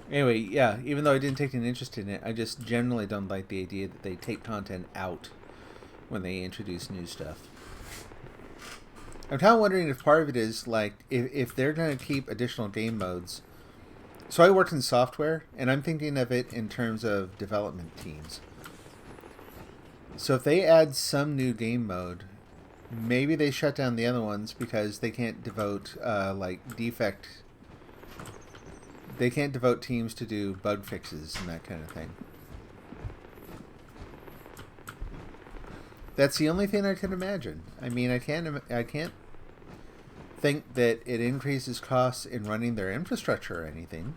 Speaker 1: Anyway, yeah, even though I didn't take an interest in it, I just generally don't like the idea that they take content out when they introduce new stuff. I'm kind of wondering if part of it is, like, if they're going to keep additional game modes. So I work in software, and I'm thinking of it in terms of development teams. So if they add some new game mode, maybe they shut down the other ones because they can't devote, They can't devote teams to do bug fixes and that kind of thing. That's the only thing I can imagine. I mean, I can't think that it increases costs in running their infrastructure or anything.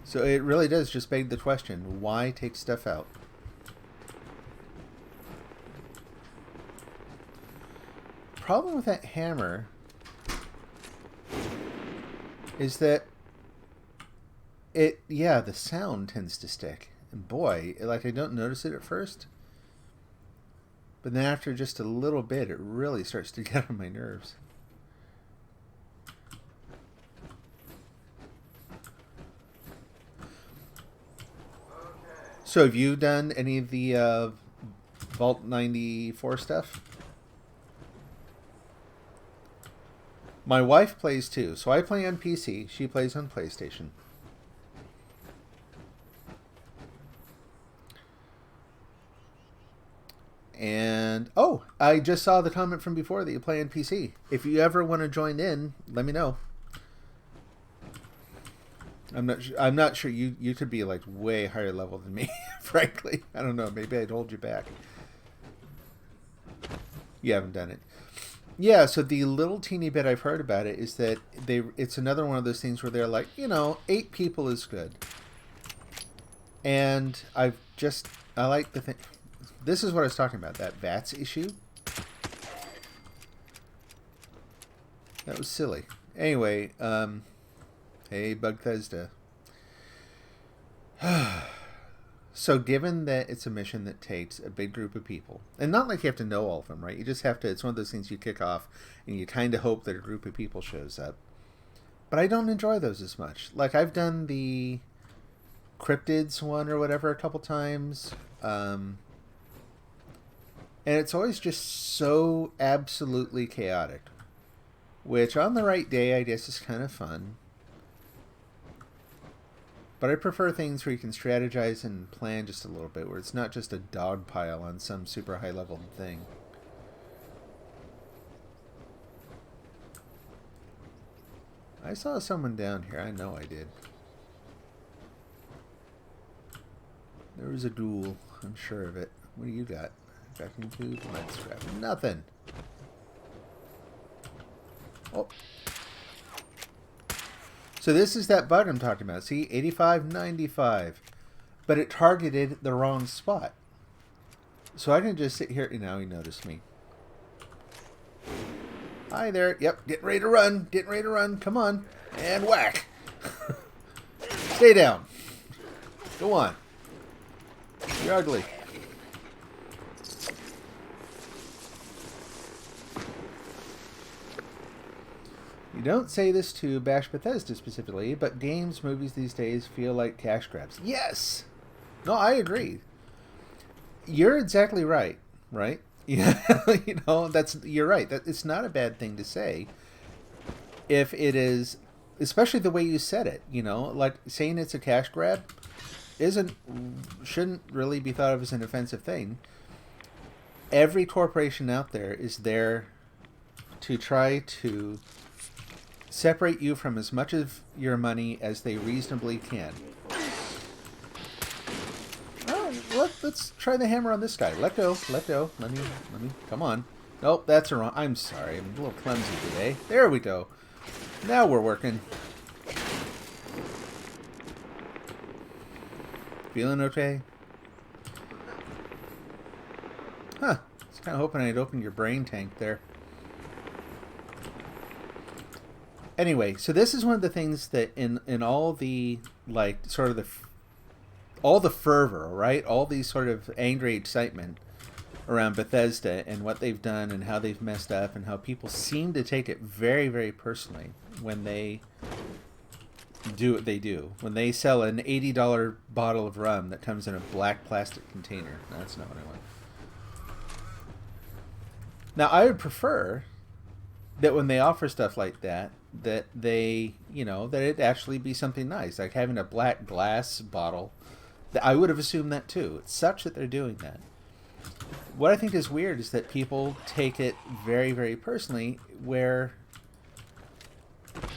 Speaker 1: So it really does just beg the question, why take stuff out? Problem with that hammer is that the sound tends to stick. And boy, like, I don't notice it at first. But then after just a little bit, it really starts to get on my nerves. So have you done any of the Vault 94 stuff? My wife plays too. So I play on PC. She plays on PlayStation. And, oh, I just saw the comment from before that you play on PC. If you ever want to join in, let me know. I'm not sure. You could be like way higher level than me, frankly. I don't know. Maybe I'd hold you back. You haven't done it. Yeah, so the little teeny bit I've heard about it is that it's another one of those things where they're like, 8 people is good. And I like the thing. This is what I was talking about, that VATS issue. That was silly. Anyway, hey, Bugthesda. So given that it's a mission that takes a big group of people, and not like you have to know all of them, right? You just have to, it's one of those things you kick off, and you kind of hope that a group of people shows up. But I don't enjoy those as much. Like, I've done the cryptids one or whatever a couple times, and it's always just so absolutely chaotic. Which, on the right day, I guess is kind of fun. But I prefer things where you can strategize and plan just a little bit, where it's not just a dog pile on some super high-level thing. I saw someone down here. I know I did. There was a duel. I'm sure of it. What do you got? Vacuum tube, lead scrap. Nothing. Oh. So this is that bug I'm talking about. See, 85, 95. But it targeted the wrong spot. So I can just sit here. Now he noticed me. Hi there. Yep, getting ready to run. Getting ready to run. Come on. And whack. Stay down. Go on. You're ugly. You don't say this to bash Bethesda specifically, but games, movies these days feel like cash grabs. Yes! No, I agree. You're exactly right, right? Yeah, you're right. That it's not a bad thing to say if it is, especially the way you said it. Like saying it's a cash grab shouldn't really be thought of as an offensive thing. Every corporation out there is there to try to separate you from as much of your money as they reasonably can. Oh, let's try the hammer on this guy. Let go. Let me. Come on. Nope, that's wrong. I'm sorry. I'm a little clumsy today. There we go. Now we're working. Feeling okay? Huh. I was kind of hoping I'd open your brain tank there. Anyway, so this is one of the things that in all the, like, sort of all the fervor, right? All these sort of angry excitement around Bethesda and what they've done and how they've messed up and how people seem to take it very, very personally when they do what they do. When they sell an $80 bottle of rum that comes in a black plastic container. No, that's not what I want. Now, I would prefer that when they offer stuff like that they, that it actually be something nice, like having a black glass bottle. I would have assumed that too. It's such that they're doing that. What I think is weird is that people take it very, very personally, where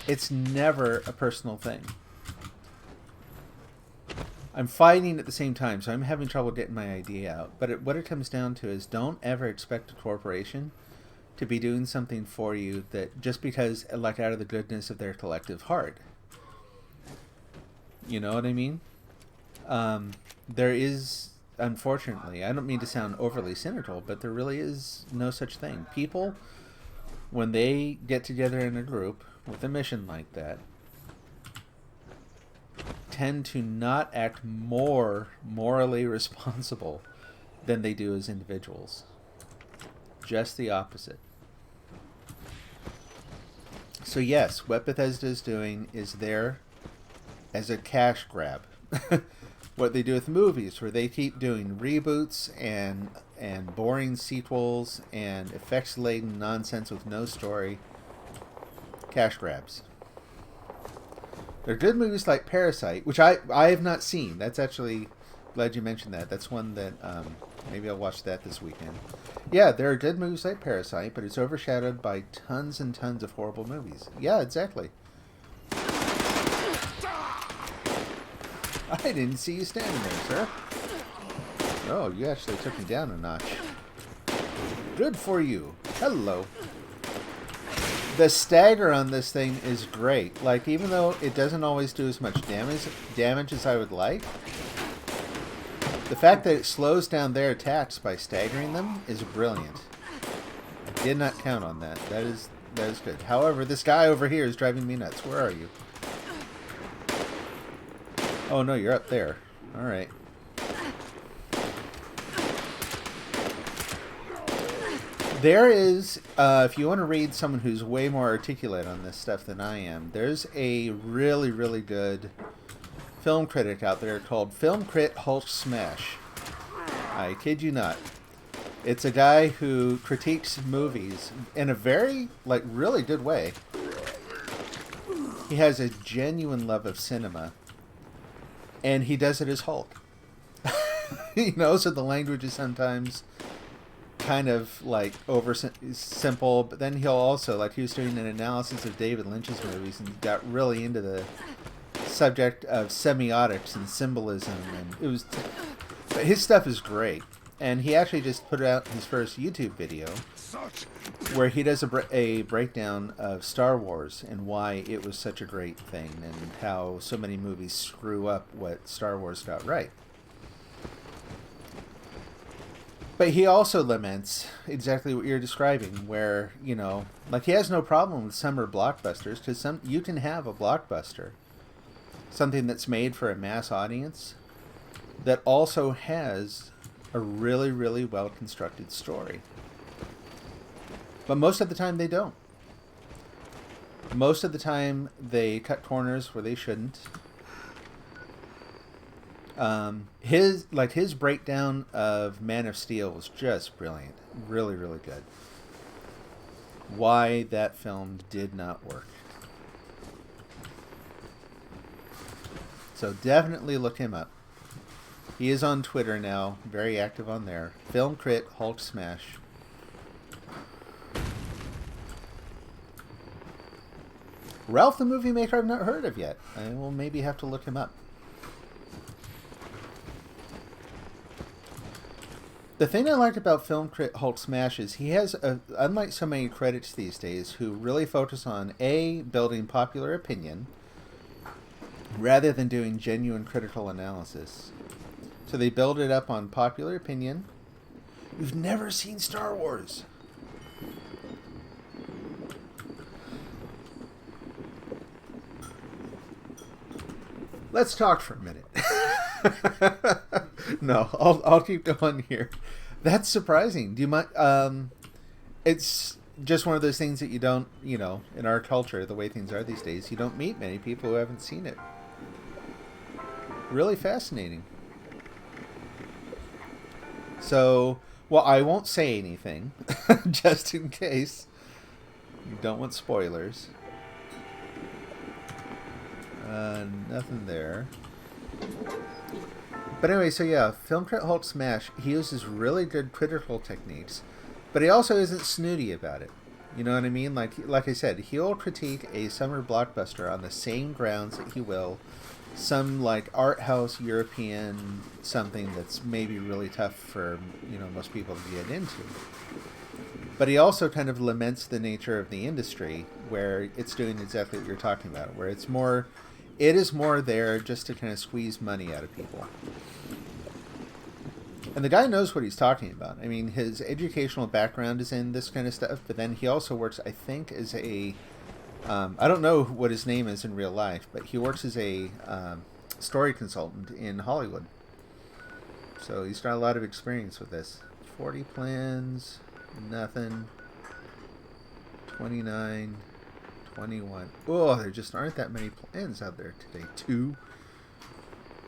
Speaker 1: it's never a personal thing. I'm fighting at the same time, so I'm having trouble getting my idea out. But what it comes down to is, don't ever expect a corporation to be doing something for you that just because, like, out of the goodness of their collective heart. You know what I mean? There is, unfortunately, I don't mean to sound overly cynical, but there really is no such thing. People, when they get together in a group with a mission like that, tend to not act more morally responsible than they do as individuals. Just the opposite. So yes, what Bethesda is doing is there as a cash grab. What they do with movies, where they keep doing reboots and boring sequels and effects-laden nonsense with no story. Cash grabs. There are good movies like Parasite, which I have not seen. That's actually, glad you mentioned that. That's one that maybe I'll watch that this weekend. Yeah, there are good movies like Parasite, but it's overshadowed by tons and tons of horrible movies. Yeah, exactly. I didn't see you standing there, sir. Oh, you actually took me down a notch. Good for you. Hello. The stagger on this thing is great. Like, even though it doesn't always do as much damage as I would like, the fact that it slows down their attacks by staggering them is brilliant. I did not count on that. That is good. However, this guy over here is driving me nuts. Where are you? Oh no, you're up there. Alright. There is, if you want to read someone who's way more articulate on this stuff than I am, there's a really, really good film critic out there called Film Crit Hulk Smash. I kid you not. It's a guy who critiques movies in a very, like, really good way. He has a genuine love of cinema. And he does it as Hulk. So the language is sometimes kind of like simple, but then he'll also, like, he was doing an analysis of David Lynch's movies and got really into the subject of semiotics and symbolism, and it was but his stuff is great. And he actually just put out his first YouTube video where he does a breakdown of Star Wars and why it was such a great thing and how so many movies screw up what Star Wars got right. But he also laments exactly what you're describing, where, like, he has no problem with summer blockbusters, because you can have a blockbuster, something that's made for a mass audience, that also has a really, really well-constructed story. But most of the time they don't. Most of the time, they cut corners where they shouldn't. His breakdown of Man of Steel was just brilliant, really, really good. Why that film did not work. So definitely look him up. He is on Twitter now, very active on there. Film Crit Hulk Smash. Ralph the Movie Maker I've not heard of yet. I will maybe have to look him up. The thing I liked about Film Crit Hulk Smash is he has, unlike so many credits these days, who really focus on A, building popular opinion, rather than doing genuine critical analysis. So they build it up on popular opinion. You've never seen Star Wars. Let's talk for a minute. No, I'll keep going here. That's surprising. Do you mind? It's just one of those things that you don't, in our culture, the way things are these days, you don't meet many people who haven't seen it. Really fascinating. So, well, I won't say anything, just in case. You don't want spoilers. Nothing there. But anyway, so yeah, Film Crit Hulk Smash, he uses really good critical techniques, but he also isn't snooty about it. You know what I mean? Like I said, he'll critique a summer blockbuster on the same grounds that he will some art house European something that's maybe really tough for most people to get into. But he also kind of laments the nature of the industry where it's doing exactly what you're talking about, where it is more there just to kind of squeeze money out of people. And the guy knows what he's talking about. I mean, his educational background is in this kind of stuff, but then he also works, I think, as a... I don't know what his name is in real life, but he works as a story consultant in Hollywood. So he's got a lot of experience with this. 40 plans, nothing. 29, 21. Oh, there just aren't that many plans out there today. 2.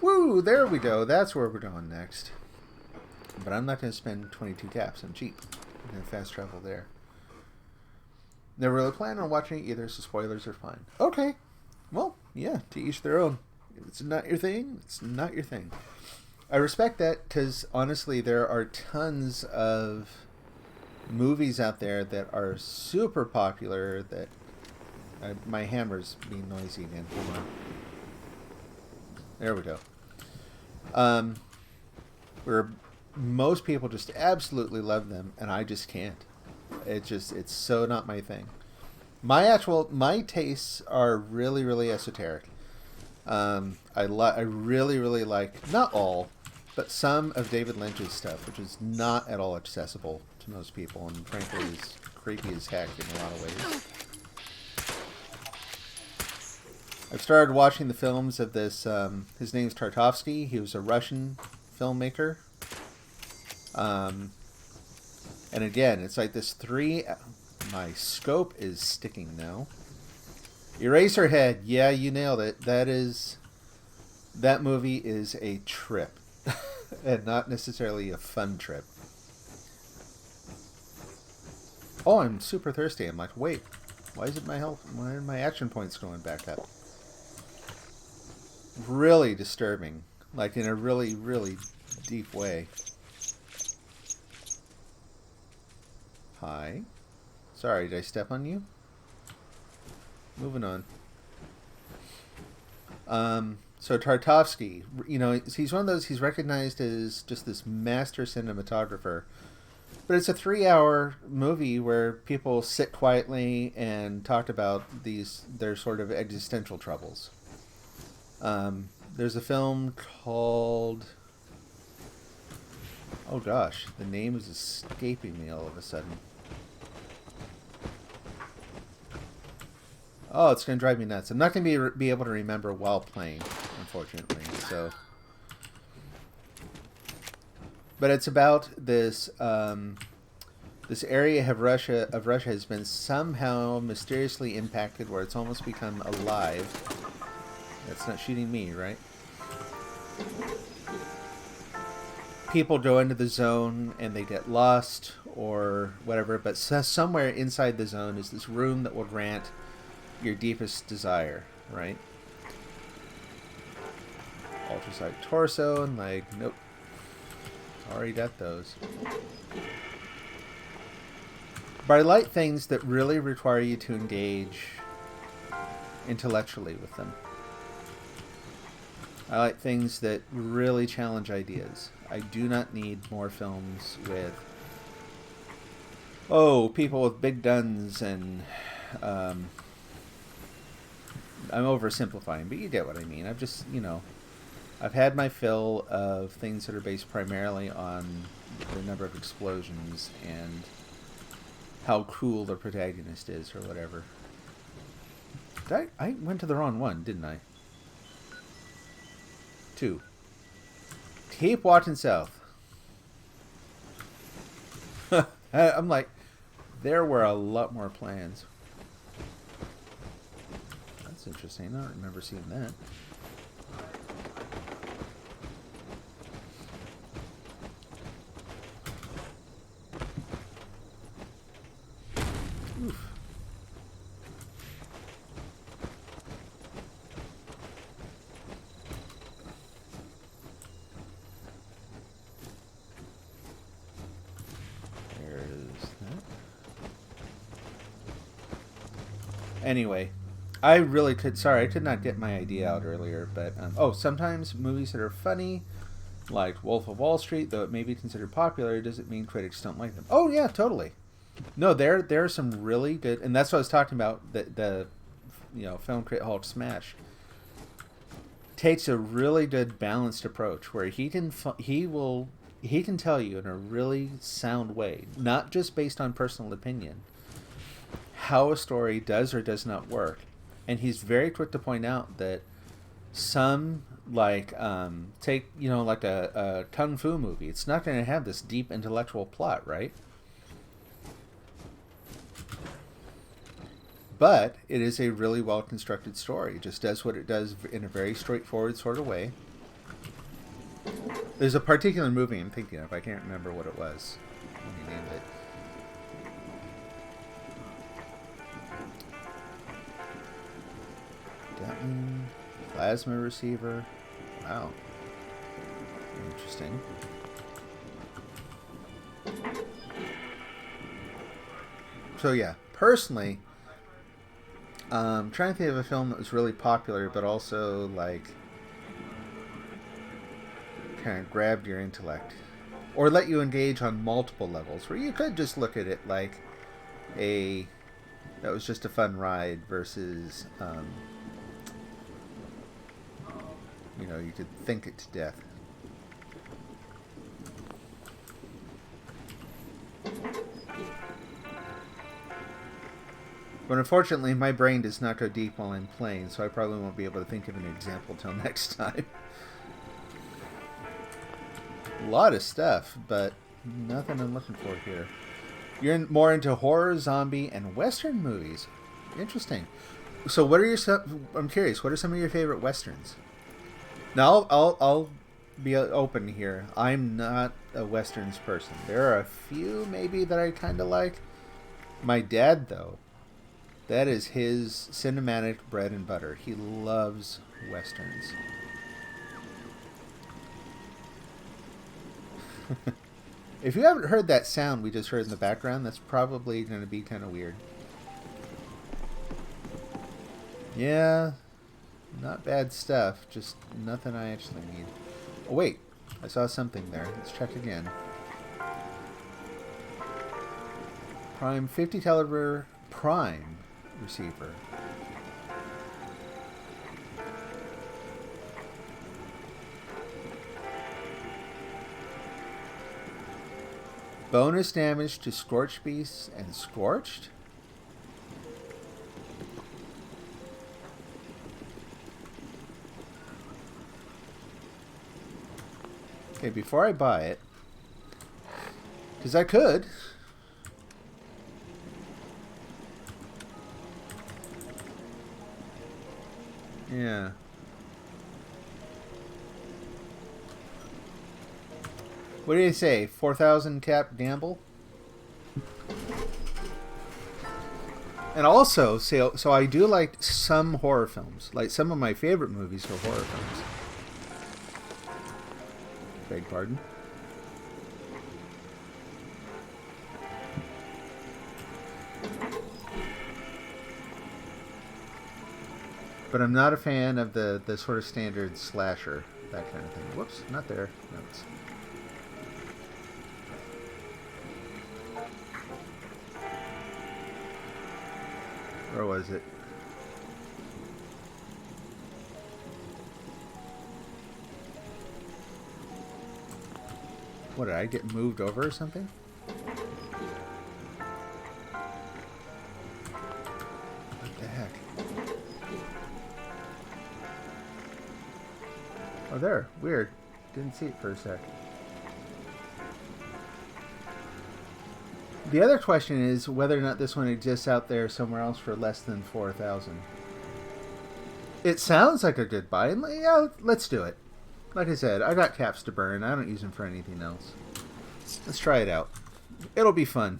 Speaker 1: Woo, there we go. That's where we're going next. But I'm not going to spend 22 caps. I'm cheap. I'm going to fast travel there. Never really plan on watching it either, so spoilers are fine. Okay. Well, yeah, to each their own. If it's not your thing, it's not your thing. I respect that because, honestly, there are tons of movies out there that are super popular that... my hammer's being noisy again. Hold on. There we go. Where most people just absolutely love them, and I just can't. It's so not my thing. My tastes are really, really esoteric. I really, really like, not all, but some of David Lynch's stuff, which is not at all accessible to most people, and frankly is creepy as heck in a lot of ways. I've started watching the films of this, his name's Tarkovsky. He was a Russian filmmaker. And again, it's like this my scope is sticking now. Eraserhead, yeah, you nailed it. That movie is a trip. And not necessarily a fun trip. Oh, I'm super thirsty. I'm like, wait, why are my action points going back up? Really disturbing. Like in a really, really deep way. Hi. Sorry, did I step on you? Moving on. So Tarkovsky, he's one of those, he's recognized as just this master cinematographer. But it's a 3-hour movie where people sit quietly and talk about their sort of existential troubles. There's a film called... Oh gosh, the name is escaping me all of a sudden. Oh, it's going to drive me nuts. I'm not going to be able to remember while playing, unfortunately. So, but it's about this This area of Russia has been somehow mysteriously impacted where it's almost become alive. That's not shooting me, right? People go into the zone and they get lost or whatever, but somewhere inside the zone is this room that will grant your deepest desire, right? Ultracite torso and like, nope. Already got those. But I like things that really require you to engage intellectually with them. I like things that really challenge ideas. I do not need more films with, oh, people with big guns and, I'm oversimplifying, but you get what I mean. I've just, I've had my fill of things that are based primarily on the number of explosions and how cool the protagonist is or whatever. I went to the wrong one, didn't I? 2. Keep watching south. I'm like, there were a lot more plans. That's interesting. I don't remember seeing that. Oof. Anyway, I really could. Sorry, I could not get my idea out earlier. But sometimes movies that are funny, like Wolf of Wall Street, though it may be considered popular, doesn't mean critics don't like them. Oh yeah, totally. No, there are some really good, and that's what I was talking about. The Film Crit Hulk Smash takes a really good balanced approach where he can tell you in a really sound way, not just based on personal opinion, how a story does or does not work. And he's very quick to point out that some, like, take, like a Kung Fu movie. It's not going to have this deep intellectual plot, right? But it is a really well-constructed story. It just does what it does in a very straightforward sort of way. There's a particular movie I'm thinking of. I can't remember what it was when he named it. Gatling, plasma receiver. Wow. Interesting. So yeah, personally, trying to think of a film that was really popular, but also like kind of grabbed your intellect, or let you engage on multiple levels, where you could just look at it like that was just a fun ride versus you could think it to death. But unfortunately, my brain does not go deep while I'm playing, so I probably won't be able to think of an example till next time. A lot of stuff, but nothing I'm looking for here. You're more into horror, zombie, and Western movies. Interesting. So what are I'm curious, what are some of your favorite Westerns? Now, I'll be open here. I'm not a Westerns person. There are a few, maybe, that I kind of like. My dad, though, that is his cinematic bread and butter. He loves Westerns. If you haven't heard that sound we just heard in the background, that's probably going to be kind of weird. Yeah, not bad stuff, just nothing I actually need. Oh wait, I saw something there. Let's check again. Prime 50 caliber prime receiver. Bonus damage to Scorched Beasts and Scorched? Okay, before I buy it, because I could, Yeah. What do you say? 4,000 cap gamble? And also, so I do like some horror films. Like some of my favorite movies are horror films. Beg pardon. But I'm not a fan of the sort of standard slasher, that kind of thing. Whoops, not there. Notes. Where was it? What, did I get moved over or something? What the heck? Oh, there. Weird. Didn't see it for a sec. The other question is whether or not this one exists out there somewhere else for less than 4,000. It sounds like a good buy. And yeah, let's do it. Like I said, I got caps to burn. I don't use them for anything else. Let's try it out. It'll be fun.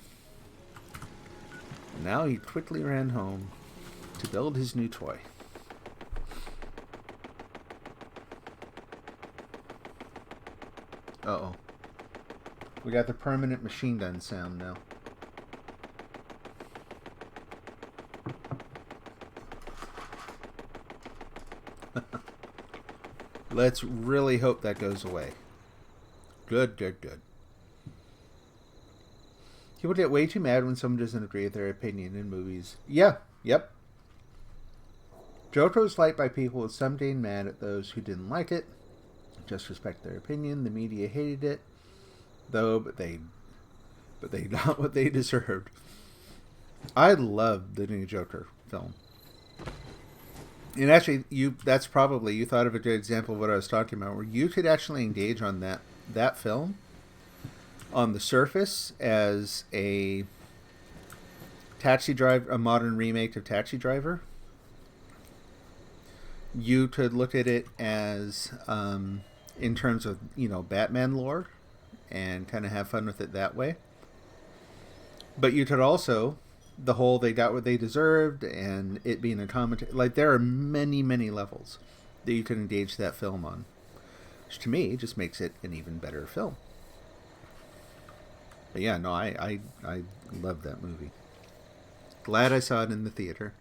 Speaker 1: Now he quickly ran home to build his new toy. Uh-oh. We got the permanent machine gun sound now. Let's really hope that goes away. Good, good, good. People get way too mad when someone doesn't agree with their opinion in movies. Yeah, yep. Jojo's liked by people with some being mad at those who didn't like it. Just respect their opinion. The media hated it, though, but they got what they deserved. I love the new Joker film. And actually, that's probably, you thought of a good example of what I was talking about, where you could actually engage on that film on the surface as a a modern remake of Taxi Driver. You could look at it as in terms of, Batman lore and kind of have fun with it that way. But you could also, the whole they got what they deserved and it being a commentary, like there are many, many levels that you can engage that film on, which to me just makes it an even better film. But yeah, no, I love that movie. Glad I saw it in the theater.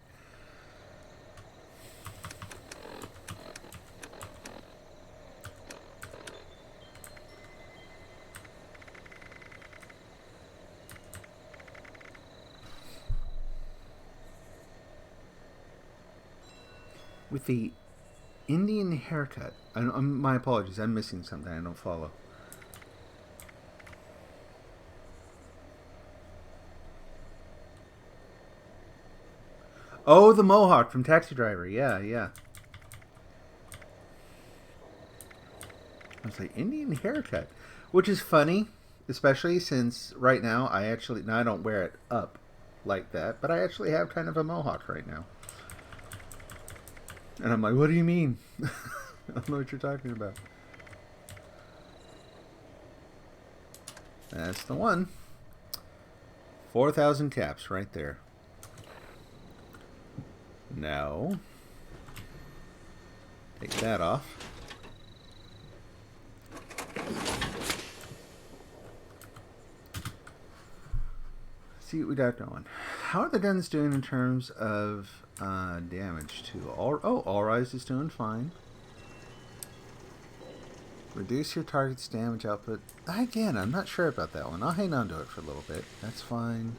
Speaker 1: With the Indian haircut. My apologies, I'm missing something I don't follow. Oh, the mohawk from Taxi Driver. Yeah, yeah. I was like, Indian haircut. Which is funny, especially since right now I don't wear it up like that, but I actually have kind of a mohawk right now. And I'm like, what do you mean? I don't know what you're talking about. That's the one. 4,000 caps right there. Now, take that off. See what we got going. How are the guns doing in terms of damage to all rise is doing fine. Reduce your target's damage output. Again, I'm not sure about that one. I'll hang on to it for a little bit. That's fine.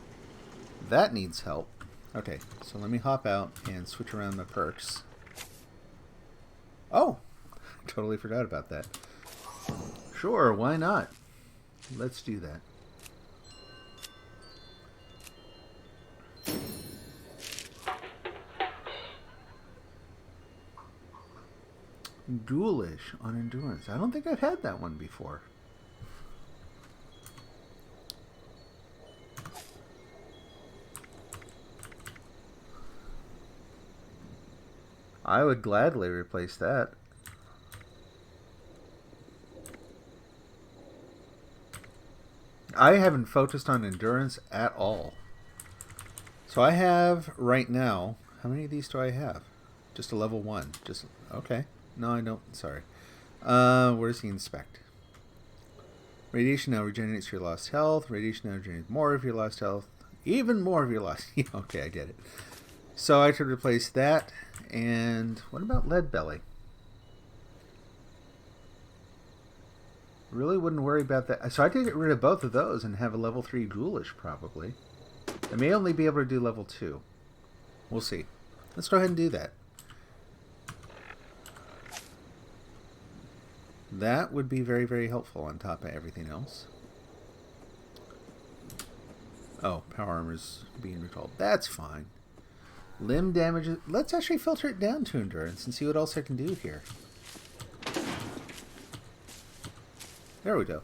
Speaker 1: That needs help. Okay, so let me hop out and switch around my perks. Oh! Totally forgot about that. Sure, why not? Let's do that. Ghoulish on endurance. I don't think I've had that one before. I would gladly replace that. I haven't focused on endurance at all. So I have right now, how many of these do I have? Just a level 1. Just okay. No, I don't. Sorry. Where's the inspect? Radiation now regenerates your lost health. Radiation now regenerates more of your lost health. Even more of your lost. Okay, I get it. So I should replace that. And what about lead belly? Really wouldn't worry about that. So I could get rid of both of those and have a level 3 ghoulish probably. I may only be able to do level 2. We'll see. Let's go ahead and do that. That would be very, very helpful on top of everything else. Oh, power armor's being recalled. That's fine. Limb damage. Let's actually filter it down to endurance and see what else I can do here. There we go.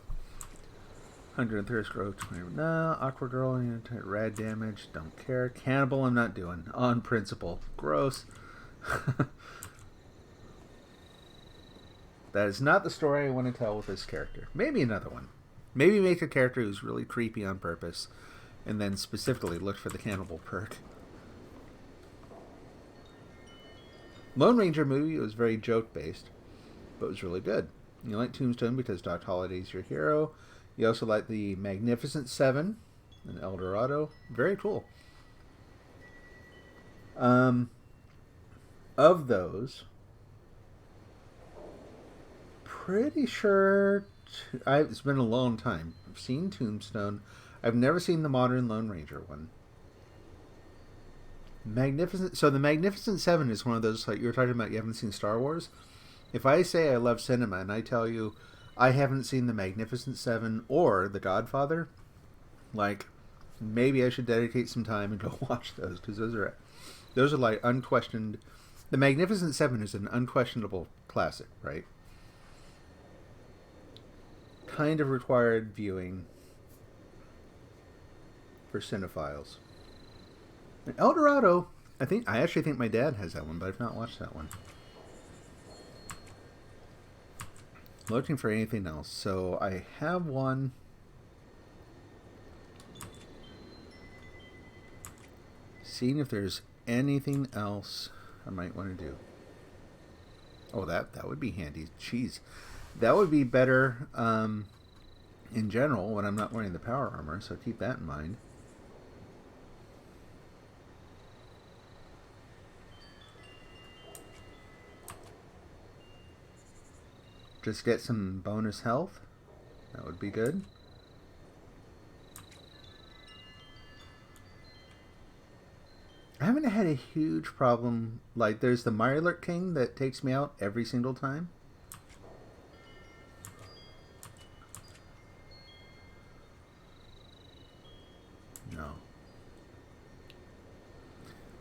Speaker 1: 100 thirst growth. 20. No, Aqua Girl. Rad damage. Don't care. Cannibal I'm not doing. On principle. Gross. That is not the story I want to tell with this character. Maybe another one. Maybe make a character who's really creepy on purpose and then specifically look for the cannibal perk. Lone Ranger movie was very joke-based, but was really good. You like Tombstone because Doc Holliday's your hero. You also like the Magnificent Seven and El Dorado. Very cool. Of those, pretty sure it's been a long time. I've seen Tombstone. I've never seen the modern Lone Ranger one. So the Magnificent Seven is one of those, like you were talking about, you haven't seen Star Wars. If I say I love cinema and I tell you I haven't seen the Magnificent Seven or The Godfather, like maybe I should dedicate some time and go watch those, because those are like unquestioned. The Magnificent Seven is an unquestionable classic, right? Kind of required viewing for cinephiles. And El Dorado, I actually think my dad has that one, but I've not watched that one. Looking for anything else. So I have one. Seeing if there's anything else I might want to do. Oh, that would be handy. Jeez. That would be better in general when I'm not wearing the power armor, so keep that in mind. Just get some bonus health. That would be good. I haven't had a huge problem. Like, there's the Mirelurk King that takes me out every single time. No.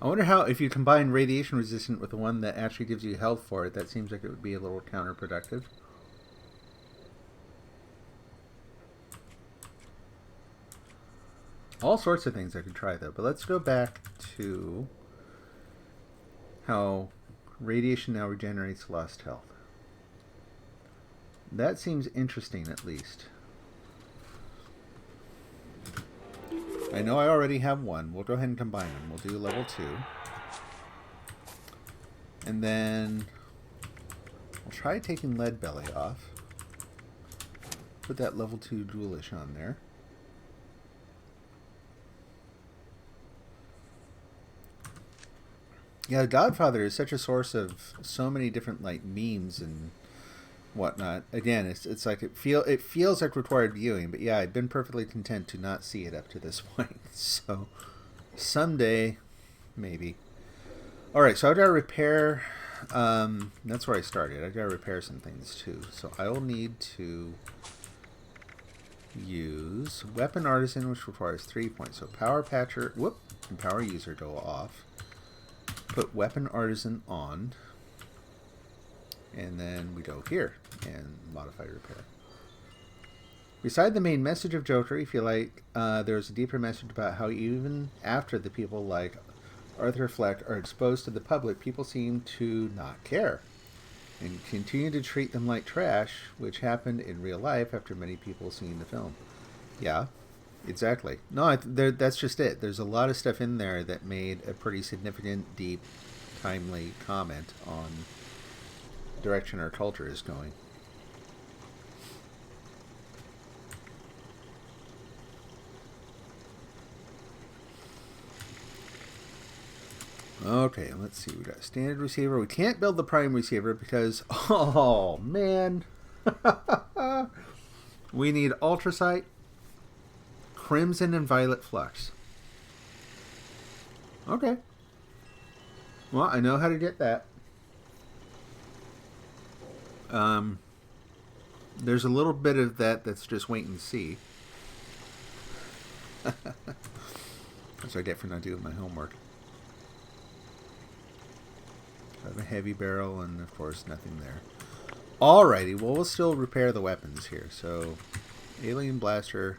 Speaker 1: I wonder how, if you combine radiation resistant with the one that actually gives you health for it, that seems like it would be a little counterproductive. All sorts of things I could try, though. But let's go back to how radiation now regenerates lost health. That seems interesting, at least. I know I already have one. We'll go ahead and combine them. We'll do level 2. And then we'll try taking Lead Belly off. Put that level 2 Ghoulish on there. Yeah, Godfather is such a source of so many different like memes and whatnot. Again, it's like it feels like required viewing, but yeah, I've been perfectly content to not see it up to this point. So someday, maybe. All right, so I've got to repair. That's where I started. I've got to repair some things too. So I will need to use Weapon Artisan, which requires 3 points. So Power Patcher, and Power User go off. Put Weapon Artisan on, and then we go here and modify repair. Beside the main message of Joker, if you like, there's a deeper message about how even after the people like Arthur Fleck are exposed to the public, people seem to not care and continue to treat them like trash, which happened in real life after many people seeing the film. Yeah, exactly. No, that's just it. There's a lot of stuff in there that made a pretty significant, deep, timely comment on direction our culture is going. Okay, let's see. We got standard receiver. We can't build the prime receiver because, oh man, we need ultracite, crimson, and violet flux. Okay. Well, I know how to get that. There's a little bit of that that's just wait and see. That's what I get for not doing my homework. A heavy barrel, and of course nothing there. Alrighty, well, we'll still repair the weapons here. So, alien blaster.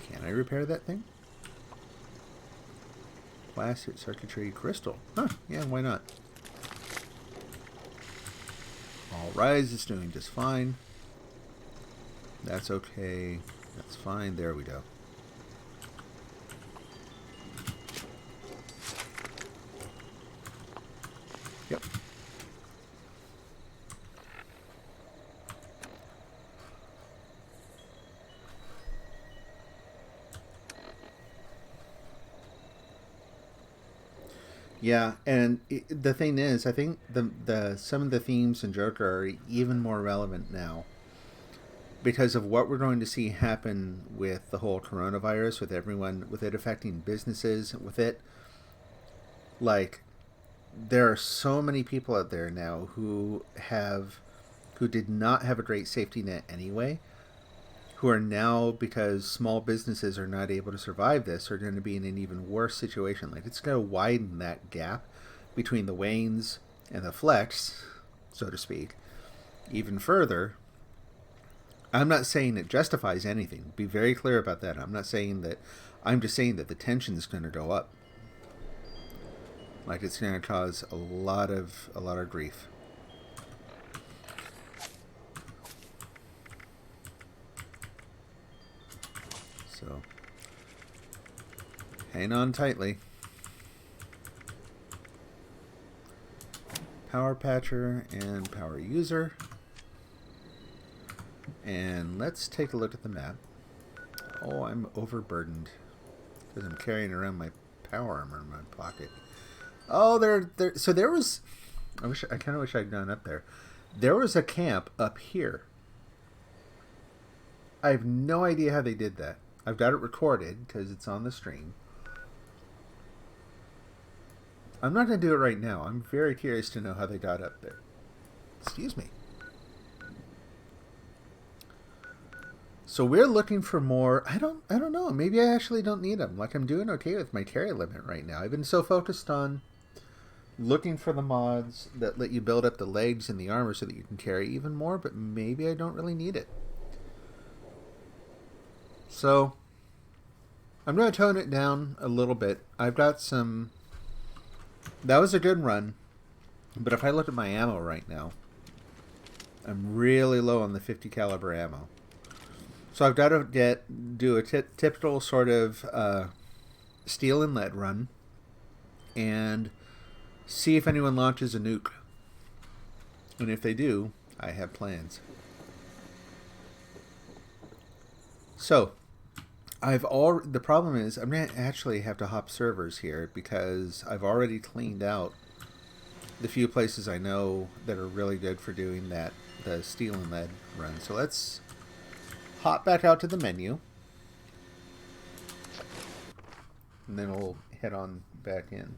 Speaker 1: Can I repair that thing? Plastic circuitry crystal. Huh, yeah, why not? All rise, it's doing just fine. That's okay. That's fine. There we go. Yep. Yeah, and the thing is, I think the some of the themes in Joker are even more relevant now because of what we're going to see happen with the whole coronavirus, with everyone, with it affecting businesses, with it, like, there are so many people out there now who did not have a great safety net anyway, who are now, because small businesses are not able to survive this, are going to be in an even worse situation. Like, it's going to widen that gap between the Waynes and the Flecks, so to speak, even further. I'm not saying it justifies anything. Be very clear about that. I'm not saying that. I'm just saying that the tension is going to go up. Like, it's going to cause a lot of grief. So, hang on tightly. Power patcher and power user. And let's take a look at the map. Oh, I'm overburdened because I'm carrying around my power armor in my pocket. Oh, so there was. I kind of wish I'd gone up there. There was a camp up here. I have no idea how they did that. I've got it recorded because it's on the stream. I'm not going to do it right now. I'm very curious to know how they got up there. Excuse me. So we're looking for more. I don't know. Maybe I actually don't need them. Like, I'm doing okay with my carry limit right now. I've been so focused on looking for the mods that let you build up the legs and the armor so that you can carry even more, but maybe I don't really need it. So I'm going to tone it down a little bit. I've got some. That was a good run, but if I look at my ammo right now, I'm really low on the 50 caliber ammo. So I've got to do a typical sort of steel and lead run and see if anyone launches a nuke. And if they do, I have plans. So the problem is I'm going to actually have to hop servers here because I've already cleaned out the few places I know that are really good for doing the steel and lead run. So let's hop back out to the menu, and then we'll head on back in.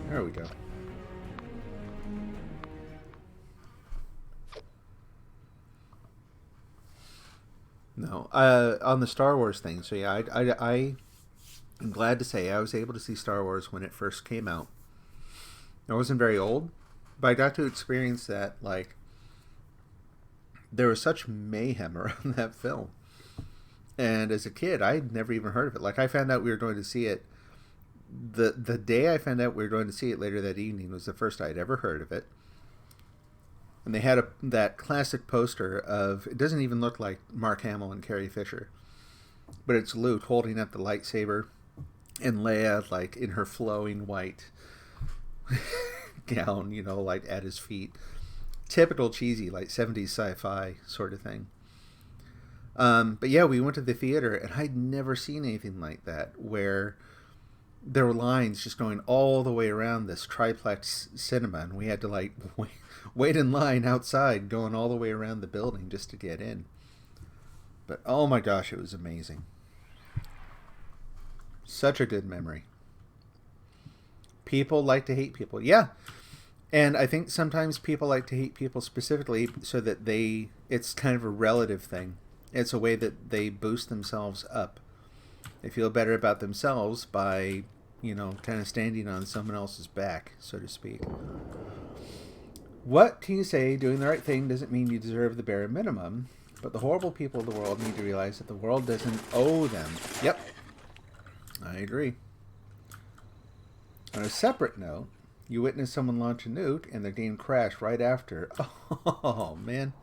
Speaker 1: There we go. No, on the Star Wars thing. So yeah, I'm glad to say I was able to see Star Wars when it first came out. I wasn't very old, but I got to experience that. Like, there was such mayhem around that film, And as a kid, I'd never even heard of it. Like, I found out we were going to see it. The day I found out we were going to see it later that evening was the first I'd ever heard of it. And they had that classic poster of, it doesn't even look like Mark Hamill and Carrie Fisher, but it's Luke holding up the lightsaber and Leia, like, in her flowing white gown, you know, like, at his feet. Typical cheesy, like, 70s sci-fi sort of thing. But yeah, we went to the theater, and I'd never seen anything like that, where there were lines just going all the way around this triplex cinema, and we had to, like, wait in line outside, going all the way around the building just to get in. But oh my gosh, it was amazing. Such a good memory. People like to hate people. Yeah. And I think sometimes people like to hate people specifically so that it's kind of a relative thing. It's a way that they boost themselves up. They feel better about themselves by, you know, kind of standing on someone else's back, so to speak. What can you say? Doing the right thing doesn't mean you deserve the bare minimum, but the horrible people of the world need to realize that the world doesn't owe them. Yep. I agree. On a separate note, you witness someone launch a nuke and their game crash right after. Oh, man.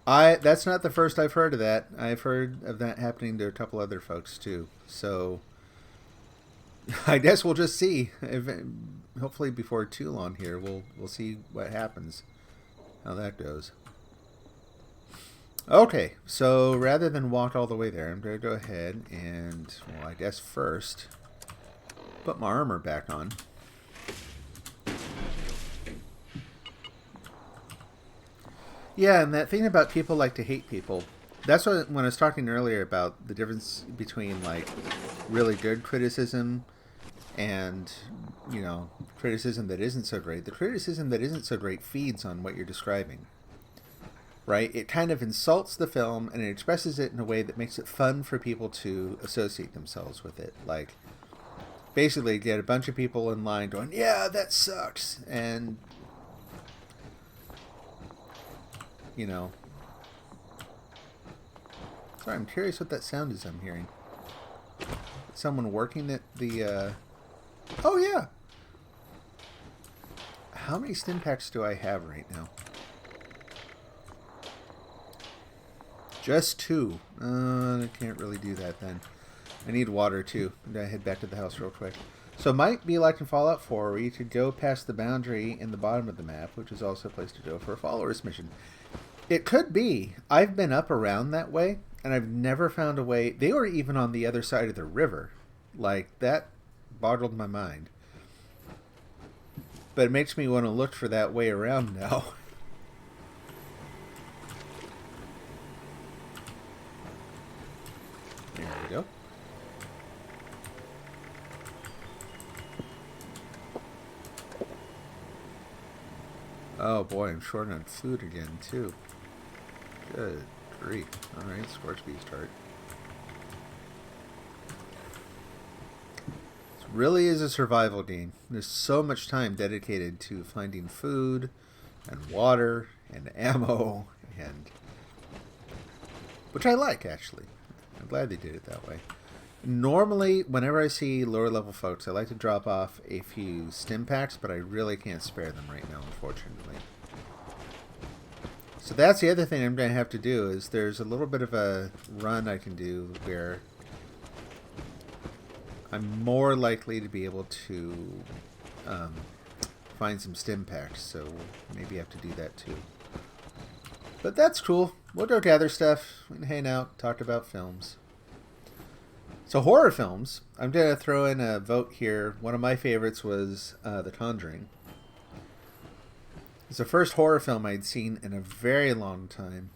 Speaker 1: That's not the first I've heard of that. I've heard of that happening to a couple other folks, too. So, I guess we'll just see. Hopefully before too long here, we'll see what happens. How that goes. Okay, so rather than walk all the way there, I'm going to go ahead and, well, I guess first, put my armor back on. Yeah, and that thing about people like to hate people, that's what, when I was talking earlier about the difference between, like, really good criticism and, you know, criticism that isn't so great. The criticism that isn't so great feeds on what you're describing. Right? It kind of insults the film and it expresses it in a way that makes it fun for people to associate themselves with it. Like, basically get a bunch of people in line going, yeah, that sucks. And, you know. Sorry, I'm curious what that sound is I'm hearing. Someone working at the, oh, yeah. How many stim packs do I have right now? Just 2. I can't really do that then. I need water too. I'm going to head back to the house real quick. So it might be like in Fallout 4 where you could go past the boundary in the bottom of the map, which is also a place to go for a follower's mission. It could be. I've been up around that way, and I've never found a way. They were even on the other side of the river. Like, that boggled my mind. But it makes me want to look for that way around now. There we go. Oh boy, I'm short on food again, too. Good grief. Alright, scorched beef tart. This really is a survival game. There's so much time dedicated to finding food, and water, and ammo, and... which I like, actually. I'm glad they did it that way. Normally, whenever I see lower level folks, I like to drop off a few stim packs, but I really can't spare them right now, unfortunately. So that's the other thing I'm going to have to do, is there's a little bit of a run I can do where I'm more likely to be able to find some stim packs, so maybe I have to do that too. But that's cool. We'll go gather stuff, and hang out, talk about films. So horror films, I'm going to throw in a vote here. One of my favorites was The Conjuring. It's the first horror film I'd seen in a very long time.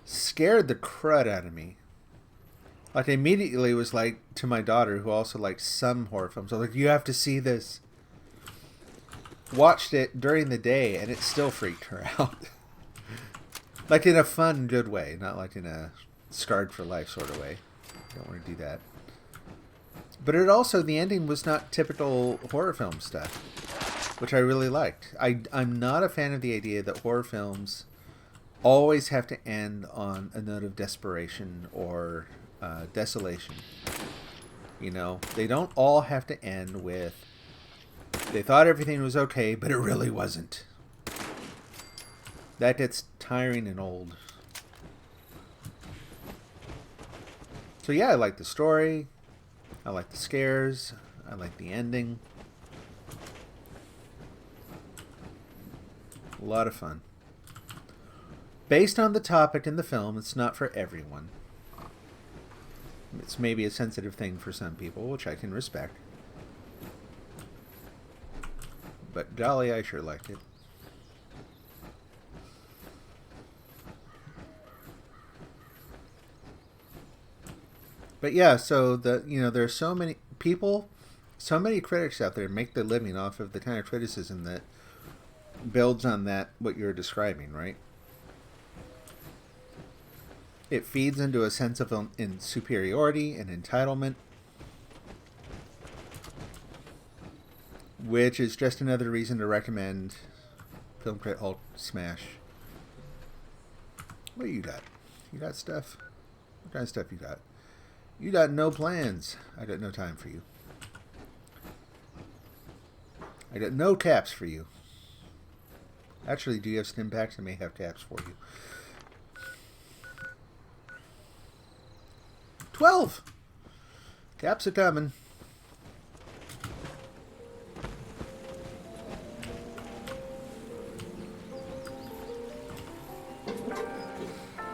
Speaker 1: Scared the crud out of me. Like, I immediately was like, to my daughter, who also liked some horror films, I was like, you have to see this. Watched it during the day, and it still freaked her out. Like in a fun, good way, not like in a scarred for life sort of way. Don't want to do that. But it also, the ending was not typical horror film stuff, which I really liked. I'm not a fan of the idea that horror films always have to end on a note of desperation or desolation. You know, they don't all have to end with they thought everything was okay, but it really wasn't. That gets tiring and old. So yeah, I like the story. I like the scares. I like the ending. A lot of fun. Based on the topic in the film, it's not for everyone. It's maybe a sensitive thing for some people, which I can respect. But golly, I sure liked it. But yeah, so there's so many people, so many critics out there make their living off of the kind of criticism that builds on that what you're describing, right? It feeds into a sense of in superiority and entitlement, which is just another reason to recommend Film Crit Alt Smash. What do you got? You got stuff? What kind of stuff you got? You got no plans. I got no time for you. I got no caps for you. Actually, do you have stim packs? I may have caps for you. 12! Caps are coming.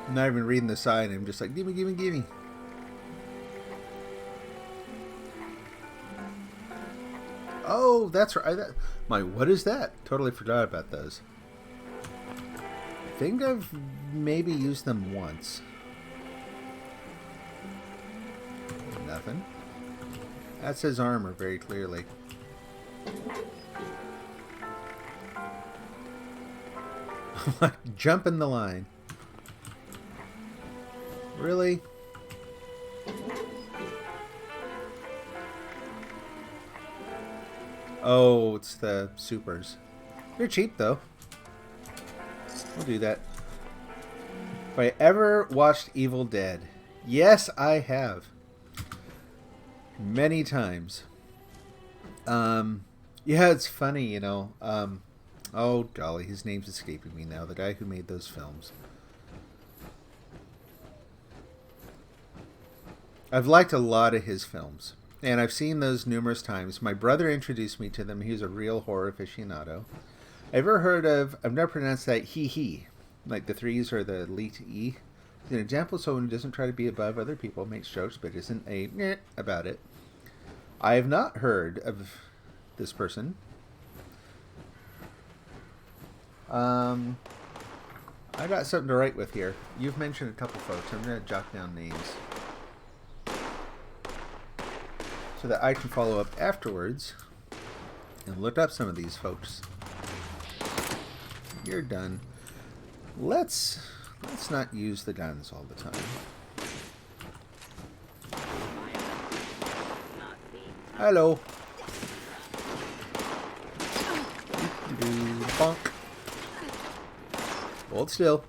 Speaker 1: I'm not even reading the sign. I'm just like, gimme, gimme, gimme. Oh, that's right. What is that? Totally forgot about those. I think I've maybe used them once. Nothing. That says armor very clearly. Jumping the line. Really? Oh, it's the supers. They're cheap, though. We'll do that. Have I ever watched Evil Dead? Yes, I have. Many times. Yeah, it's funny, you know. Oh, golly, his name's escaping me now. The guy who made those films. I've liked a lot of his films. And I've seen those numerous times. My brother introduced me to them. He was a real horror aficionado. Ever heard of, I've never pronounced that, he. Like the threes or the leet E. It's an example of someone who doesn't try to be above other people, makes jokes, but isn't a meh about it. I have not heard of this person. I got something to write with here. You've mentioned a couple folks. I'm going to jot down names, so that I can follow up afterwards and look up some of these folks. You're done. Let's not use the guns all the time. Hello. Bonk. Hold still.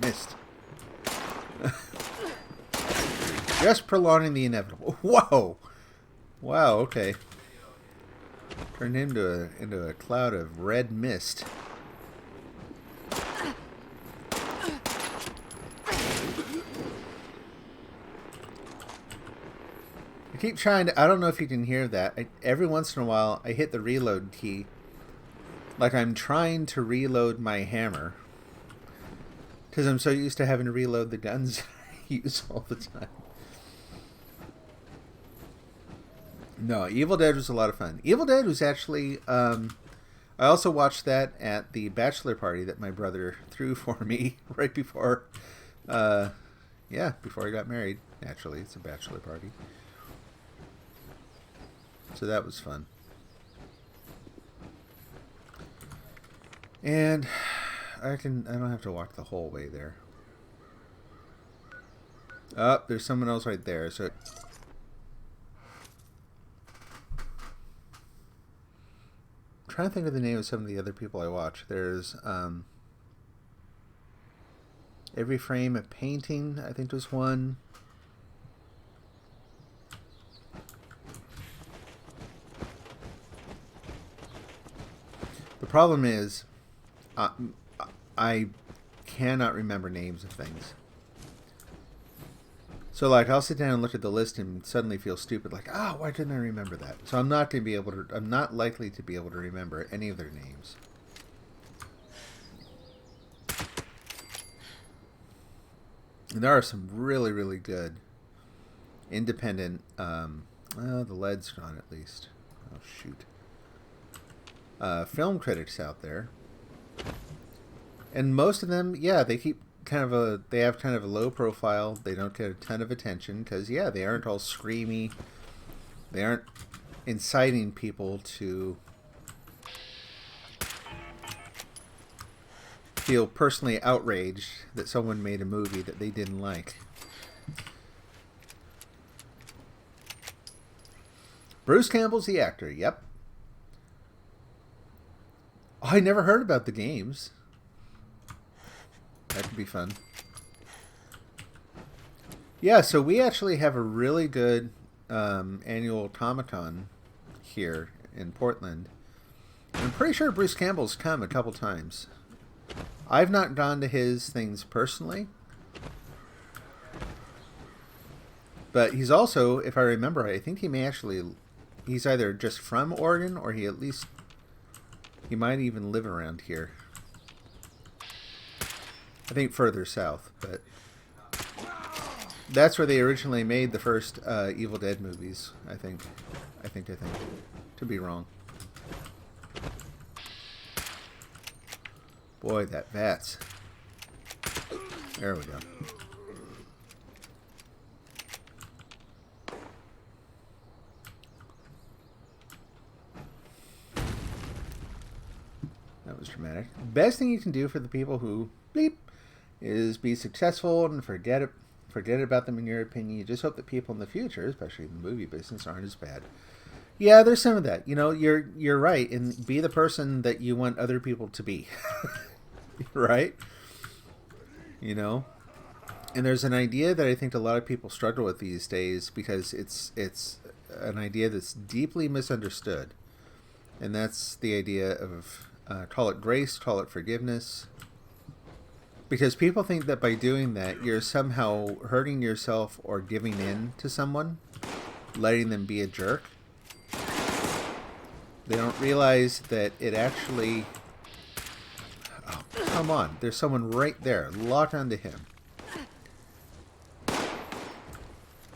Speaker 1: Missed. Just prolonging the inevitable. Whoa! Wow, okay. Turned into a cloud of red mist. I keep trying to... I don't know if you can hear that. Every once in a while, I hit the reload key. Like I'm trying to reload my hammer. Because I'm so used to having to reload the guns I use all the time. No, Evil Dead was a lot of fun. Evil Dead was actually... I also watched that at the bachelor party that my brother threw for me right before... before I got married. Actually, it's a bachelor party. So that was fun. And I don't have to walk the whole way there. Oh, there's someone else right there. So trying to think of the name of some of the other people I watch. There's Every Frame a Painting, I think was one. The problem is, I cannot remember names of things. So, like, I'll sit down and look at the list and suddenly feel stupid, like, oh, why didn't I remember that? So I'm not going to be able to. I'm not likely to be able to remember any of their names. And there are some really, really good independent. Well, the lead's gone at least. Oh shoot. Film critics out there, and most of them, yeah, they keep they have kind of a low profile. They don't get a ton of attention because, yeah, they aren't all screamy. They aren't inciting people to feel personally outraged that someone made a movie that they didn't like. Bruce Campbell's the actor, yep. Oh, I never heard about the games. That could be fun. Yeah, so we actually have a really good annual automaton here in Portland. I'm pretty sure Bruce Campbell's come a couple times. I've not gone to his things personally. But he's also, if I remember right, I think he may actually... He's either just from Oregon or he might even live around here. I think further south, but that's where they originally made the first Evil Dead movies, I think. Could be wrong. Boy, that VATS. There we go. That was dramatic. Best thing you can do for the people who bleep is be successful and forget about them in your opinion. You just hope that people in the future, especially in the movie business, aren't as bad. Yeah, there's some of that. You know, you're right, and be the person that you want other people to be. Right? You know? And there's an idea that I think a lot of people struggle with these days because it's an idea that's deeply misunderstood. And that's the idea of call it grace, call it forgiveness. Because people think that by doing that, you're somehow hurting yourself or giving in to someone, letting them be a jerk. They don't realize that it actually... Oh, come on. There's someone right there. Lock onto him.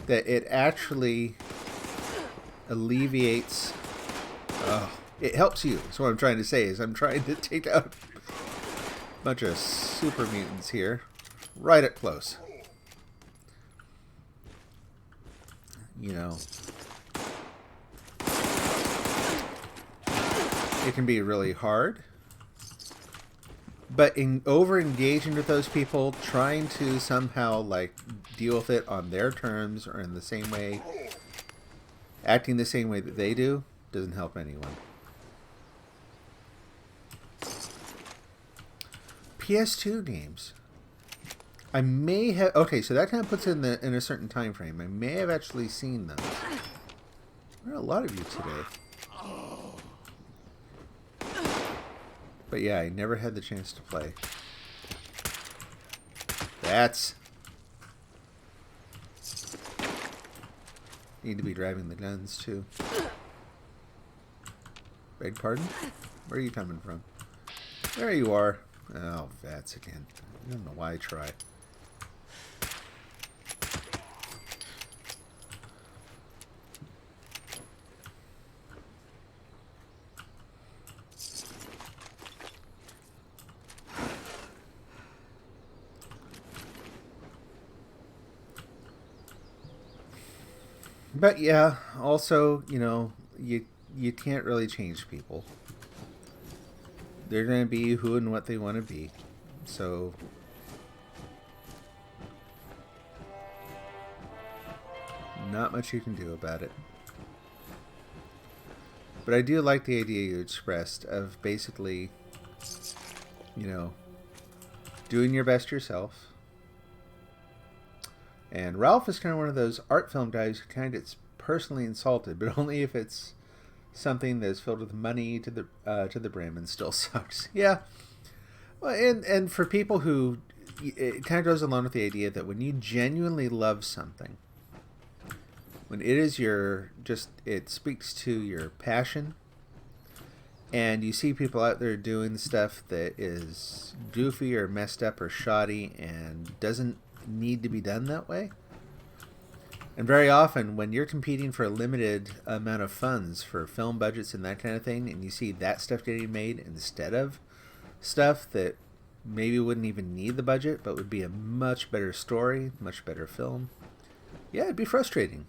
Speaker 1: That it actually alleviates... Oh, it helps you. That's what I'm trying to say, is I'm trying to take out... bunch of super mutants here, right up close. You know, it can be really hard, but in over engaging with those people, trying to somehow like deal with it on their terms or in the same way, acting the same way that they do, doesn't help anyone. PS2 games. I may have... Okay, so that kind of puts it in a certain time frame. I may have actually seen those. There are a lot of you today. But yeah, I never had the chance to play. That's... Need to be driving the guns, too. Beg pardon? Where are you coming from? There you are. Oh, VATS again. I don't know why I try. But yeah, also, you know, you can't really change people. They're going to be who and what they want to be. So, not much you can do about it. But I do like the idea you expressed of basically, you know, doing your best yourself. And Ralph is kind of one of those art film guys who kind of gets personally insulted, but only if it's something that's filled with money to the brim and still sucks. Yeah. Well, and for people who, it kind of goes along with the idea that when you genuinely love something, when it is it speaks to your passion, and you see people out there doing stuff that is goofy or messed up or shoddy and doesn't need to be done that way. And very often when you're competing for a limited amount of funds for film budgets and that kind of thing, and you see that stuff getting made instead of stuff that maybe wouldn't even need the budget but would be a much better story, much better film, yeah, it'd be frustrating.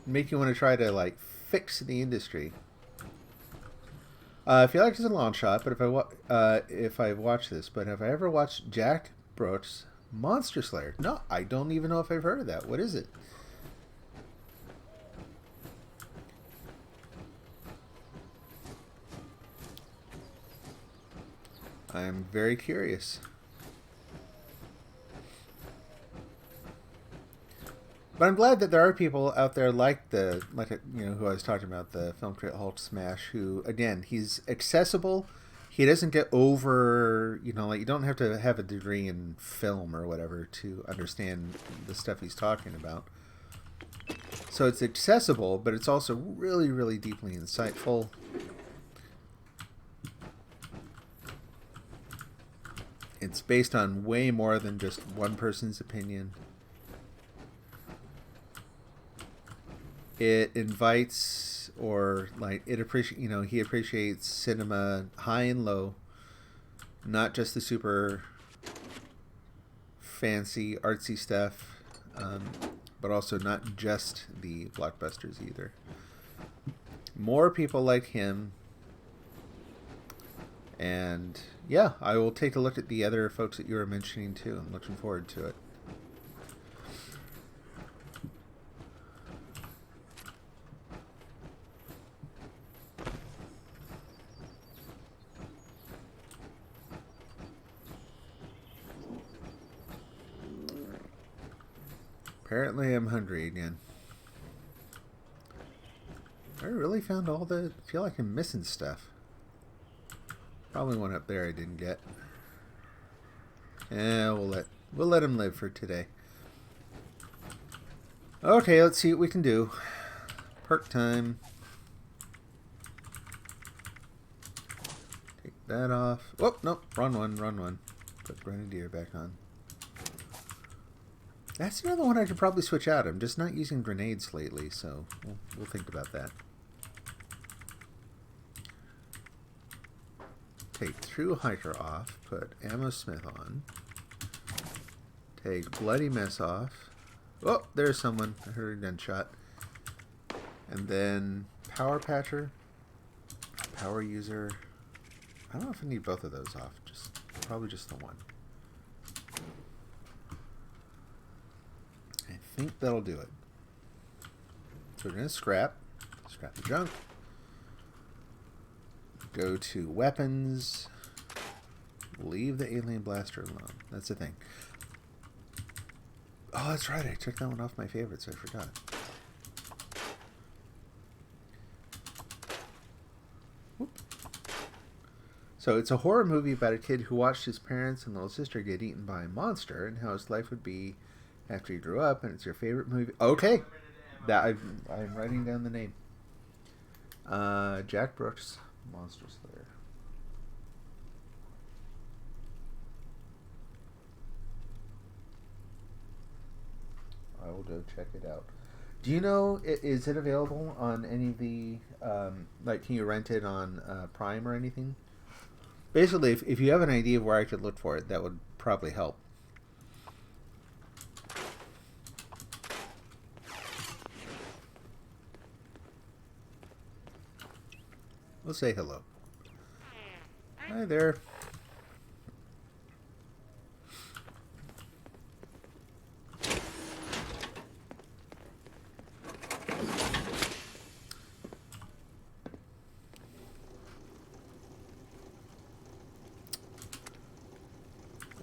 Speaker 1: It'd make you want to try to like fix the industry. I feel like it's a long shot, but if I watch this, but have I ever watched Jack Brooks' Monster Slayer? No, I don't even know if I've heard of that. What is it? I'm very curious. But I'm glad that there are people out there who I was talking about, the Film Crit Hulk Smash, who, again, he's accessible. He doesn't get over, like you don't have to have a degree in film or whatever to understand the stuff he's talking about. So it's accessible, but it's also really, really deeply insightful. It's based on way more than just one person's opinion. It invites, or like he appreciates cinema high and low, not just the super fancy artsy stuff, but also not just the blockbusters either. More people like him, and yeah, I will take a look at the other folks that you were mentioning too. I'm looking forward to it. Apparently I'm hungry again. I really found feel like I'm missing stuff. Probably one up there I didn't get. Yeah, we'll let him live for today. Okay, let's see what we can do. Perk time. Take that off. Oh, nope, wrong one. Put Grenadier back on. That's another one I could probably switch out. I'm just not using grenades lately, so we'll think about that. Take True Hiker off. Put Ammo Smith on. Take Bloody Mess off. Oh, there's someone. I heard a gunshot. And then Power Patcher. Power User. I don't know if I need both of those off. Probably just the one. I think that'll do it. So we're going to scrap the junk, go to weapons, leave the alien blaster alone. That's the thing. Oh, that's right, I took that one off my favorites, I forgot. Whoop. So it's a horror movie about a kid who watched his parents and little sister get eaten by a monster and how his life would be after he grew up, and it's your favorite movie. Okay, I'm writing down the name. Jack Brooks, Monster Slayer. I will go check it out. Do you know, is it available on any of the, can you rent it on Prime or anything? Basically, if you have an idea of where I could look for it, that would probably help. We'll say hello. Hi there.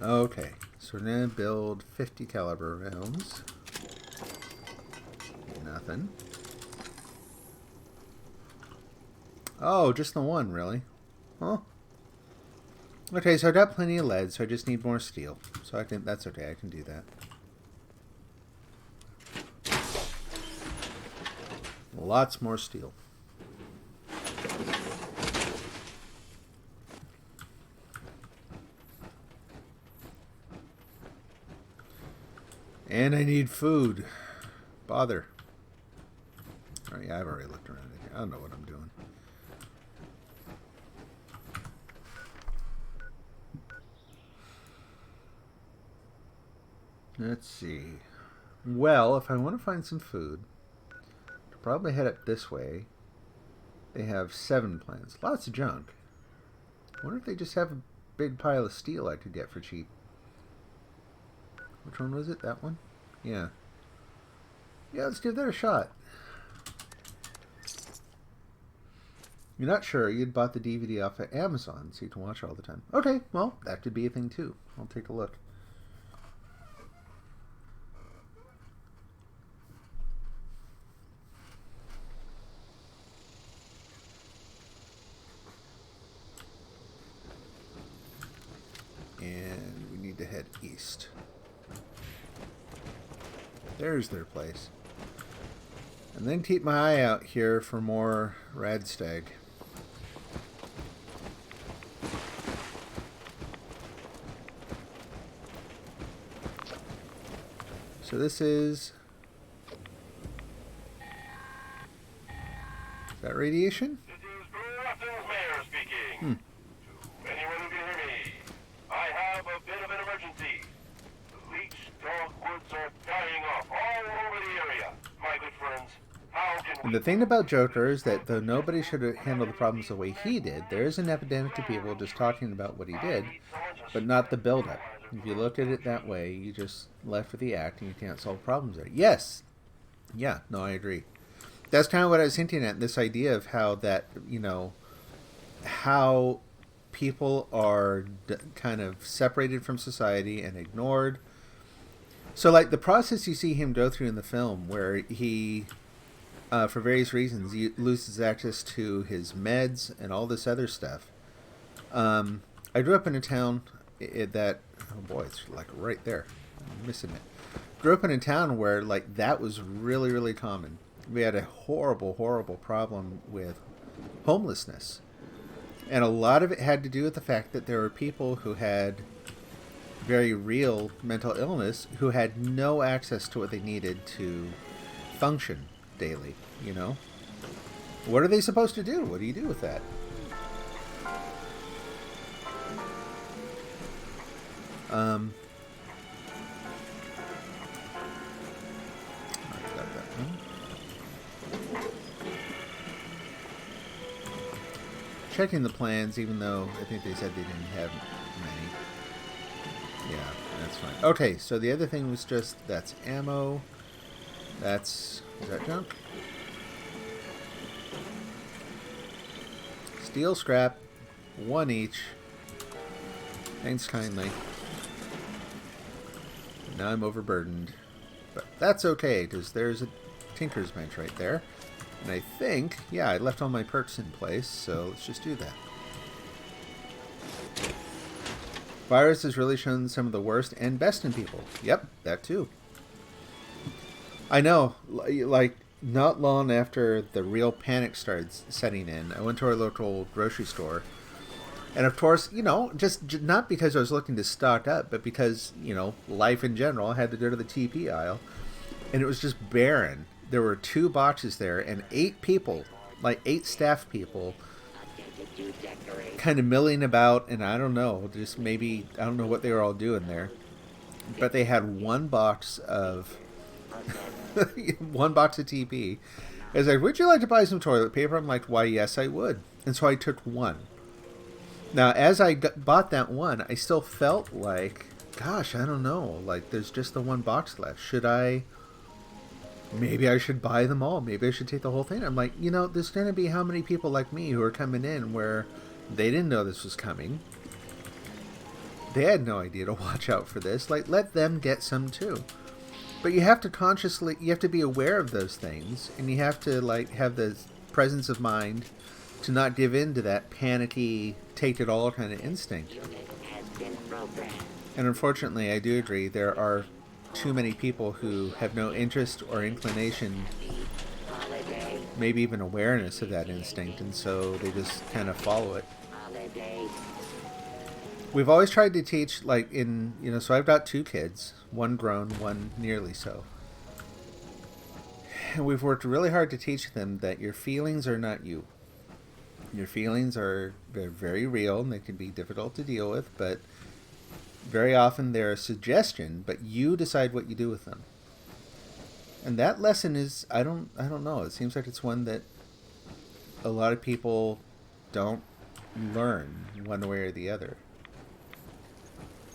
Speaker 1: Okay, so we're gonna build 50 caliber rounds. Nothing. Oh, just the one, really? Huh? Okay, so I got plenty of lead, so I just need more steel. So that's okay, I can do that. Lots more steel. And I need food. Bother. Oh yeah, I've already looked around in here. I don't know what I'm doing. Let's see. Well, if I want to find some food, I'll probably head up this way. They have 7 plants. Lots of junk. I wonder if they just have a big pile of steel I could get for cheap. Which one was it? That one? Yeah. Yeah, let's give that a shot. You're not sure you'd bought the DVD off of Amazon so you can watch it all the time. Okay, well, that could be a thing too. I'll take a look. And we need to head east. There's their place. And then keep my eye out here for more radstag. So this is that radiation?
Speaker 5: This is Blue Russell's mayor speaking. To anyone who can hear me, I have a bit of an emergency. The leech dogwoods are dying off all over the area. My good friends, how can
Speaker 1: And
Speaker 5: we...
Speaker 1: the thing about Joker is that though nobody should have handled the problems the way he did, there is an epidemic of people just talking about what he did, but not the buildup. If you look at it that way, you just left with the act and you can't solve problems there. Yes. Yeah, no, I agree. That's kind of what I was hinting at, this idea of how that, you know, how people are kind of separated from society and ignored. So, like, the process you see him go through in the film where he, for various reasons, he loses access to his meds and all this other stuff. I grew up in a town that, oh boy, it's like right there. I'm missing it. Grew up in a town where, like, that was really, really common. We had a horrible, horrible problem with homelessness. And a lot of it had to do with the fact that there were people who had very real mental illness who had no access to what they needed to function daily, you know? What are they supposed to do? What do you do with that? I got that one. Checking the plans, even though I think they said they didn't have many. Yeah, that's fine. Okay, so the other thing was just, that's ammo. Is that junk? Steel scrap, 1 each. Thanks kindly. Now I'm overburdened. But that's okay, because there's a tinker's bench right there. And I think, yeah, I left all my perks in place, so let's just do that. Virus has really shown some of the worst and best in people. Yep, that too. I know, like, not long after the real panic started setting in, I went to our local grocery store. And of course, you know, just not because I was looking to stock up, but because, you know, life in general, I had to go to the TP aisle. And it was just barren. There were 2 boxes there and 8 people, like 8 staff people, kind of milling about. And I don't know, just maybe, I don't know what they were all doing there. But they had 1 box of, 1 box of TP. I was like, would you like to buy some toilet paper? I'm like, why, yes, I would. And so I took 1. Now, as I bought that 1, I still felt like, gosh, I don't know. Like, there's just the 1 box left. Maybe I should buy them all. Maybe I should take the whole thing. I'm like, you know, there's going to be how many people like me who are coming in where they didn't know this was coming. They had no idea to watch out for this. Like, let them get some too. But you have to consciously, you have to be aware of those things, and you have to like have the presence of mind to not give in to that panicky, take it all kind of instinct. And unfortunately, I do agree, there are too many people who have no interest or inclination, maybe even awareness of that instinct, and so they just kind of follow it. We've always tried to teach, like in, you know, so I've got 2 kids, one grown, one nearly so. And we've worked really hard to teach them that your feelings are not you. Your feelings are, they're very real and they can be difficult to deal with, but very often they're a suggestion, but you decide what you do with them. And that lesson is, I don't know, it seems like it's one that a lot of people don't learn one way or the other.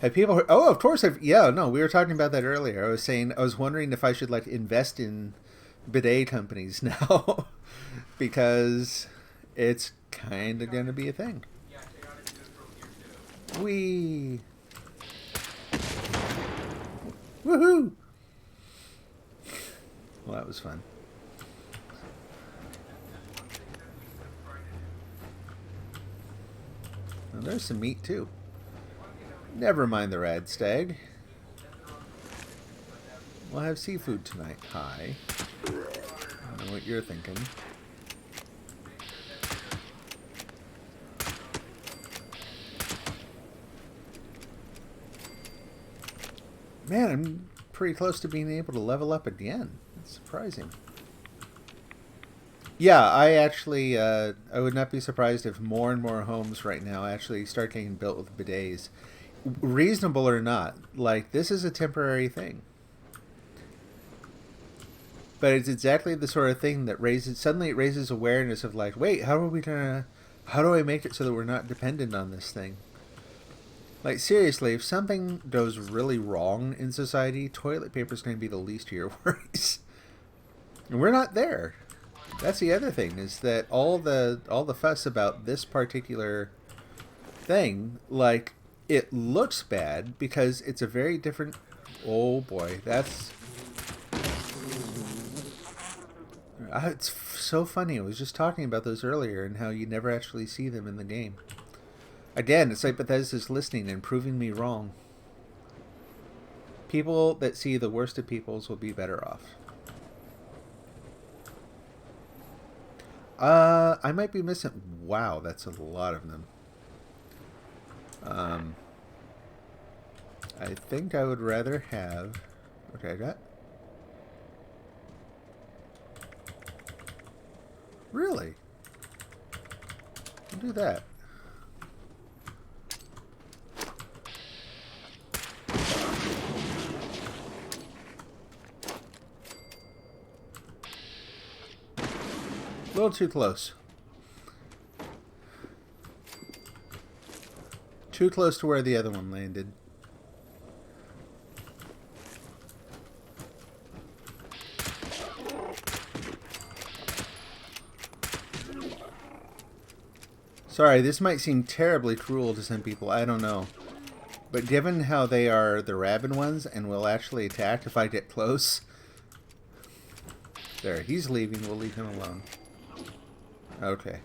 Speaker 1: Have people heard, oh, of course, yeah, no, we were talking about that earlier. I was saying, I was wondering if I should like invest in bidet companies now because it's kind of going to be a thing. Whee! Woohoo! Well, that was fun. Well, there's some meat too. Never mind the rad stag. We'll have seafood tonight. Hi. I don't know what you're thinking. Man, I'm pretty close to being able to level up again. That's surprising. Yeah, I actually, I would not be surprised if more and more homes right now actually start getting built with bidets. Reasonable or not, like, this is a temporary thing. But it's exactly the sort of thing that suddenly it raises awareness of like, wait, how do I make it so that we're not dependent on this thing? Like, seriously, if something goes really wrong in society, toilet paper is going to be the least of your worries. And we're not there. That's the other thing, is that all the fuss about this particular thing, like, it looks bad because it's a very different... Oh boy, that's... It's so funny. I was just talking about those earlier and how you never actually see them in the game. Again, it's like Bethesda's listening and proving me wrong. People that see the worst of peoples will be better off. I might be missing... Wow, that's a lot of them. I think I would rather have... Okay, I got... Really? I'll do that. A little too close. Too close to where the other one landed. Sorry, this might seem terribly cruel to some people, I don't know. But given how they are the rabid ones and will actually attack if I get close... There, he's leaving, we'll leave him alone. Okay.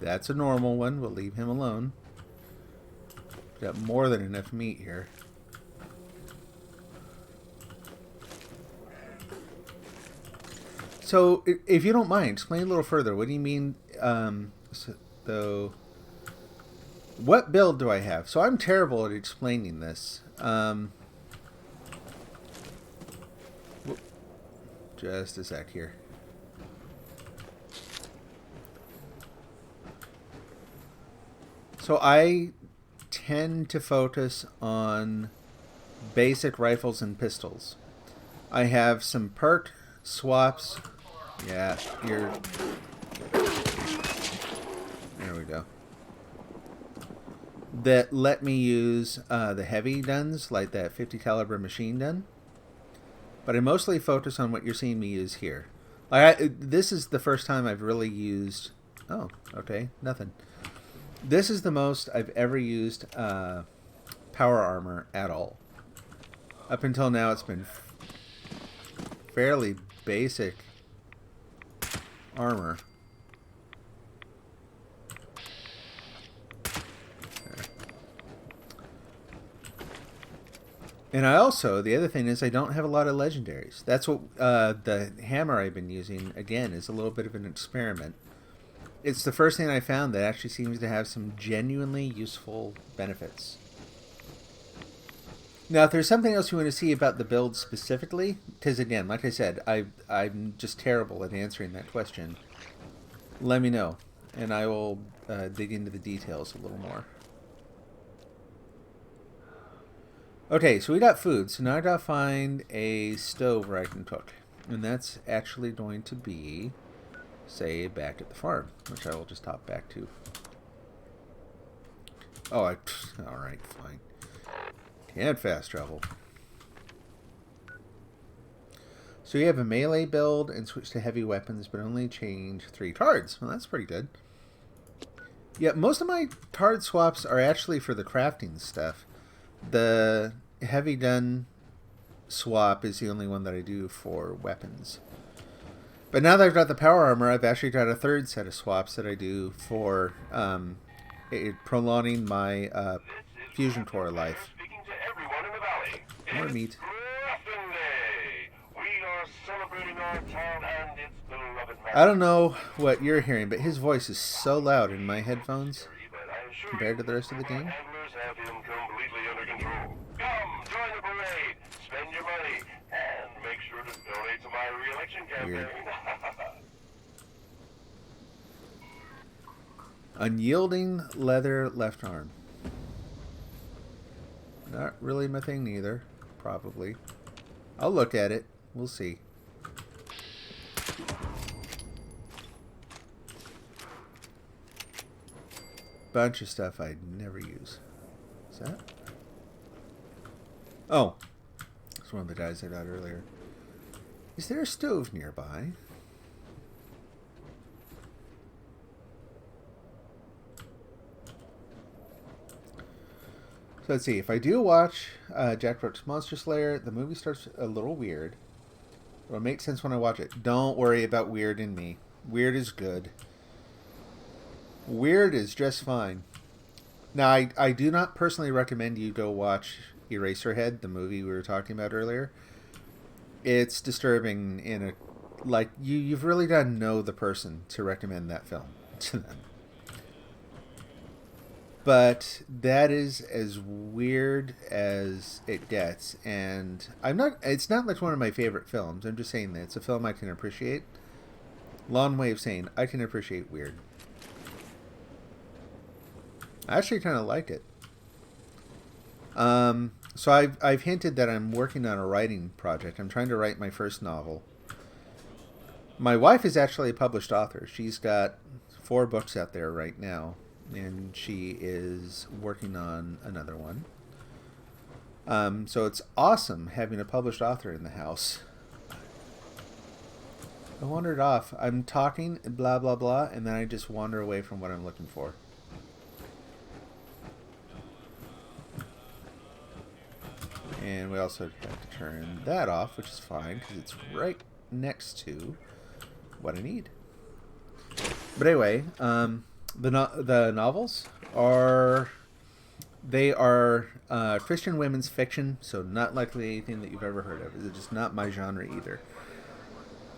Speaker 1: That's a normal one, we'll leave him alone. Got more than enough meat here. So, if you don't mind, explain a little further. What do you mean, what build do I have? So I'm terrible at explaining this. Just a sec here. So I tend to focus on basic rifles and pistols. I have some perk swaps. Yeah, there we go. That let me use the heavy guns, like that 50 caliber machine gun. But I mostly focus on what you're seeing me use here. This is the first time I've really used Oh, okay. Nothing. This is the most I've ever used power armor at all. Up until now, it's been fairly basic armor. There. And I also, the other thing is I don't have a lot of legendaries. That's what the hammer I've been using, again, is a little bit of an experiment. It's the first thing I found that actually seems to have some genuinely useful benefits. Now, if there's something else you want to see about the build specifically, because again, like I said, I'm just terrible at answering that question, let me know, and I will dig into the details a little more. Okay, so we got food, so now I gotta find a stove where I can cook. And that's actually going to be, say, back at the farm, which I will just hop back to. Oh, alright, fine. Can't fast travel. So you have a melee build and switch to heavy weapons, but only change 3 cards. Well, that's pretty good. Yeah, most of my card swaps are actually for the crafting stuff. The heavy gun swap is the only one that I do for weapons. But now that I've got the power armor, I've actually got a third set of swaps that I do for prolonging my fusion core life. More meat. I don't know what you're hearing, but his voice is so loud in my headphones compared to the rest of the game. Weird. Unyielding leather left arm. Not really my thing either. Probably. I'll look at it. We'll see. Bunch of stuff I'd never use. Is that? Oh. It's one of the guys I got earlier. Is there a stove nearby? So let's see. If I do watch Jack Brooks' Monster Slayer, the movie starts a little weird. It'll make sense when I watch it. Don't worry about weird in me. Weird is good. Weird is just fine. Now, I do not personally recommend you go watch Eraserhead, the movie we were talking about earlier. It's disturbing in a... Like, you've really got to know the person to recommend that film to them. But that is as weird as it gets, and it's not like one of my favorite films. I'm just saying that it's a film I can appreciate. Long way of saying I can appreciate weird. I actually kind of like it. So I've hinted that I'm working on a writing project. I'm trying to write my first novel. My wife is actually a published author. She's got 4 books out there right now. And she is working on another one. So it's awesome having a published author in the house. I wandered off. I'm talking, blah, blah, blah, and then I just wander away from what I'm looking for. And we also have to turn that off, which is fine, because it's right next to what I need. But anyway, the novels are Christian women's fiction, so not likely anything that you've ever heard of. It's just not my genre either.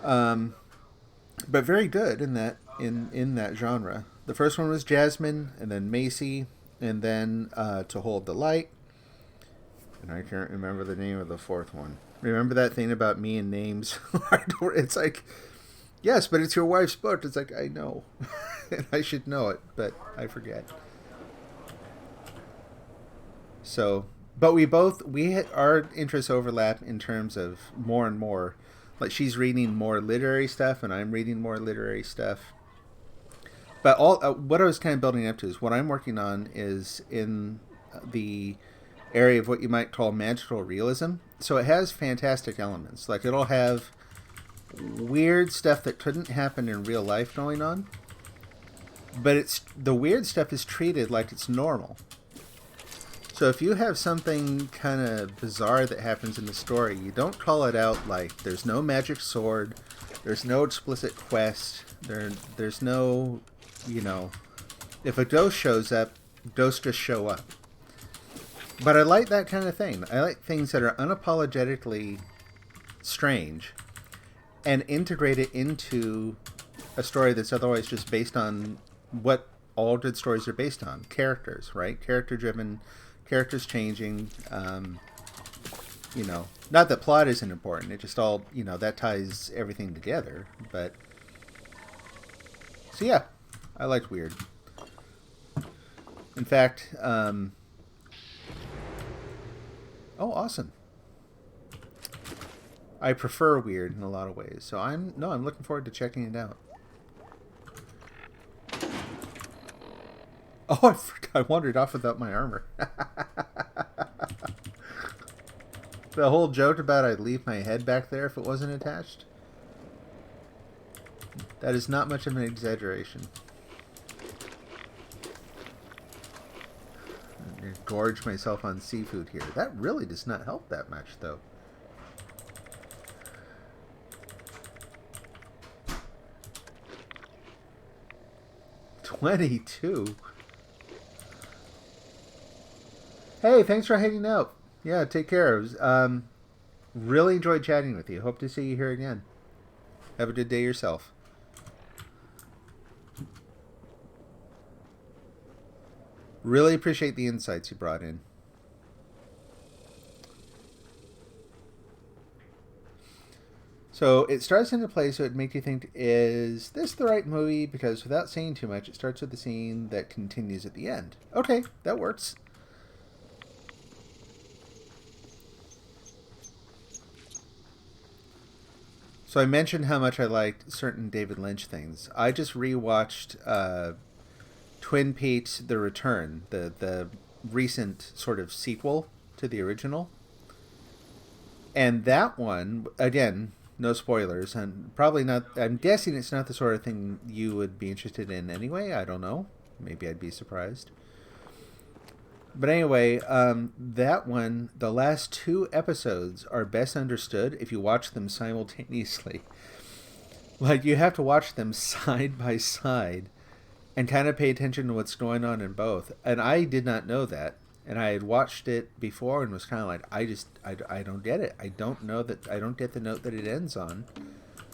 Speaker 1: But very good in that genre. The first one was Jasmine, and then Macy, and then To Hold the Light. And I can't remember the name of the 4th one. Remember that thing about me and names? It's like, yes, but it's your wife's book. It's like, I know. And I should know it, but I forget. So, but our interests overlap in terms of more and more. Like, she's reading more literary stuff, and I'm reading more literary stuff. But what I was kind of building up to is what I'm working on is in the area of what you might call magical realism. So it has fantastic elements. Like, it'll have weird stuff that couldn't happen in real life going on. But it's the weird stuff is treated like it's normal. So if you have something kind of bizarre that happens in the story, you don't call it out like there's no magic sword, there's no explicit quest, there's no, you know, if a ghost shows up, ghosts just show up. But I like that kind of thing. I like things that are unapologetically strange and integrate it into a story that's otherwise just based on what all good stories are based on. Characters, right? Character driven, characters changing. You know, not that plot isn't important. It just all, you know, that ties everything together. But, so yeah, I liked Weird. In fact, oh, awesome. I prefer Weird in a lot of ways. So I'm looking forward to checking it out. Oh, I forgot. I wandered off without my armor. The whole joke about I'd leave my head back there if it wasn't attached. That is not much of an exaggeration. I'm going to gorge myself on seafood here. That really does not help that much, though. $22. Hey, thanks for hanging out. Yeah, take care. Really enjoyed chatting with you. Hope to see you here again. Have a good day yourself. Really appreciate the insights you brought in. So it starts into play, so it makes you think, is this the right movie? Because without saying too much, it starts with the scene that continues at the end. Okay, that works. So I mentioned how much I liked certain David Lynch things. I just rewatched Twin Peaks: The Return, the recent sort of sequel to the original. And that one, again, no spoilers, and probably not, I'm guessing it's not the sort of thing you would be interested in anyway. I don't know. Maybe I'd be surprised. But anyway, that one, the last 2 episodes are best understood if you watch them simultaneously. Like, you have to watch them side by side and kind of pay attention to what's going on in both. And I did not know that. And I had watched it before and was kind of like, I don't get it. I don't get the note that it ends on.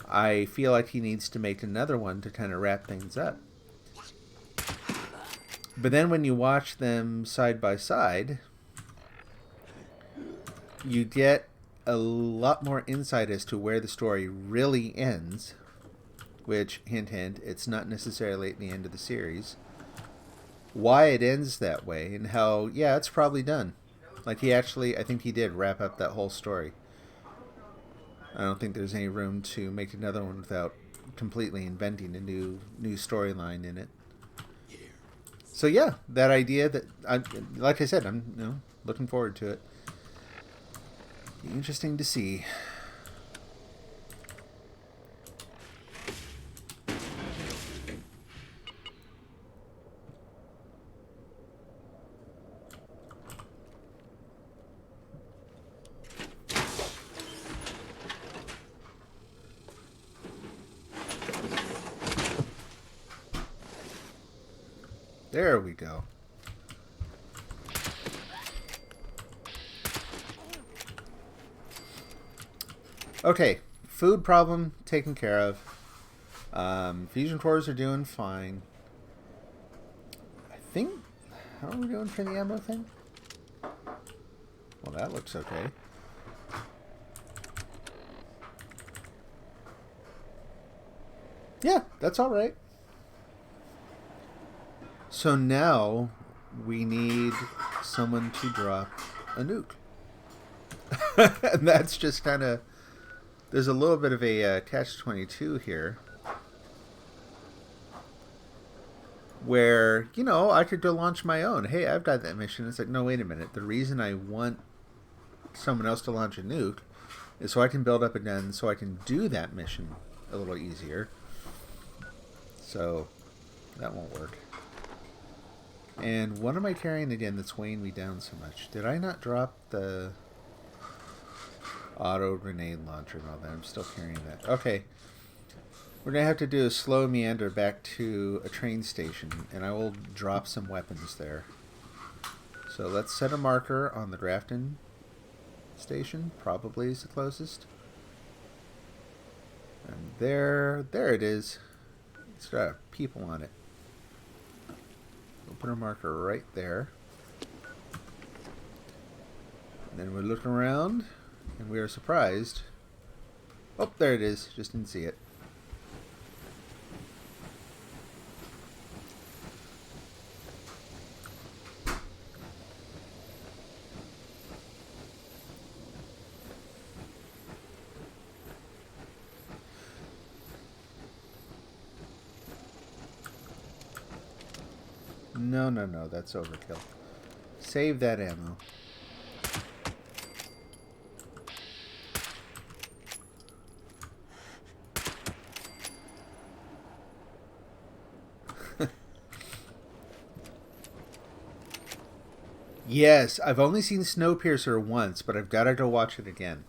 Speaker 1: I feel like he needs to make another one to kind of wrap things up. But then when you watch them side by side, you get a lot more insight as to where the story really ends, which, hint, hint, it's not necessarily at the end of the series. Why it ends that way, and how, yeah, it's probably done. Like, he actually, I think he did wrap up that whole story. I don't think there's any room to make another one without completely inventing a new storyline in it. So yeah, that idea that, like I said, I'm looking forward to it. Be interesting to see. There we go. Okay, food problem taken care of. Fusion cores are doing fine. I think, how are we doing for the ammo thing? Well, that looks okay. Yeah, that's all right. So now we need someone to drop a nuke. And that's just kind of, there's a little bit of a catch-22 here. Where, you know, I could go launch my own. Hey, I've got that mission. It's like, no, wait a minute. The reason I want someone else to launch a nuke is so I can build up a gun so I can do that mission a little easier. So, that won't work. And what am I carrying again that's weighing me down so much? Did I not drop the auto grenade launcher and all that? I'm still carrying that. Okay. We're going to have to do a slow meander back to a train station, and I will drop some weapons there. So let's set a marker on the Grafton station. Probably is the closest. And there it is. It's got people on it. We'll put a marker right there. And then we look around, and we are surprised. Oh, there it is. Just didn't see it. No, that's overkill. Save that ammo. Yes, I've only seen Snowpiercer once, but I've got to go watch it again.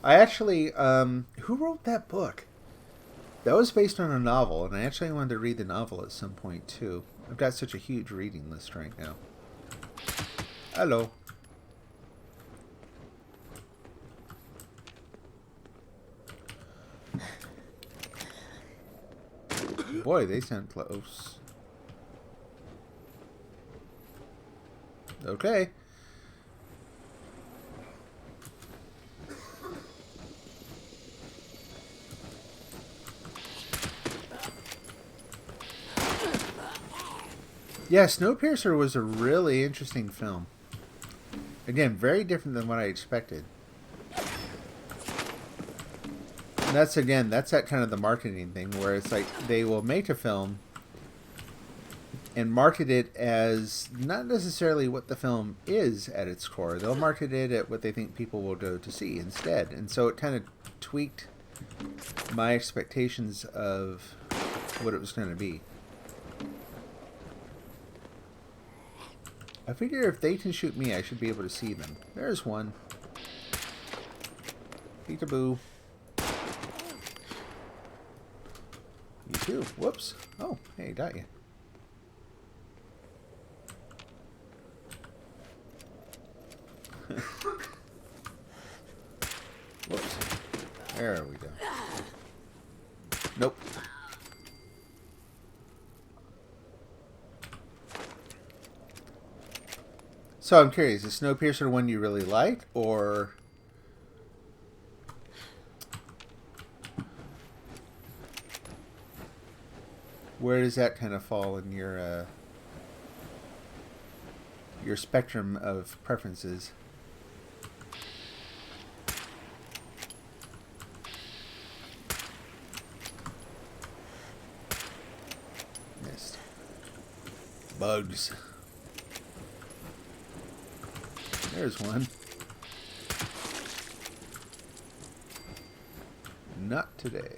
Speaker 1: I actually, who wrote that book? That was based on a novel, and I actually wanted to read the novel at some point, too. I've got such a huge reading list right now. Hello. Boy, they sound close. Okay. Yeah, Snowpiercer was a really interesting film. Again, very different than what I expected. And that's that kind of the marketing thing where it's like they will make a film and market it as not necessarily what the film is at its core. They'll market it at what they think people will go to see instead. And so it kind of tweaked my expectations of what it was going to be. I figure if they can shoot me, I should be able to see them. There's one. Peekaboo. You too. Whoops. Oh, hey, got you. Whoops. There we go. Nope. So I'm curious, is Snowpiercer one you really like, or where does that kind of fall in your spectrum of preferences? Missed. Bugs. There's one. Not today.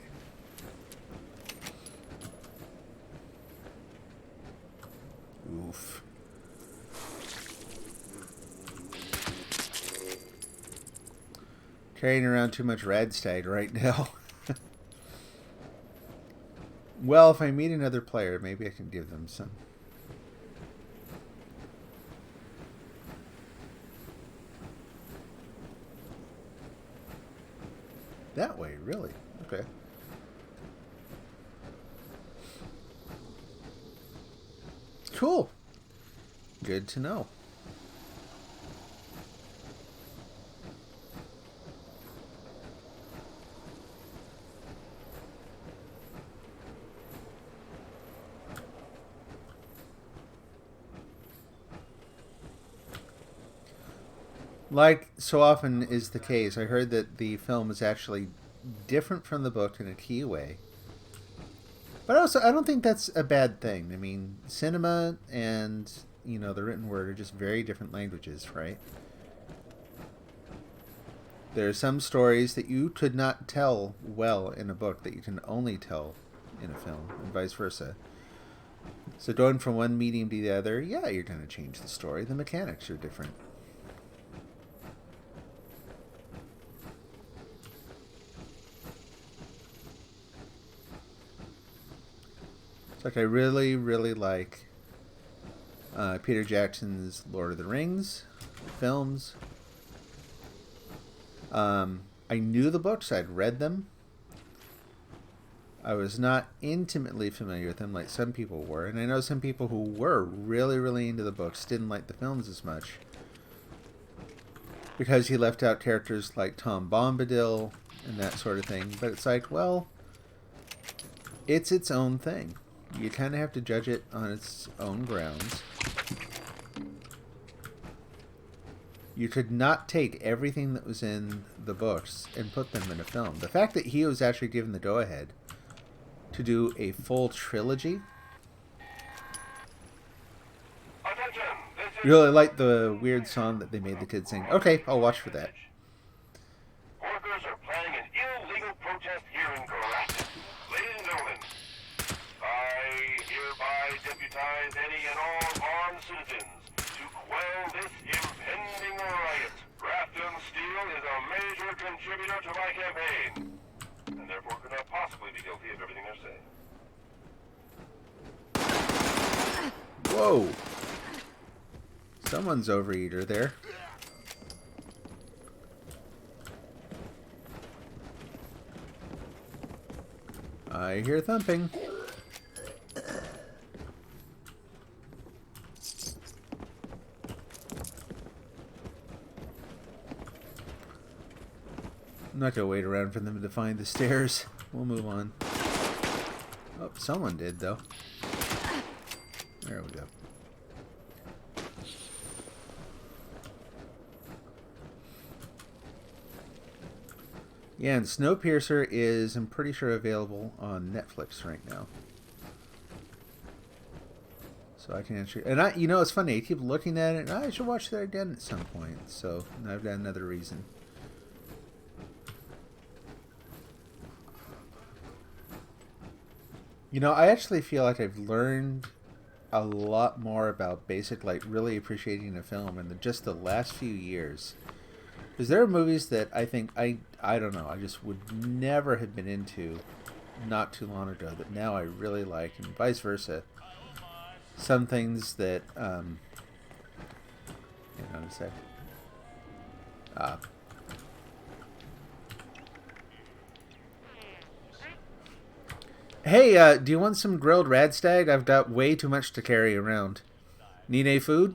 Speaker 1: Oof. Carrying around too much Radstag right now. Well, if I meet another player, maybe I can give them some. That way, really? Okay. Cool. Good to know. Like so often is the case, I heard that the film is actually different from the book in a key way. But also, I don't think that's a bad thing. I mean, cinema and, the written word are just very different languages, right? There are some stories that you could not tell well in a book that you can only tell in a film, and vice versa. So going from one medium to the other, yeah, you're going to change the story. The mechanics are different. It's like I really, really like Peter Jackson's Lord of the Rings films. I knew the books. I'd read them. I was not intimately familiar with them like some people were. And I know some people who were really, really into the books didn't like the films as much. Because he left out characters like Tom Bombadil and that sort of thing. But it's like, well, it's its own thing. You kind of have to judge it on its own grounds. You could not take everything that was in the books and put them in a film. The fact that he was actually given the go-ahead to do a full trilogy. Really like the weird song that they made the kids sing. Okay, I'll watch for that.
Speaker 5: Workers are planning an illegal protest here in Caracas. Ladies and gentlemen, I hereby deputize any and all armed citizens to quell this impending riot. Grafton Steel is a major contributor to my campaign, and therefore could not possibly be guilty of everything they're saying.
Speaker 1: Whoa! Someone's overeater there. I hear thumping. I'm not gonna wait around for them to find the stairs. We'll move on. Oh, someone did though. There we go. Yeah, and Snowpiercer is, I'm pretty sure, available on Netflix right now. So I can actually, and you know, it's funny. I keep looking at it, and I should watch that again at some point. So now I've got another reason. You know, I actually feel like I've learned a lot more about basic, like really appreciating a film in just the last few years. Because there are movies that I think, I don't know, I just would never have been into not too long ago that now I really like, and vice versa. Some things that, hang on a sec. Hey, do you want some grilled radstag? I've got way too much to carry around. Need any food?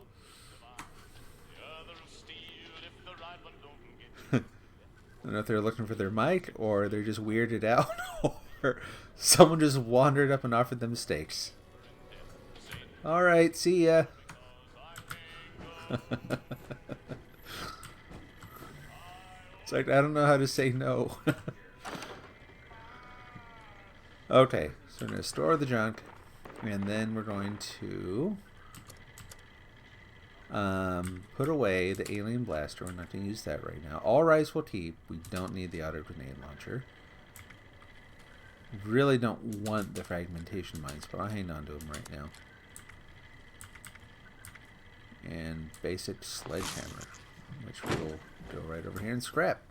Speaker 1: I don't know if they're looking for their mic, or they're just weirded out, or someone just wandered up and offered them steaks. Alright, see ya. It's like, I don't know how to say no. Okay, so we're going to store the junk, and then we're going to put away the alien blaster. We're not going to use that right now. All rice will keep. We don't need the auto grenade launcher. Really don't want the fragmentation mines, but I'll hang on to them right now. And basic sledgehammer, which we'll go right over here and scrap.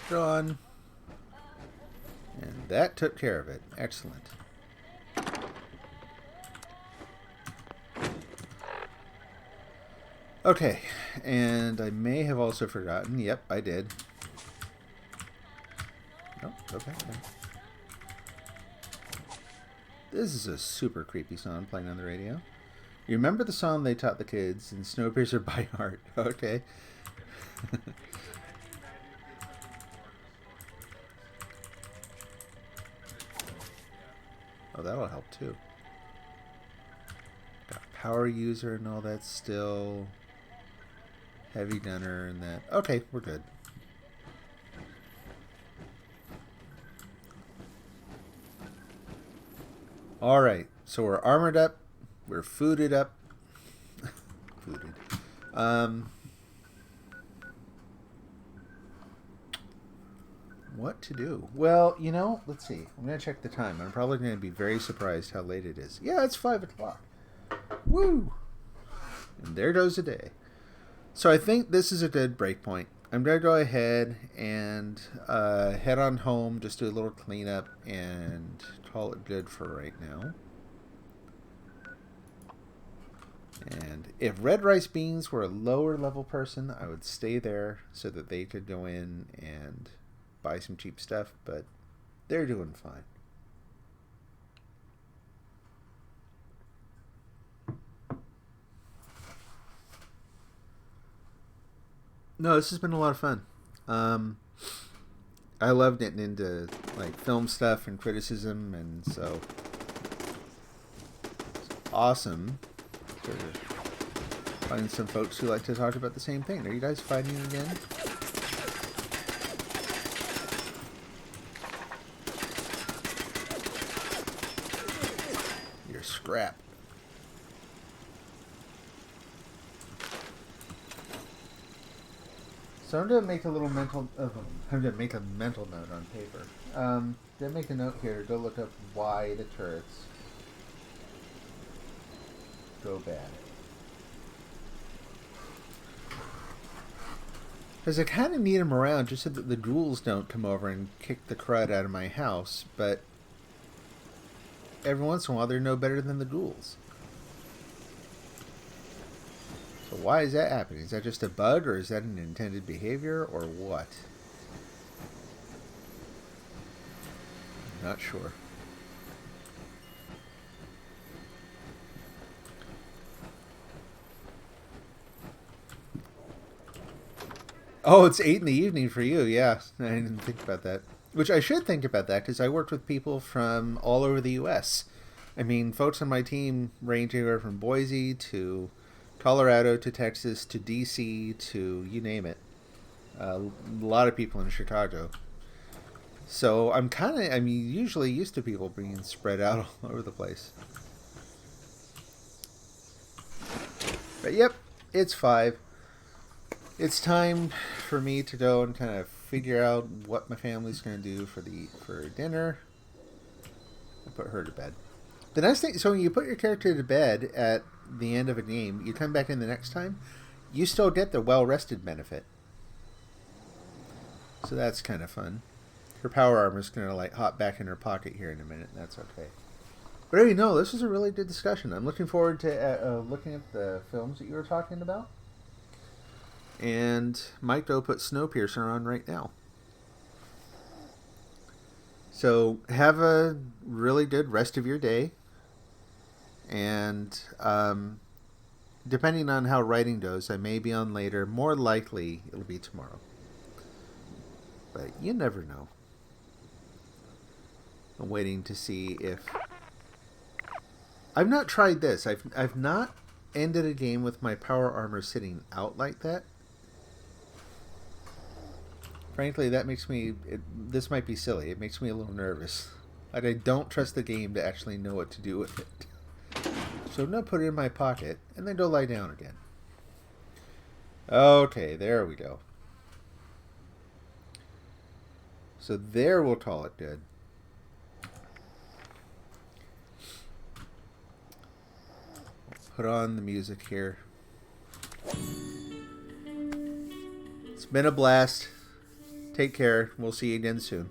Speaker 1: Gone. And that took care of it. Excellent. Okay, and I may have also forgotten. Yep, I did. Oh, go back there. This is a super creepy song playing on the radio. You remember the song they taught the kids in Snowpiercer by heart? Okay. Oh, that'll help too. Got power user and all that still. Heavy gunner and that. Okay, we're good. Alright, so we're armored up. We're fooded up. Fooded. what to do. Well, you know, let's see. I'm going to check the time. I'm probably going to be very surprised how late it is. Yeah, it's 5 o'clock. Woo! And there goes a day. So I think this is a good break point. I'm going to go ahead and head on home, just do a little cleanup, and call it good for right now. And if Red Rice Beans were a lower level person, I would stay there so that they could go in and buy some cheap stuff, but they're doing fine. No, this has been a lot of fun. I love getting into like film stuff and criticism, and so it's awesome to find some folks who like to talk about the same thing. Are you guys fighting again? You're scrap. So I'm gonna make a little mental. I'm gonna make a mental note on paper. Gonna make a note here. Go look up why the turrets go bad. Because I kind of need them around just so that the ghouls don't come over and kick the crud out of my house. But every once in a while, they're no better than the ghouls. So why is that happening? Is that just a bug, or is that an intended behavior, or what? I'm not sure. Oh, it's 8 in the evening for you. Yeah, I didn't think about that. Which I should think about that, because I worked with people from all over the U.S. I mean, folks on my team range anywhere from Boise to Colorado to Texas to D.C. to you name it. A lot of people in Chicago. So I'm usually used to people being spread out all over the place. But yep, it's 5. It's time for me to go and kind of figure out what my family's going to do for dinner. I put her to bed. The nice thing, so when you put your character to bed at the end of a game, you come back in the next time, you still get the well-rested benefit. So that's kind of fun. Her power armor's going to like hop back in her pocket here in a minute, and that's okay. But anyway, no, this was a really good discussion. I'm looking forward to looking at the films that you were talking about. And Mike go put Snowpiercer on right now. So have a really good rest of your day. And depending on how writing goes, I may be on later. More likely, it'll be tomorrow. But you never know. I'm waiting to see if... I've not tried this. I've not ended a game with my power armor sitting out like that. Frankly, that makes me... this might be silly. It makes me a little nervous. Like, I don't trust the game to actually know what to do with it. So I'm going to put it in my pocket and then go lie down again. Okay, there we go. So there we'll call it good. Put on the music here. It's been a blast. Take care. We'll see you again soon.